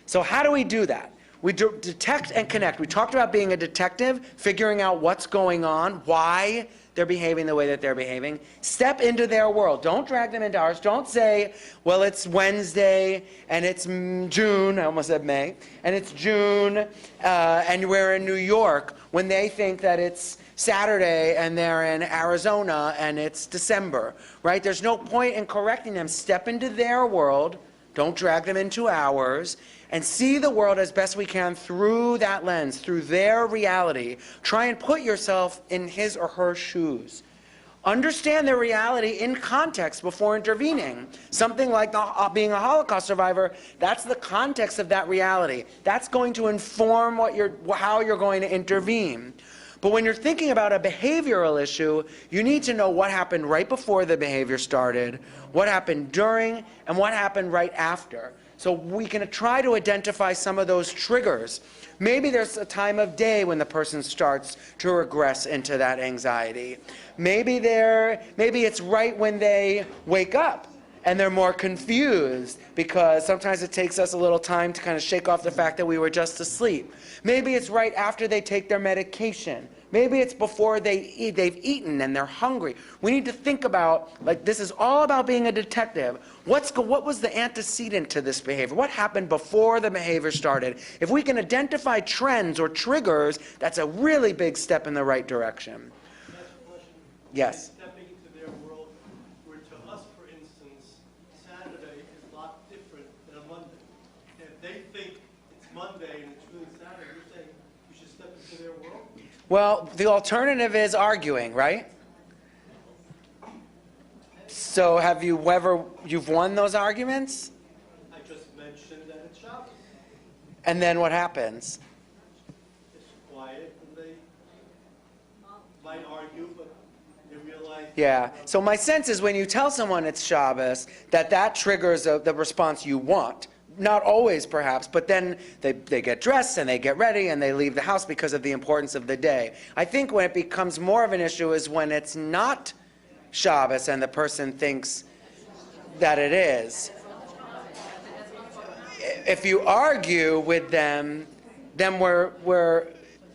So how do we do that? We detect and connect. We talked about being a detective, figuring out what's going on, why they're behaving the way that they're behaving. Step into their world. Don't drag them into ours. Don't say, well, it's Wednesday, and it's June, I almost said May, and it's June, and we're in New York, when they think that it's Saturday, and they're in Arizona, and it's December, right? There's no point in correcting them. Step into their world. Don't drag them into ours. And see the world as best we can through that lens, through their reality. Try and put yourself in his or her shoes. Understand their reality in context before intervening. Something like being a Holocaust survivor, that's the context of that reality. That's going to inform how you're going to intervene. But when you're thinking about a behavioral issue, you need to know what happened right before the behavior started, what happened during, and what happened right after. So we can try to identify some of those triggers. Maybe there's a time of day when the person starts to regress into that anxiety. Maybe it's right when they wake up and they're more confused, because sometimes it takes us a little time to kind of shake off the fact that we were just asleep. Maybe it's right after they take their medication. Maybe it's before they've eaten and they're hungry. We need to think about, like, this is all about being a detective. What was the antecedent to this behavior? What happened before the behavior started? If we can identify trends or triggers, that's a really big step in the right direction. Yes? Stepping into their world, where to us, for instance, Saturday is a lot different than a Monday. If they think it's Monday and it's really Saturday, you're saying we should step into their world? Well, the alternative is arguing, right? So have you've won those arguments? I just mentioned that it's Shabbos. And then what happens? It's quiet and they might argue, but they realize. Yeah. So my sense is when you tell someone it's Shabbos, that triggers the response you want. Not always, perhaps, but then they get dressed and they get ready and they leave the house because of the importance of the day. I think when it becomes more of an issue is when it's not Shabbos and the person thinks that it is. If you argue with them, then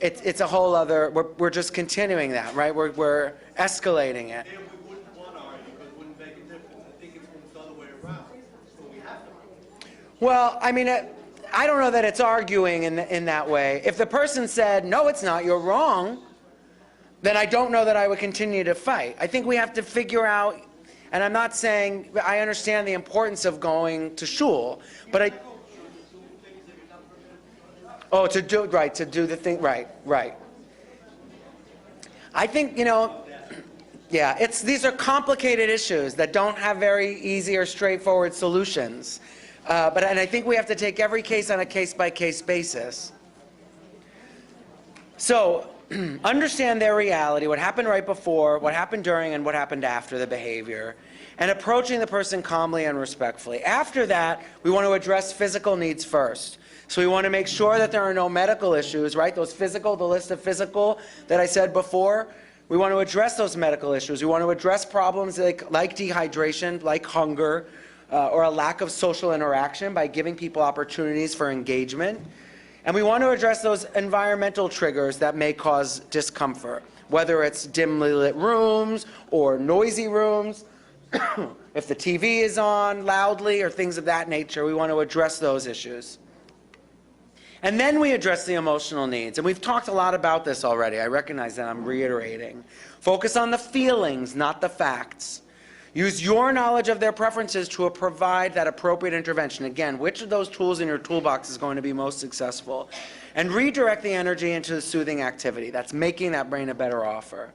it's a whole other, we're just continuing that, right? We're escalating it. There we wouldn't want to argue, because it wouldn't make a difference. I think it's when it's the other way around. So we have to argue. Well, I mean, I don't know that it's arguing in that way. If the person said, no, it's not, you're wrong, then I don't know that I would continue to fight. I think we have to figure out, and I'm not saying, I understand the importance of going to shul, but to do the thing, right. I think, yeah, these are complicated issues that don't have very easy or straightforward solutions. And I think we have to take every case on a case-by-case basis. So, understand their reality, what happened right before, what happened during, and what happened after the behavior, and approaching the person calmly and respectfully. After that, we want to address physical needs first. So we want to make sure that there are no medical issues, right? The list of physical that I said before, we want to address those medical issues. We want to address problems like dehydration, like hunger, or a lack of social interaction by giving people opportunities for engagement. And we want to address those environmental triggers that may cause discomfort, whether it's dimly lit rooms or noisy rooms, if the TV is on loudly or things of that nature. We want to address those issues. And then we address the emotional needs. And we've talked a lot about this already. I recognize that I'm reiterating. Focus on the feelings, not the facts. Use your knowledge of their preferences to provide that appropriate intervention. Again, which of those tools in your toolbox is going to be most successful? And redirect the energy into the soothing activity. That's making that brain a better offer.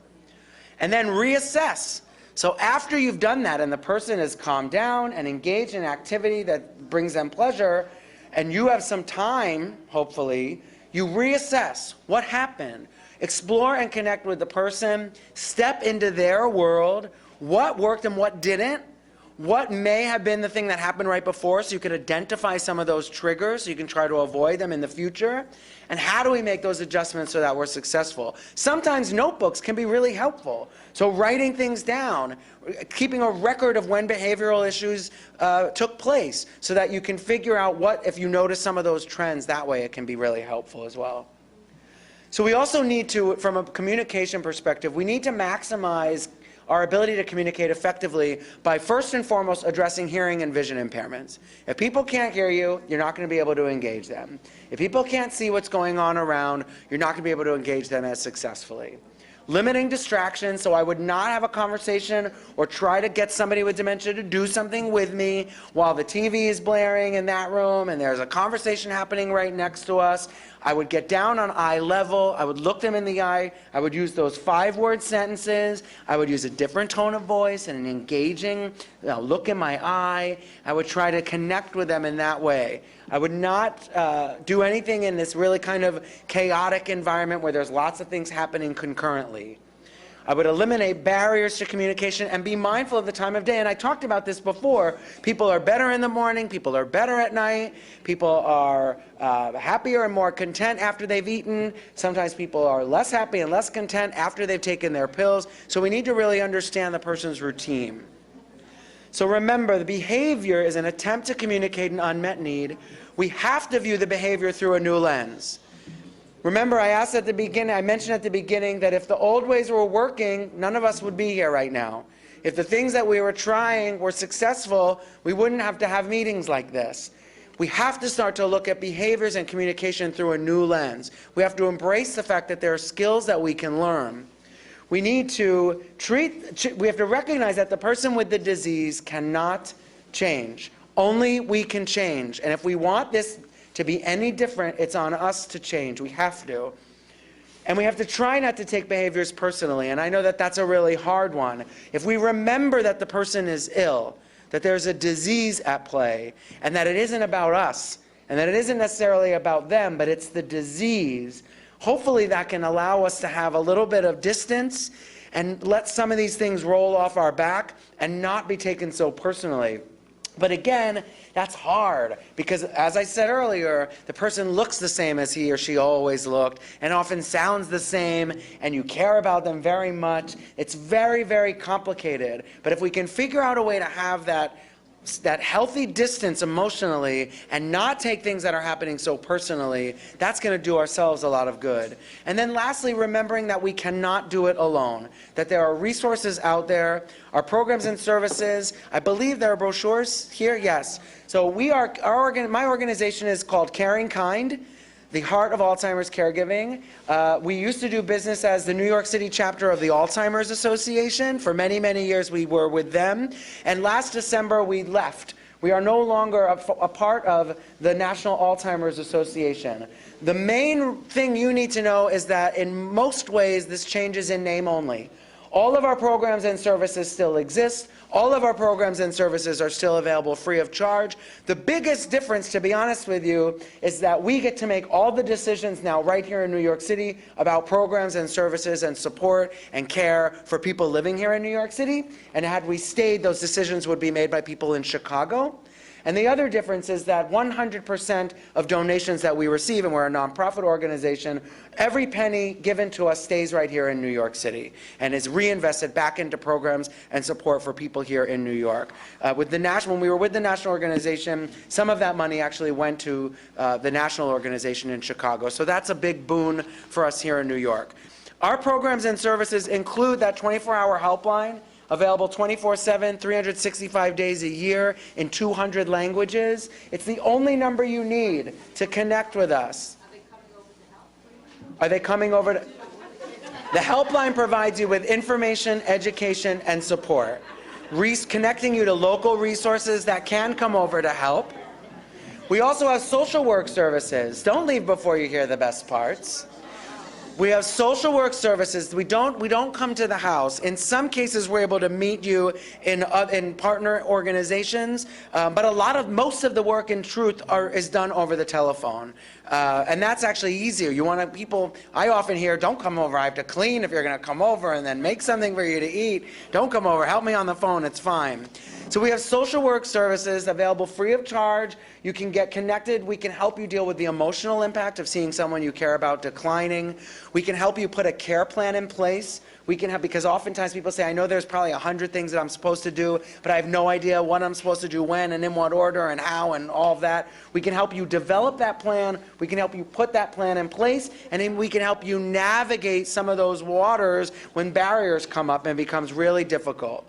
And then reassess. So after you've done that and the person is calmed down and engaged in activity that brings them pleasure, and you have some time, hopefully, you reassess what happened. Explore and connect with the person. Step into their world. What worked and what didn't? What may have been the thing that happened right before, so you can identify some of those triggers so you can try to avoid them in the future? And how do we make those adjustments so that we're successful? Sometimes notebooks can be really helpful. So writing things down, keeping a record of when behavioral issues took place so that you can figure out what, if you notice some of those trends, that way it can be really helpful as well. So we also need to, from a communication perspective, we need to maximize our ability to communicate effectively by first and foremost addressing hearing and vision impairments. If people can't hear you, you're not going to be able to engage them. If people can't see what's going on around, you're not going to be able to engage them as successfully. Limiting distractions, so I would not have a conversation or try to get somebody with dementia to do something with me while the TV is blaring in that room and there's a conversation happening right next to us. I would get down on eye level. I would look them in the eye. I would use those 5-word sentences. I would use a different tone of voice and an engaging look in my eye. I would try to connect with them in that way. I would not do anything in this really kind of chaotic environment where there's lots of things happening concurrently. I would eliminate barriers to communication and be mindful of the time of day. And I talked about this before. People are better in the morning. People are better at night. People are happier and more content after they've eaten. Sometimes people are less happy and less content after they've taken their pills. So we need to really understand the person's routine. So remember, the behavior is an attempt to communicate an unmet need. We have to view the behavior through a new lens. Remember, I mentioned at the beginning that if the old ways were working, none of us would be here right now. If the things that we were trying were successful, we wouldn't have to have meetings like this. We have to start to look at behaviors and communication through a new lens. We have to embrace the fact that there are skills that we can learn. We need to we have to recognize that the person with the disease cannot change. Only we can change. And if we want this to be any different, it's on us to change. We have to. And we have to try not to take behaviors personally. And I know that that's a really hard one. If we remember that the person is ill, that there's a disease at play, and that it isn't about us, and that it isn't necessarily about them, but it's the disease, hopefully that can allow us to have a little bit of distance and let some of these things roll off our back and not be taken so personally. But again, that's hard because, as I said earlier, the person looks the same as he or she always looked and often sounds the same, and you care about them very much. It's very, very complicated. But if we can figure out a way to have that healthy distance emotionally and not take things that are happening so personally, that's going to do ourselves a lot of good. And then lastly, remembering that we cannot do it alone, that there are resources out there, our programs and services. I believe there are brochures here, yes. So my organization is called Caring Kind, the Heart of Alzheimer's Caregiving. We used to do business as the New York City chapter of the Alzheimer's Association. For many, many years we were with them. And last December we left. We are no longer a part of the National Alzheimer's Association. The main thing you need to know is that in most ways this changes in name only. All of our programs and services still exist. All of our programs and services are still available free of charge. The biggest difference, to be honest with you, is that we get to make all the decisions now right here in New York City about programs and services and support and care for people living here in New York City. And had we stayed, those decisions would be made by people in Chicago. And the other difference is that 100% of donations that we receive, and we're a nonprofit organization, every penny given to us stays right here in New York City and is reinvested back into programs and support for people here in New York. When we were with the national organization, some of that money actually went to the national organization in Chicago. So that's a big boon for us here in New York. Our programs and services include that 24-hour helpline, available 24/7, 365 days a year in 200 languages. It's the only number you need to connect with us. Are they coming over to help? The helpline provides you with information, education, and support, connecting you to local resources that can come over to help. We also have social work services. Don't leave before you hear the best parts. We have social work services. We don't come to the house. In some cases, we're able to meet you in partner organizations, but most of the work, in truth, is done over the telephone, and that's actually easier. I often hear, "Don't come over. I have to clean if you're going to come over, and then make something for you to eat. Don't come over. Help me on the phone. It's fine." So we have social work services available free of charge. You can get connected. We can help you deal with the emotional impact of seeing someone you care about declining. We can help you put a care plan in place. Because oftentimes people say, "I know there's probably 100 things that I'm supposed to do, but I have no idea what I'm supposed to do when and in what order and how and all of that." We can help you develop that plan. We can help you put that plan in place, and then we can help you navigate some of those waters when barriers come up and it becomes really difficult.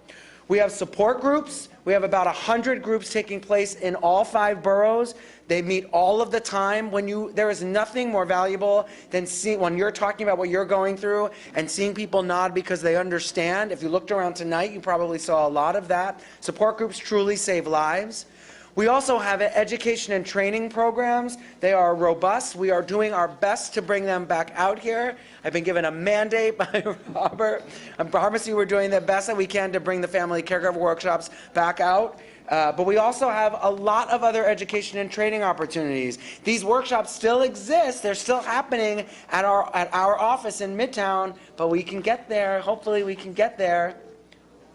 We have support groups. We have about 100 groups taking place in all 5 boroughs. They meet all of the time. There is nothing more valuable than when you're talking about what you're going through and seeing people nod because they understand. If you looked around tonight, you probably saw a lot of that. Support groups truly save lives. We also have education and training programs. They are robust. We are doing our best to bring them back out here. I've been given a mandate by Robert. I promise you we're doing the best that we can to bring the family caregiver workshops back out. But we also have a lot of other education and training opportunities. These workshops still exist. They're still happening at our office in Midtown, but we can get there. Hopefully we can get there.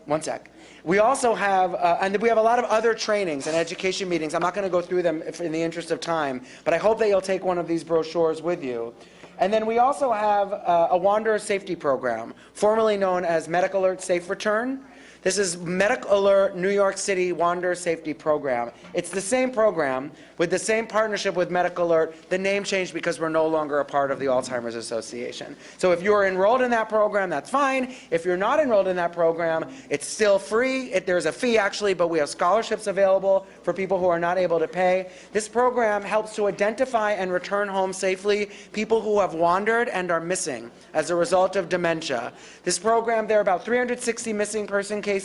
One sec. We also have, and we have a lot of other trainings and education meetings. I'm not going to go through them in the interest of time, but I hope that you'll take one of these brochures with you. And then we also have a Wanderer Safety Program, formerly known as Medical Alert Safe Return. This is Medical Alert New York City Wanderer Safety Program. It's the same program with the same partnership with Medical Alert. The name changed because we're no longer a part of the Alzheimer's Association. So if you're enrolled in that program, that's fine. If you're not enrolled in that program, it's still free. There's a fee actually, but we have scholarships available for people who are not able to pay. This program helps to identify and return home safely people who have wandered and are missing as a result of dementia. This program, there are about 360 missing person cases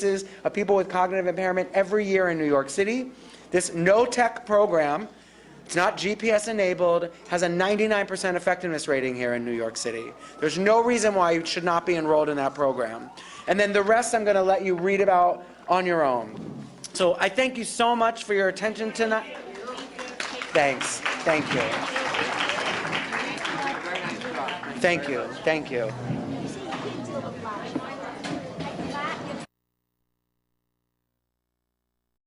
of people with cognitive impairment every year in New York City. This no-tech program, it's not GPS enabled, has a 99% effectiveness rating here in New York City. There's no reason why you should not be enrolled in that program. And then the rest I'm going to let you read about on your own. So I thank you so much for your attention tonight. Thanks. Thank you. Thank you. Thank you.